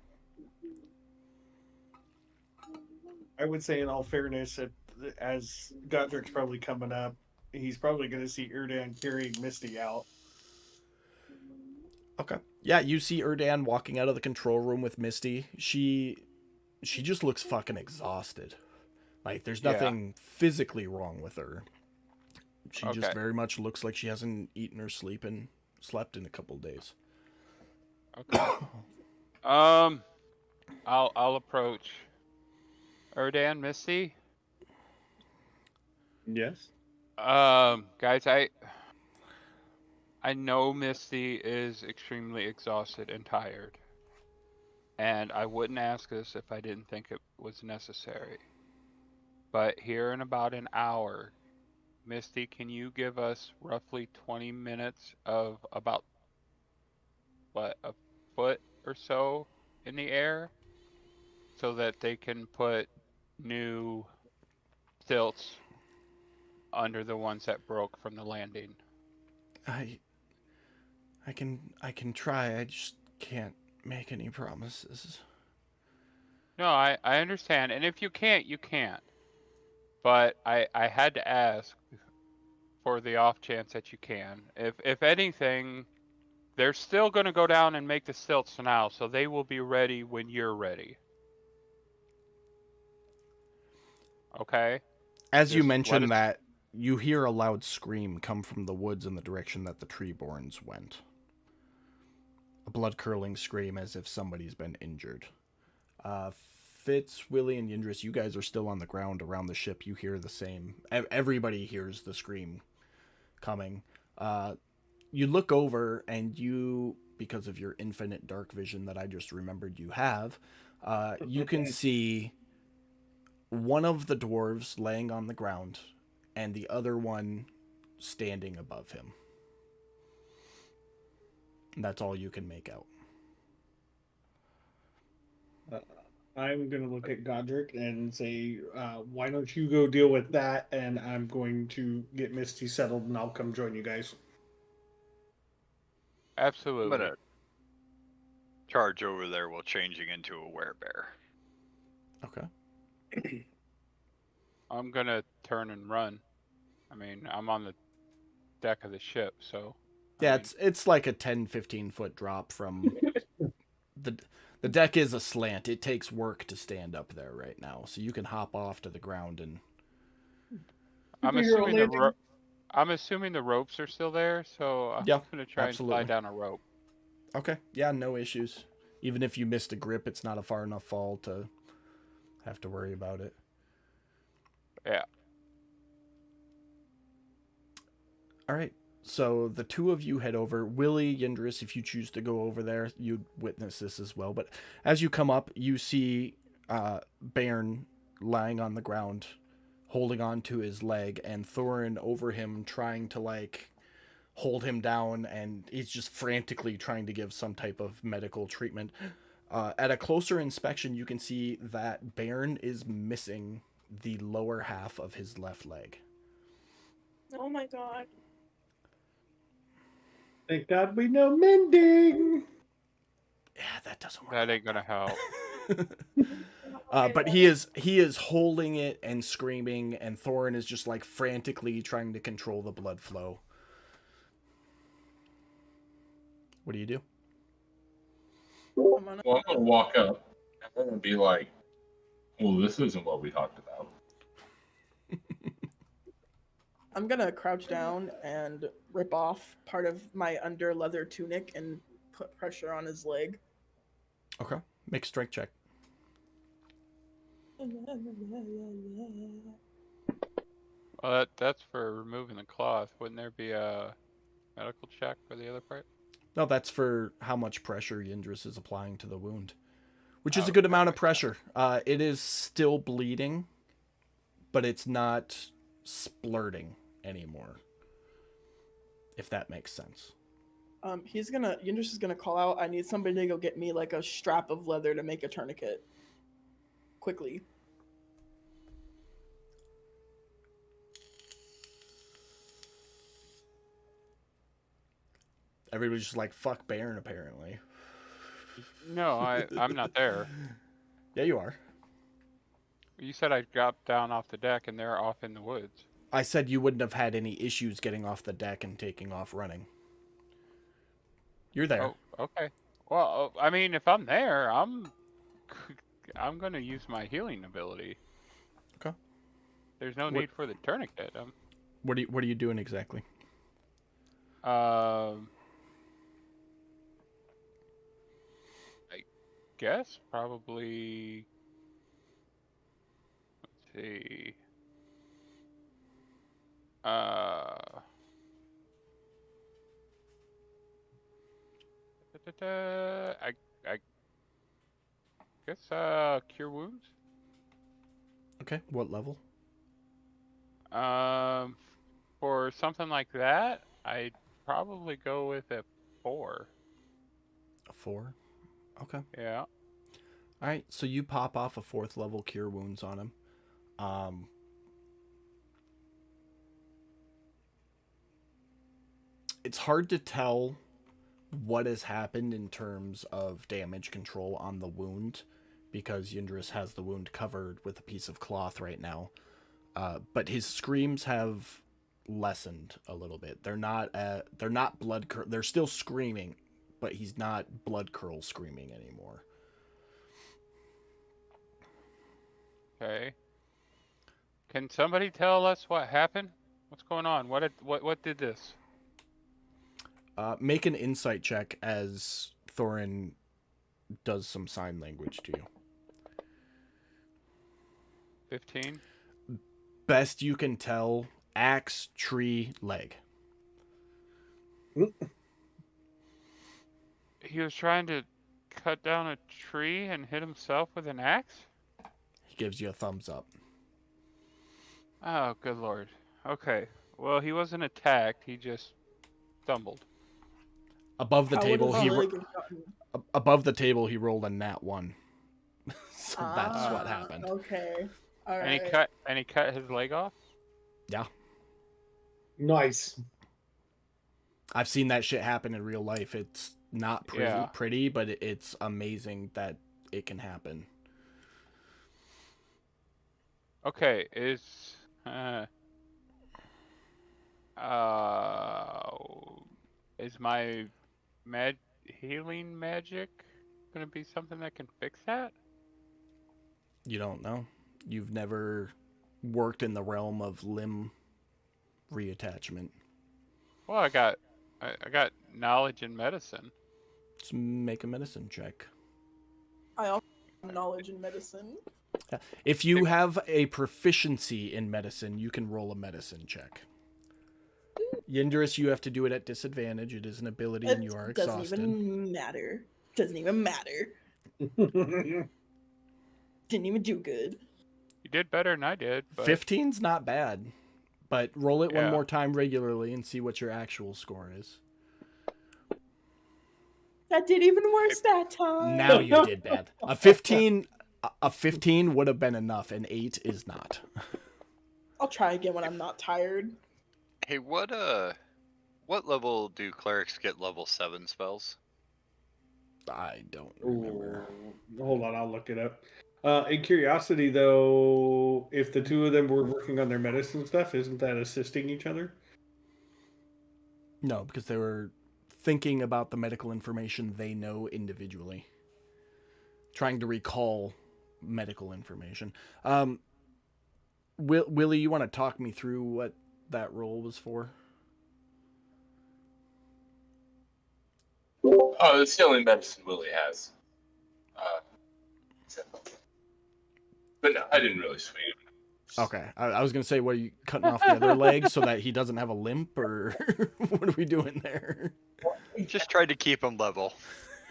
I would say, in all fairness, as Godric's probably coming up, he's probably going to see Erdan carrying Misty out. Okay. Yeah, you see Erdan walking out of the control room with Misty. She just looks fucking exhausted. Like there's nothing physically wrong with her. She just very much looks like she hasn't eaten or slept in a couple days. Okay. I'll approach Erdan, Misty. Yes. Guys, I know Misty is extremely exhausted and tired, and I wouldn't ask this if I didn't think it was necessary. But here in about an hour, Misty, can you give us roughly 20 minutes of about, what, a foot or so in the air so that they can put new stilts under the ones that broke from the landing? I can try. I just can't make any promises. No, I understand. And if you can't, you can't. But I had to ask for the off chance that you can. If anything, they're still going to go down and make the stilts now, so they will be ready when you're ready. Okay? As you Just let mentioned us- that, you hear a loud scream come from the woods in the direction that the Treeborns went. A blood-curdling scream as if somebody's been injured. Fitz, Willie, and Yindris, you guys are still on the ground around the ship. You hear the same. Everybody hears the scream coming. You look over, and you, because of your infinite dark vision that I just remembered you have, you can see one of the dwarves laying on the ground and the other one standing above him. And that's all you can make out. I'm going to look at Godric and say, why don't you go deal with that, and I'm going to get Misty settled, and I'll come join you guys. I'm Absolutely. gonna charge over there while changing into a werebear. Okay. I'm gonna turn and run. I mean, I'm on the deck of the ship, so. Yeah, it's like a 10-15 foot drop from the the deck is aslant. It takes work to stand up there right now, so you can hop off to the ground and. I'm assuming I'm assuming the ropes are still there, so I'm Yeah, gonna try and absolutely. slide down a rope. Okay, yeah, no issues. Even if you missed a grip, it's not a far enough fall to have to worry about it. Yeah. All right. So the two of you head over. Willie, Yindris, if you choose to go over there, you'd witness this as well. But as you come up, you see Bairn lying on the ground, holding on to his leg, and Thorin over him trying to like hold him down, and he's just frantically trying to give some type of medical treatment. At a closer inspection, you can see that Bairn is missing the lower half of his left leg. Oh my god. Thank God we know mending. Yeah, that doesn't work. That ain't gonna help. But he is holding it and screaming, and Thorin is just like frantically trying to control the blood flow. What do you do? Well, I'm gonna walk up and I'm gonna be like, "Well, this isn't what we talked about." I'm gonna crouch down and rip off part of my under leather tunic and put pressure on his leg. Okay, make a strength check. Well, that's for removing the cloth. Wouldn't there be a medical check for the other part? No, that's for how much pressure Yindris is applying to the wound, which is a Oh, good that amount of makes pressure. It is still bleeding, but it's not splurting anymore, if that makes sense. Yindris is gonna call out, I need somebody to go get me like a strap of leather to make a tourniquet. Quickly. Everybody's just like, fuck Bairn, apparently. No, I'm not there. Yeah, you are. You said I dropped down off the deck and they're off in the woods. I said you wouldn't have had any issues getting off the deck and taking off running. You're there. Oh, okay. Well, I mean, if I'm there, I'm gonna use my healing ability. Okay. There's no need for the tourniquet. What are you doing exactly? I guess probably. Let's see. I guess cure wounds. Okay, what level? For something like that, I'd probably go with a 4. A 4? Okay. Yeah. Alright, so you pop off a 4th level cure wounds on him. It's hard to tell what has happened in terms of damage control on the wound, because Yindris has the wound covered with a piece of cloth right now. But his screams have lessened a little bit. They're not blood they're still screaming, but he's not blood curl screaming anymore. Okay. Can somebody tell us what happened? What's going on? What did this? Make an insight check as Thorin does some sign language to you. 15. Best you can tell, axe, tree, leg. He was trying to cut down a tree and hit himself with an axe? He gives you a thumbs up. Oh, good lord. Okay. Well, he wasn't attacked. He just stumbled. Above the table, above the table, he rolled a nat 1. So that's what happened. Okay. All right. And he cut his leg off? Yeah. Nice. I've seen that shit happen in real life. It's not pretty, but it's amazing that it can happen. Okay, uh uh is my healing magic gonna be something that can fix that? You don't know. You've never worked in the realm of limb reattachment. Well, I got knowledge in medicine. Just make a medicine check. I also have knowledge in medicine. If you have a proficiency in medicine, you can roll a medicine check. Yindris, you have to do it at disadvantage. It is an ability and you are It doesn't exhausted. even matter. Doesn't even matter. Didn't even do good. You did better than I did, but 15's not bad, but roll it one Yeah. more time regularly and see what your actual score is. That did even worse that time. Now you did bad. A 15 would have been enough. An 8 is not. I'll try again when I'm not tired. Hey, what level do clerics get level 7 spells? I don't remember. Ooh, hold on, I'll look it up. In curiosity, though, if the two of them were working on their medicine stuff, isn't that assisting each other? No, because they were thinking about the medical information they know individually. Trying to recall medical information. Willie, you want to talk me through what that role was for? Oh, the healing medicine Willie has. But no, I didn't really swing him. Okay, I was gonna say, what, are you cutting off the other leg so that he doesn't have a limp, or what are we doing there? Just tried to keep him level.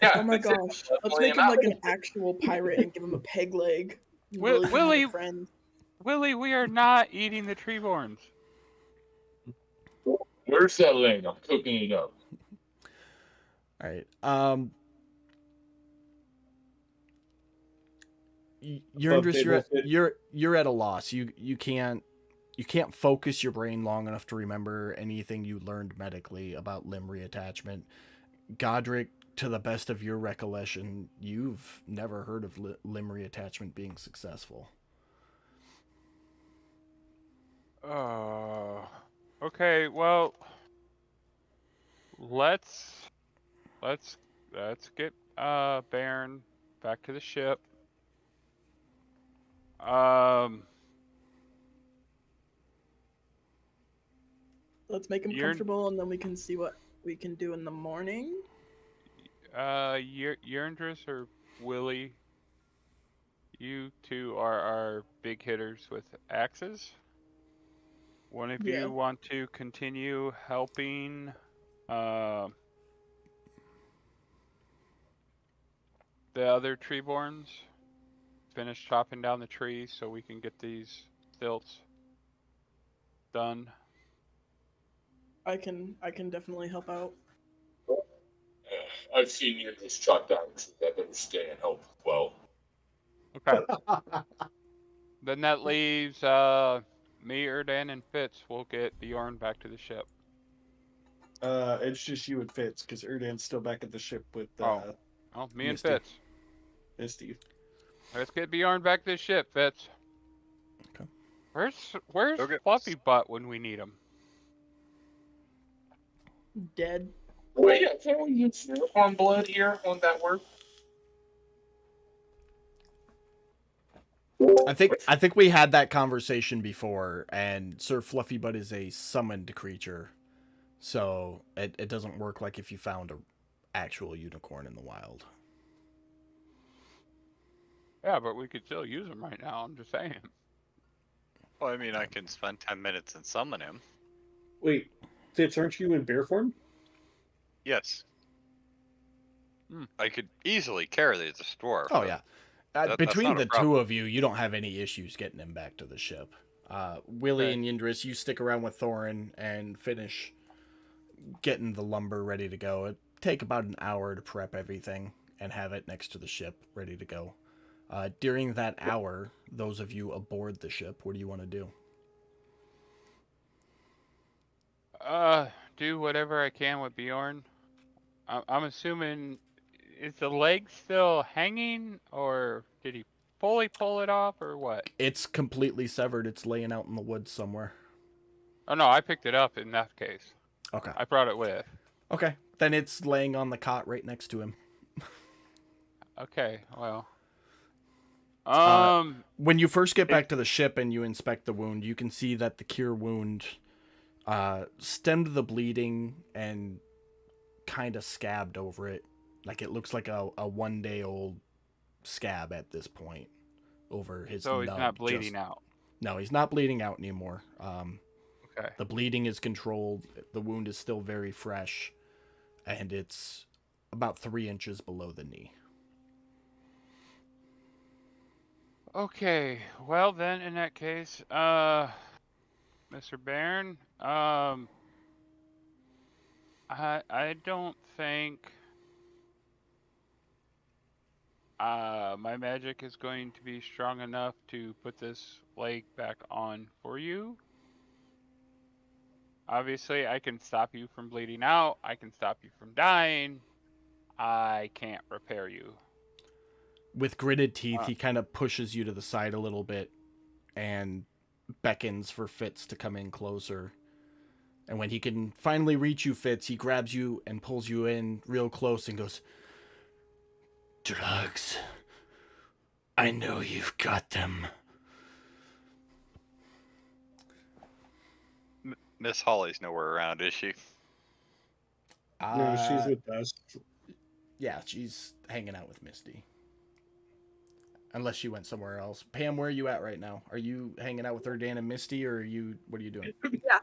Yeah, Oh my that's it. gosh. Let's Leveling make him him out. like an actual pirate and give him a peg leg. Willie- can be a friend. Willie, we are not eating the treeborns. Where's that leg? I'm cooking it up. All right. You're Above you're table fit. you're at a loss. You can't focus your brain long enough to remember anything you learned medically about limb reattachment. Godric, to the best of your recollection, you've never heard of limb reattachment being successful. Okay, well, let's get Baron back to the ship. Let's make him You're- comfortable and then we can see what we can do in the morning. Yerndris or Willie, you two are our big hitters with axes. One of Yeah. you want to continue helping the other treeborns finish chopping down the trees so we can get these stilts done. I can definitely help out. I've seen you just chop down trees. I better stay and help as well. Okay. Then that leaves me, Erdan, and Fitz. We'll get Bjorn back to the ship. It's just you and Fitz, because Erdan's still back at the ship with Oh, me and Misty. Fitz. Misty. Let's get Bjorn back to the ship, Fitz. Okay. Where's Okay. Fluffy Butt when we need him? Dead. Wait, yeah, can we use your on blood here on that word? I think we had that conversation before, and Sir Fluffy Butt is a summoned creature, so it doesn't work like if you found a actual unicorn in the wild. Yeah, but we could still use him right now. I'm just saying. Well, I mean, I can spend 10 minutes and summon him. Wait, Fitz, aren't you in bear form? Yes. Hmm. I could easily carry the dwarf. Oh yeah, that's between not a the problem. two of you, you don't have any issues getting him back to the ship. Willie Okay. and Yindris, you stick around with Thorin and finish getting the lumber ready to go. It take about an hour to prep everything and have it next to the ship ready to go. During that hour, those of you aboard the ship, what do you want to do? Do whatever I can with Bjorn. I'm assuming, is the leg still hanging, or did he fully pull it off or what? It's completely severed. It's laying out in the woods somewhere. Oh no, I picked it up in that case. Okay. I brought it with. Okay. Then it's laying on the cot right next to him. Okay, well. When you first get back to the ship and you inspect the wound, you can see that the cure wound stemmed the bleeding and kind of scabbed over it. Like it looks like a 1-day-old scab at this point over his So he's nub. not bleeding out. No, he's not bleeding out anymore. Okay. The bleeding is controlled. The wound is still very fresh, and it's about 3 inches below the knee. Okay, well then, in that case, Mr. Baron, I don't think my magic is going to be strong enough to put this leg back on for you. Obviously, I can stop you from bleeding out. I can stop you from dying. I can't repair you. With gritted teeth, he kind of pushes you to the side a little bit and beckons for Fitz to come in closer. And when he can finally reach you, Fitz, he grabs you and pulls you in real close and goes, "Drugs. I know you've got them." Miss Holly's nowhere around, is she? No, she's with us. Yeah, she's hanging out with Misty. Unless she went somewhere else. Pam, where are you at right now? Are you hanging out with Erdan and Misty, or what are you doing? Yeah.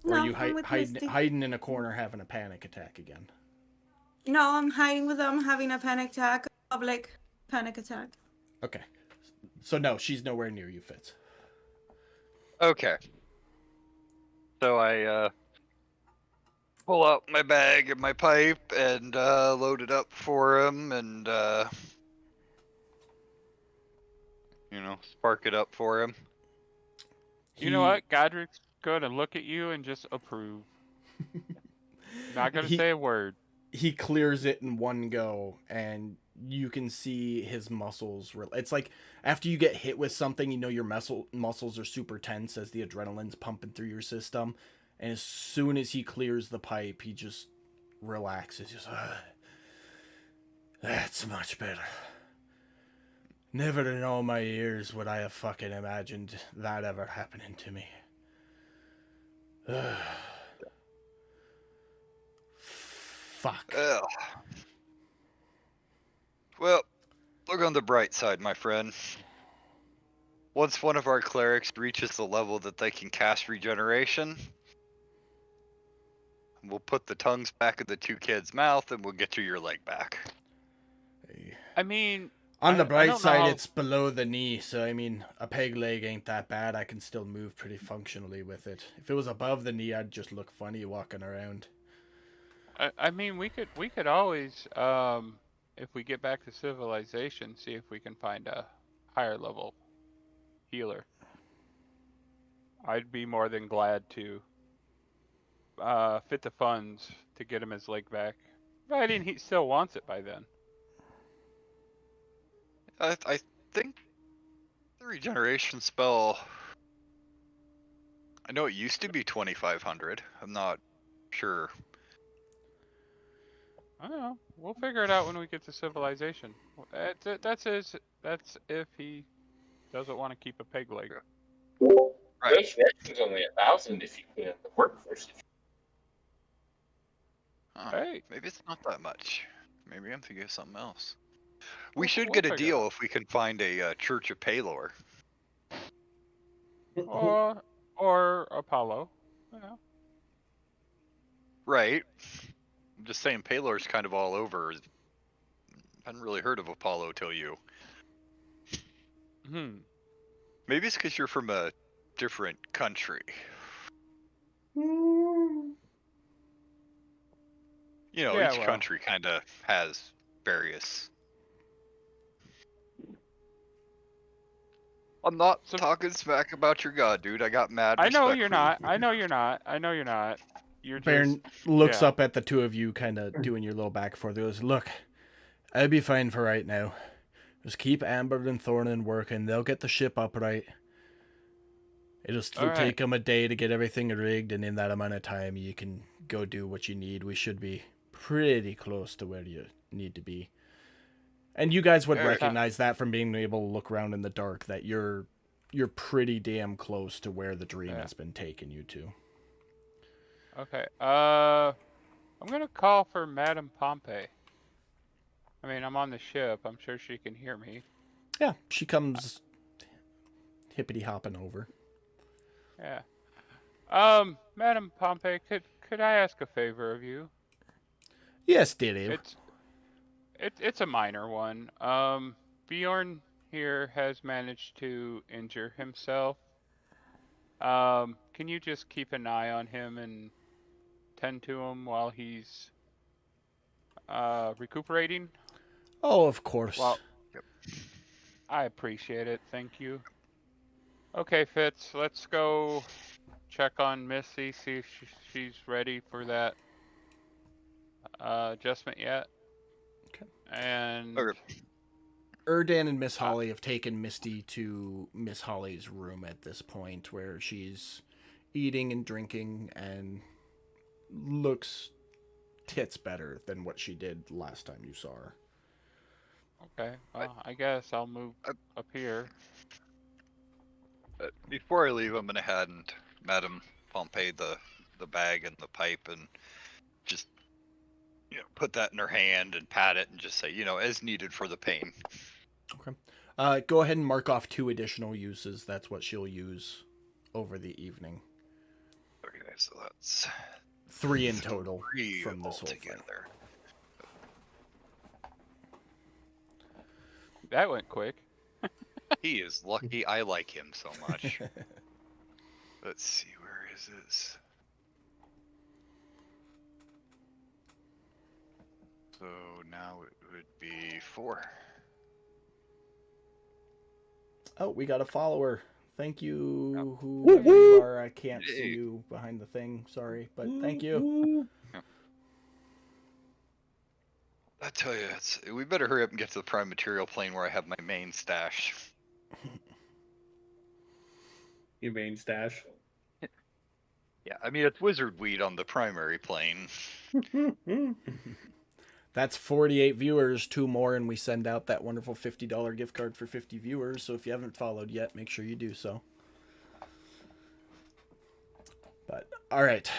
Or are No, you I'm with Misty. hiding in a corner having a panic attack again? No, I'm hiding with them, having a panic attack, public panic attack. Okay. So no, she's nowhere near you, Fitz. Okay. So I pull out my bag and my pipe and load it up for him and spark it up for him. You know what? Godric's going to look at you and just approve. Not going to say a word. He clears it in one go, and you can see his muscles. It's like after you get hit with something, your muscles are super tense as the adrenaline's pumping through your system. And as soon as he clears the pipe, he just relaxes. He's like, "That's much better. Never in all my years would I have fucking imagined that ever happening to me." Fuck. Well, look on the bright side, my friend. Once one of our clerics reaches the level that they can cast regeneration, we'll put the tongues back in the two kids' mouth and we'll get you your leg back. I mean... On the bright side, it's below the knee, so a peg leg ain't that bad. I can still move pretty functionally with it. If it was above the knee, I'd just look funny walking around. I mean, we could always, if we get back to civilization, see if we can find a higher level healer. I'd be more than glad to fit the funds to get him his leg back. Providing he still wants it by then. I think the regeneration spell, I know it used to be 2,500. I'm not sure. I don't know. We'll figure it out when we get to civilization. That's if he doesn't want to keep a peg leg. Right. Resurrection's only 1,000 if you put in the work first. Hey. Maybe it's not that much. Maybe I'm thinking of something else. We should We'll get a figure deal if we can find a Church of Palor. Or Apollo. Yeah. Right. I'm just saying Palor's kind of all over. Hadn't really heard of Apollo till you. Maybe it's because you're from a different country. Each country kind of has various... I'm not talking smack about your god, dude. I got mad. I know respect you're for you. not. I know you're not. I know you're not. You're Baron just, looks up at the two of you, kind of doing your little back and forth. He goes, "Look, I'll be fine for right now. Just keep Amber and Thornan working. They'll get the ship upright. It'll All right. take them a day to get everything rigged, and in that amount of time, you can go do what you need. We should be pretty close to where you need to be. And you guys would All right. recognize that from being able to look around in the dark, that you're pretty damn close to where the dream Yeah. has been taking you to. Okay. I'm gonna call for Madame Pompey. I mean, I'm on the ship. I'm sure she can hear me. Yeah, she comes hippity hopping over. Yeah. Madame Pompey, could I ask a favor of you? Yes, Diddy. It's a minor one. Bjorn here has managed to injure himself. Can you just keep an eye on him and tend to him while he's recuperating? Oh, of course. Well, I appreciate it. Thank you. Okay, Fitz, let's go check on Missy, see if she's ready for that adjustment yet. Okay. And Okay. Erdan and Miss Holly have taken Misty to Miss Holly's room at this point, where she's eating and drinking and looks tits better than what she did last time you saw her. okay, well, I guess I'll move up here. Before I leave, I'm gonna hand Madame Pompey the bag and the pipe and just put that in her hand and pat it and just say, as needed for the pain. Okay. Go ahead and mark off 2 additional uses. That's what she'll use over the evening. Okay, so that's 3 in total 3 from this whole thing. altogether. That went quick. He is lucky I like him so much. Let's see, where is this? So now it would be 4. Oh, we got a follower. Thank you, Woo whoever woo! you are. I can't see Hey. you behind the thing. Sorry, but thank you. I tell you, we better hurry up and get to the prime material plane where I have my main stash. Your main stash. Yeah, I mean, it's wizard weed on the primary plane. That's 48 viewers, 2 more, and we send out that wonderful $50 gift card for 50 viewers. So if you haven't followed yet, make sure you do so. But all right,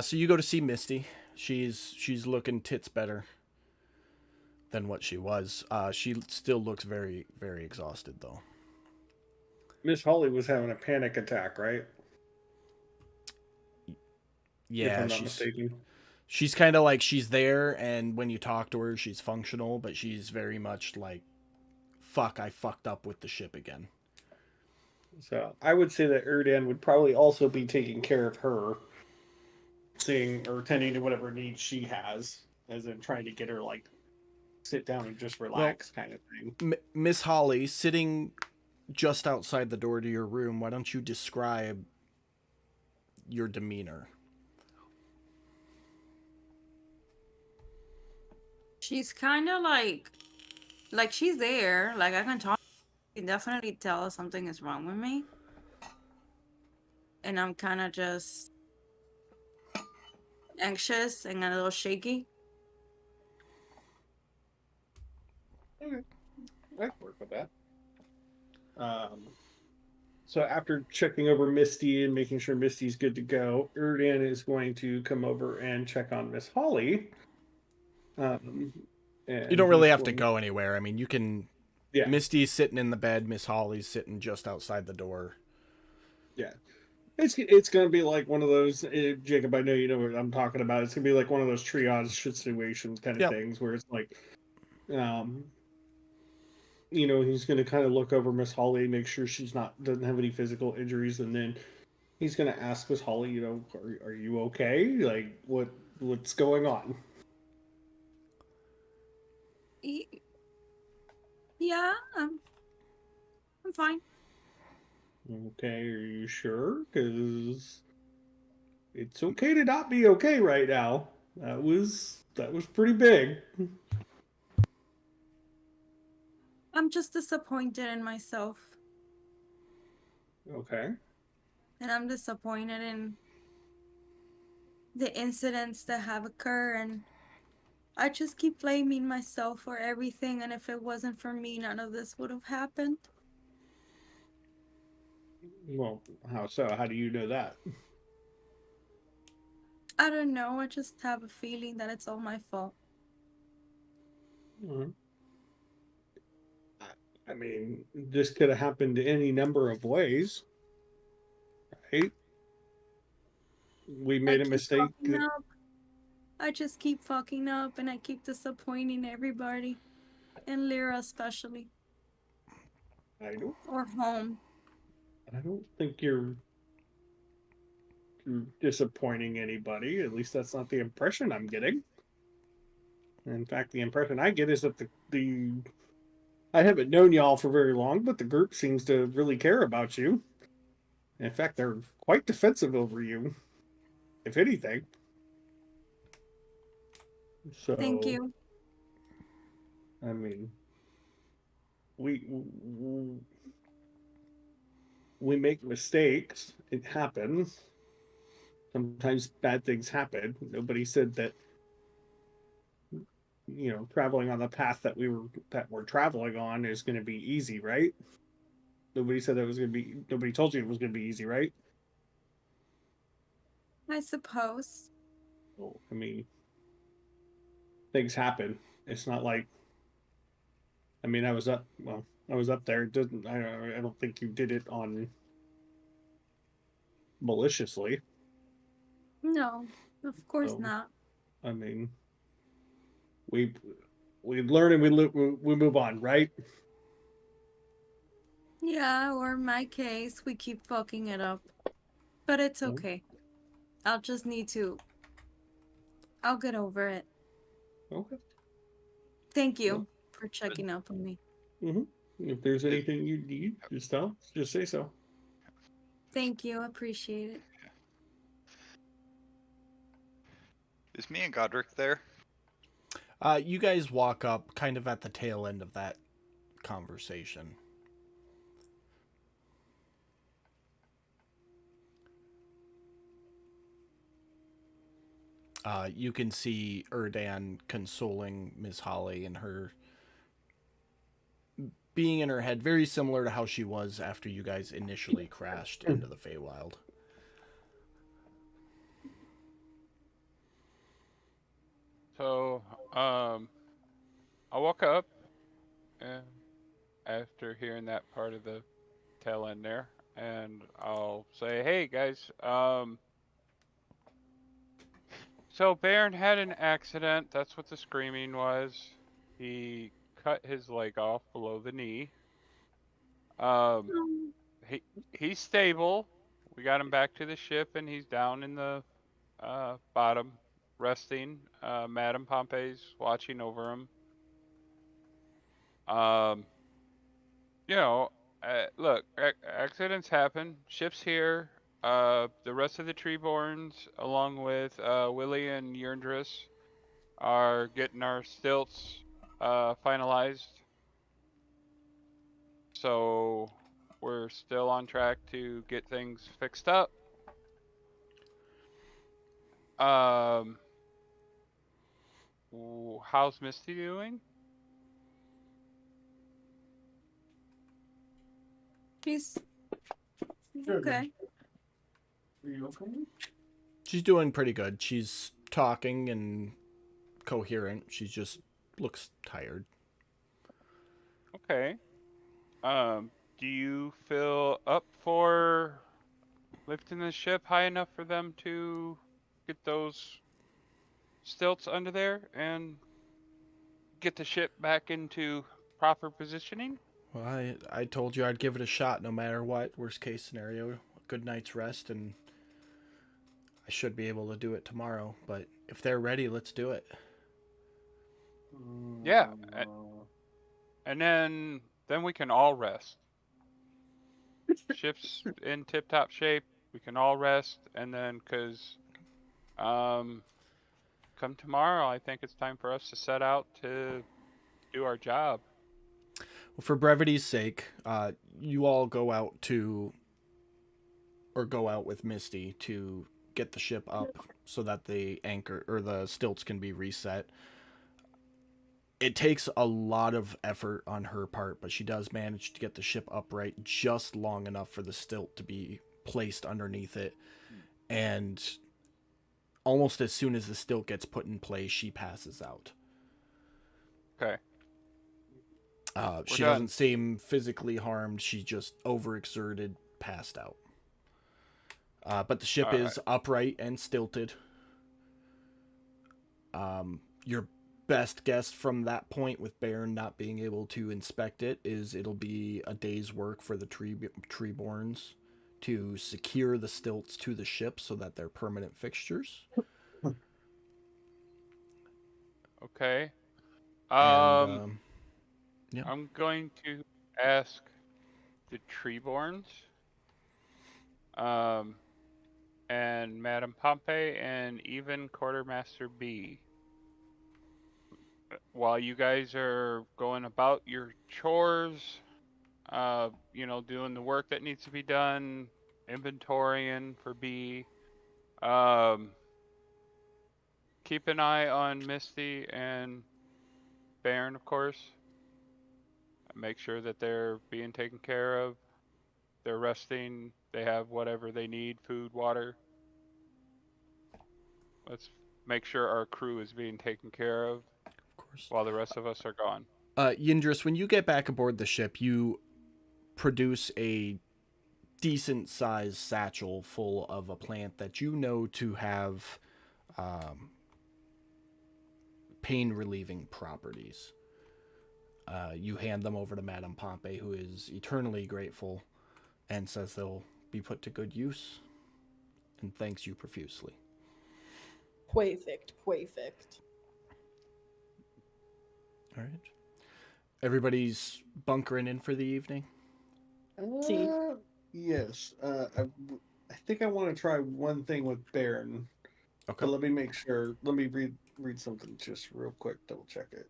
so you go to see Misty. She's looking tits better than what she was. She still looks very, very exhausted though. Miss Holly was having a panic attack, right? If Yeah, I'm not mistaken. she's kind of like she's there, and when you talk to her, she's functional, but she's very much like, fuck, I fucked up with the ship again. So I would say that Erdan would probably also be taking care of her, seeing or tending to whatever needs she has, as in trying to get her like sit down and just relax kind of thing. Miss Holly, sitting just outside the door to your room, why don't you describe your demeanor? She's kind of like she's there. Like I can talk. You can definitely tell something is wrong with me, and I'm kind of just anxious and a little shaky. Okay, I can work with that. So after checking over Misty and making sure Misty's good to go, Erdan is going to come over and check on Miss Holly. And You don't really he's have to going- go anywhere. I mean, you can. Yeah. Misty's sitting in the bed. Miss Holly's sitting just outside the door. Yeah. It's going to be like one of those, Jacob, I know you know what I'm talking about. It's going to be like one of those triage situations kind of Yep. things where it's like, he's going to kind of look over Miss Holly, make sure doesn't have any physical injuries, and then he's going to ask Miss Holly, are you okay? Like, what's going on? Yeah, I'm fine. Okay, are you sure? Because it's okay to not be okay right now. That was pretty big. I'm just disappointed in myself. Okay. And I'm disappointed in the incidents that have occurred, and I just keep blaming myself for everything, and if it wasn't for me, none of this would have happened. Well, how so? How do you know that? I don't know, I just have a feeling that it's all my fault. Mhm. I mean, this could have happened any number of ways, right? We I made a keep mistake. fucking up. I just keep fucking up, and I keep disappointing everybody, and Lyra especially, I don't. or home. I don't think you're disappointing anybody. At least that's not the impression I'm getting. In fact, the impression I get is that the I haven't known y'all for very long, but the group seems to really care about you. In fact, they're quite defensive over you, if anything. Thank So, you. I mean, we we make mistakes. It happens. Sometimes bad things happen. Nobody said that traveling on the path that we're traveling on is going to be easy, right? Nobody said that was going to be. Nobody told you it was going to be easy, right? I suppose. Well, I mean, things happen. It's not like I mean, I was up. Well, I was up there. It didn't I don't think you did it on maliciously. No, of course So not. I mean, we we learn and we move on, right? Yeah, or in my case, we keep fucking it up. But it's Mhm. okay. I'll just need to. I'll get over it. Okay. Thank Well, you for checking up on me. hmm if there's Is, anything you need, just say so. Thank you. Appreciate it. is me and Godric there? You guys walk up kind of at the tail end of that conversation. You can see Erdan consoling Miss Holly and her being in her head, very similar to how she was after you guys initially crashed into the Feywild. So, I woke up and after hearing that part of the tail end there, and I'll say, "Hey guys, so Baron had an accident. That's what the screaming was. He cut his leg off below the knee. Um, Um, he he's stable. We got him back to the ship, and he's down in the bottom, resting. Madame Pompey's watching over him. Um, you know, look, accidents happen. Ship's here. The rest of the Treeborns, along with Willie and Yurndris, are getting our stilts finalized. So we're still on track to get things fixed up. Um, how's Misty doing? she's Good. okay. Are you okay? She's doing pretty good. She's talking and coherent. She just looks tired. Okay. Do you feel up for lifting the ship high enough for them to get those stilts under there and get the ship back into proper positioning? Well, I told you I'd give it a shot no matter what. Worst case scenario, a good night's rest, and I should be able to do it tomorrow. But if they're ready, let's do it. Yeah, and then we can all rest. Ship's in tip-top shape. We can all rest, and then um, come tomorrow, I think it's time for us to set out to do our job. For brevity's sake, you all go out with Misty to get the ship up so that the anchor or the stilts can be reset. It takes a lot of effort on her part, but she does manage to get the ship upright just long enough for the stilt to be placed underneath it. And almost as soon as the stilt gets put in place, she passes out. Okay. She done. doesn't seem physically harmed. She just overexerted, passed out. But the ship is upright and stilted. Your best guess from that point, with Baron not being able to inspect it, is it'll be a day's work for the Treeborns to secure the stilts to the ship so that they're permanent fixtures. Okay. And, yeah. I'm going to ask the Treeborns, and Madame Pompey, and even Quartermaster B. While you guys are going about your chores, doing the work that needs to be done, inventorying for B, keep an eye on Misty and Baron, of course. Make sure that they're being taken care of. They're resting. They have whatever they need, food, water. Let's make sure our crew is being taken care of course. while the rest of us are gone. Yindris, when you get back aboard the ship, you produce a decent-sized satchel full of a plant that you know to have pain-relieving properties. You hand them over to Madame Pompey, who is eternally grateful and says they'll be put to good use and thanks you profusely. Perfect. All right. Everybody's bunkering in for the evening? See? Yes. I think I want to try one thing with Baron. Okay. But let me make sure. Let me read something just real quick. Double check it.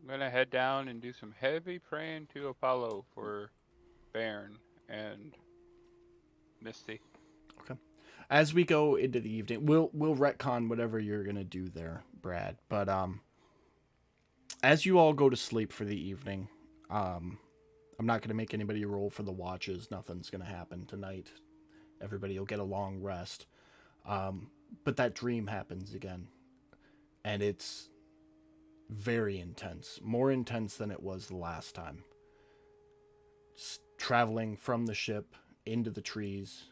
I'm going to head down and do some heavy praying to Apollo for Baron and Misty. Okay. As we go into the evening, we'll retcon whatever you're going to do there, Brad. But as you all go to sleep for the evening, I'm not going to make anybody roll for the watches. Nothing's going to happen tonight. Everybody will get a long rest. But that dream happens again. And it's very intense. More intense than it was the last time. Traveling from the ship into the trees.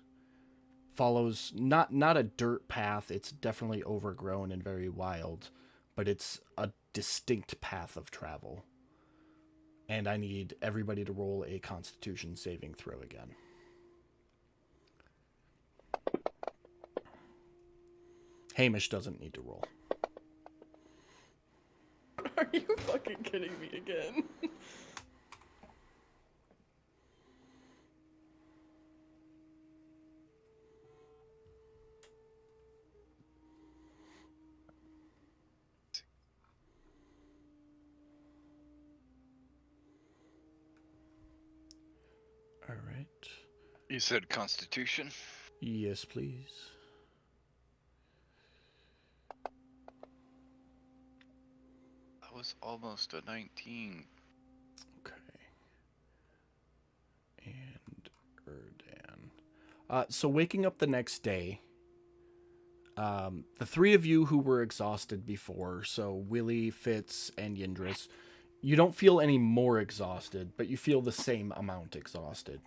Follows not a dirt path. It's definitely overgrown and very wild. But it's a distinct path of travel. And I need everybody to roll a Constitution saving throw again. Hamish doesn't need to roll. Are you fucking kidding me again? All right. You said Constitution? Yes, please. That was almost a 19. Okay. And Erdan. So waking up the next day, the three of you who were exhausted before, so Willie, Fitz, and Yindris, you don't feel any more exhausted, but you feel the same amount exhausted.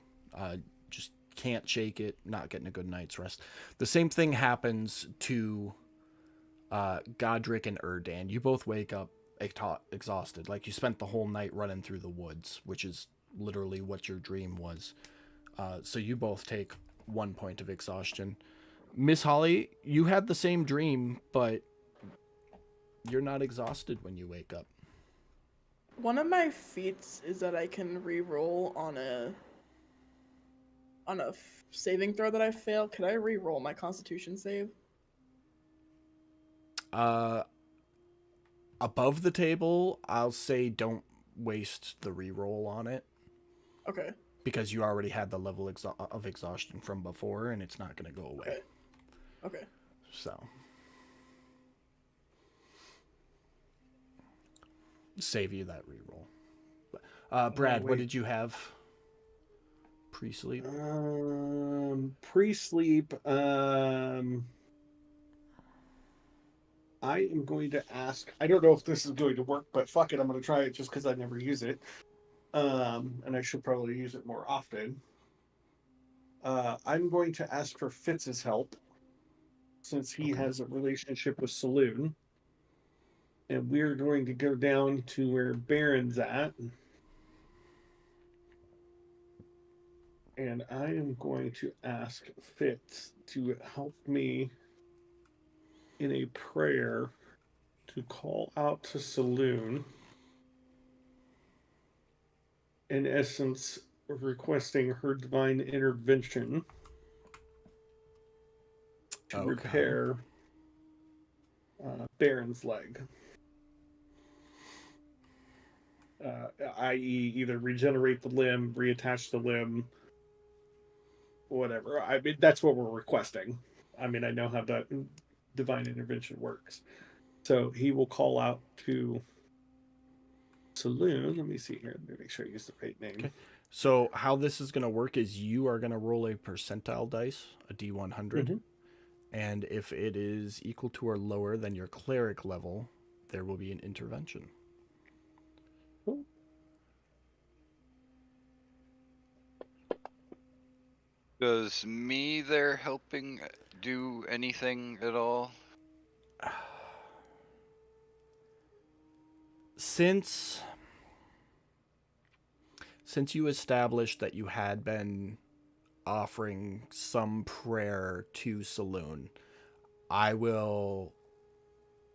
Just can't shake it, not getting a good night's rest. The same thing happens to Godric and Erdan. You both wake up exhausted, like you spent the whole night running through the woods, which is literally what your dream was. So you both take 1 point of exhaustion. Miss Holly, you had the same dream, but you're not exhausted when you wake up. One of my feats is that I can re-roll on a saving throw that I fail. Could I re-roll my Constitution save? Above the table, I'll say don't waste the reroll on it Okay. because you already had the level of exhaustion from before, and it's not going to go away. Okay. Okay. So save you that reroll. Brad, what wait. did you have pre-sleep? Pre-sleep. I am going to ask. I don't know if this is going to work, but fuck it, I'm going to try it just because I never use it. And I should probably use it more often. I'm going to ask for Fitz's help since he has a relationship with Saloon. And we're going to go down to where Baron's at. And I am going to ask Fitz to help me in a prayer to call out to Saloon. In essence, requesting her divine intervention to repair Baron's leg. I.e., either regenerate the limb, reattach the limb, whatever. I mean, that's what we're requesting. I mean, I know how that divine intervention works. So he will call out to Saloon. Let me see here. Let me make sure I use the right name. Okay. So how this is going to work is you are going to roll a percentile dice, a D100. Mm-hmm. And if it is equal to or lower than your cleric level, there will be an intervention. Cool. Does me there helping do anything at all? Since you established that you had been offering some prayer to Saloon, I will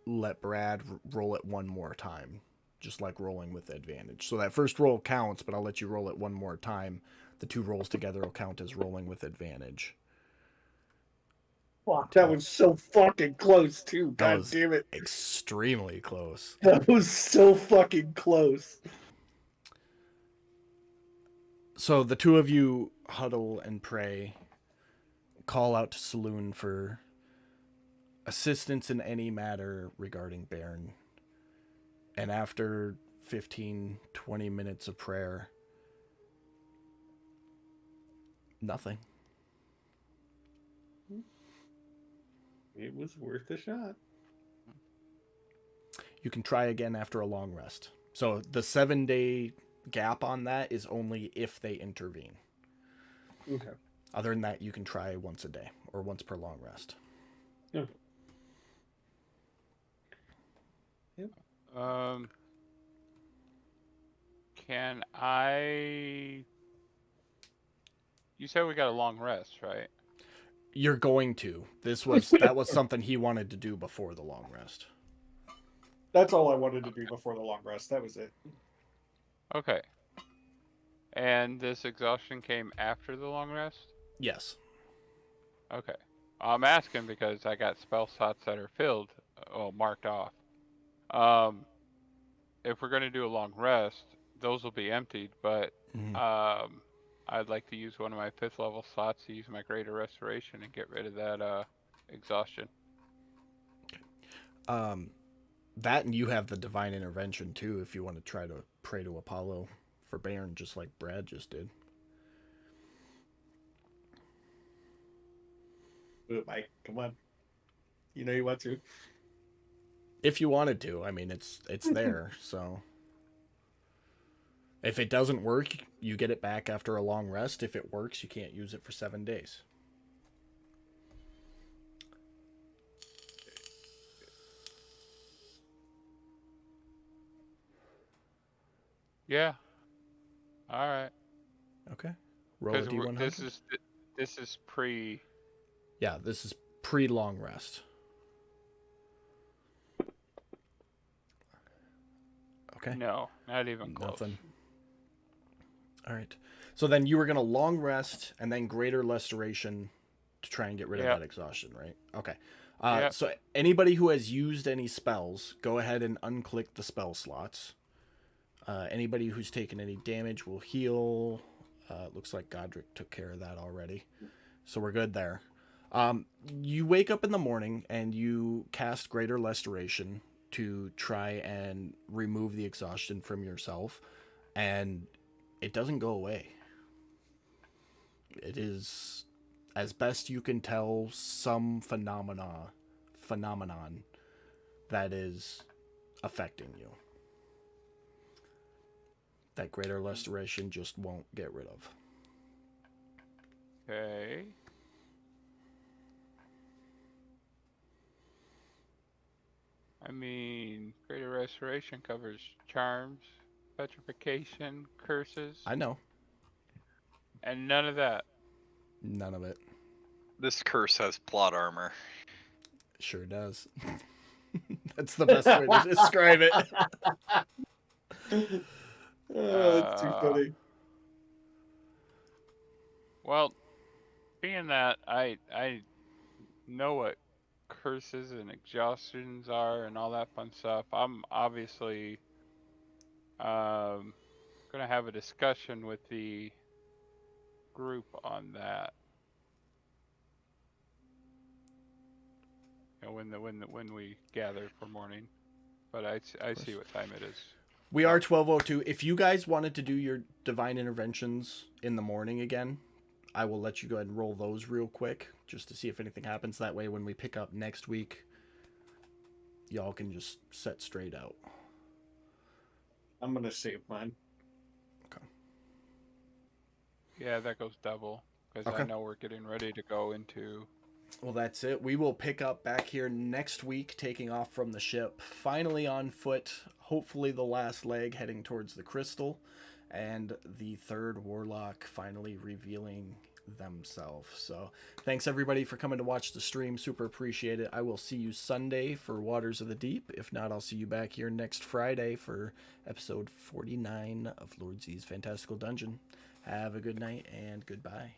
let Brad roll it one more time, just like rolling with advantage. So that first roll counts, but I'll let you roll it one more time. The two rolls together will count as rolling with advantage. Fuck, that was so fucking close, too. God damn it. Extremely close. That was so fucking close. So the two of you huddle and pray, call out to Saloon for assistance in any matter regarding Baron. And after 15, 20 minutes of prayer, nothing. It was worth a shot. You can try again after a long rest. So the 7-day gap on that is only if they intervene. Okay. Other than that, you can try once a day or once per long rest. Yeah. Yep. Can I? You said we got a long rest, right? You're going to. That was something he wanted to do before the long rest. That's all I wanted to do before the long rest. That was it. Okay. And this exhaustion came after the long rest? Yes. Okay. I'm asking because I got spell slots that are filled, marked off. If we're going to do a long rest, those will be emptied, but I'd like to use one of my 5th level slots to use my Greater Restoration and get rid of that exhaustion. That, and you have the Divine Intervention too if you want to try to pray to Apollo for Baron just like Brad just did. Do it, Mike. Come on. You know you want to. If you wanted to. I mean, it's there, so... If it doesn't work, you get it back after a long rest. If it works, you can't use it for 7 days. Yeah. All right. Okay. Roll a D100. This is pre. Yeah, this is pre-long rest. Okay. No, not even close. Nothing. All right. So then you were going to long rest and then greater restoration to try and get rid of that exhaustion, right? Okay. So anybody who has used any spells, go ahead and unclick the spell slots. Anybody who's taken any damage will heal. Looks like Godric took care of that already. So we're good there. You wake up in the morning and you cast Greater Restoration to try and remove the exhaustion from yourself, and it doesn't go away. It is, as best you can tell, some phenomenon that is affecting you. That Greater Restoration just won't get rid of. Okay. I mean, Greater Restoration covers charms, petrification, curses, I know. and none of that. None of it. This curse has plot armor. Sure does. That's the best way to describe it. Oh, that's too funny. Well, being that I know what curses and exhaustions are and all that fun stuff, I'm obviously gonna have a discussion with the group on that. You know, when we gather for morning. But I see what time it is. We are 12:02. If you guys wanted to do your divine interventions in the morning again, I will let you go ahead and roll those real quick just to see if anything happens. That way, when we pick up next week, y'all can just set straight out. I'm gonna save mine. Okay. Yeah, that goes double because Okay. I know we're getting ready to go into. Well, that's it. We will pick up back here next week, taking off from the ship, finally on foot, hopefully the last leg heading towards the crystal, and the third warlock finally revealing themselves. So thanks everybody for coming to watch the stream. Super appreciate it. I will see you Sunday for Waters of the Deep. If not, I'll see you back here next Friday for episode 49 of Lord Z's Fantastical Dungeon. Have a good night and goodbye.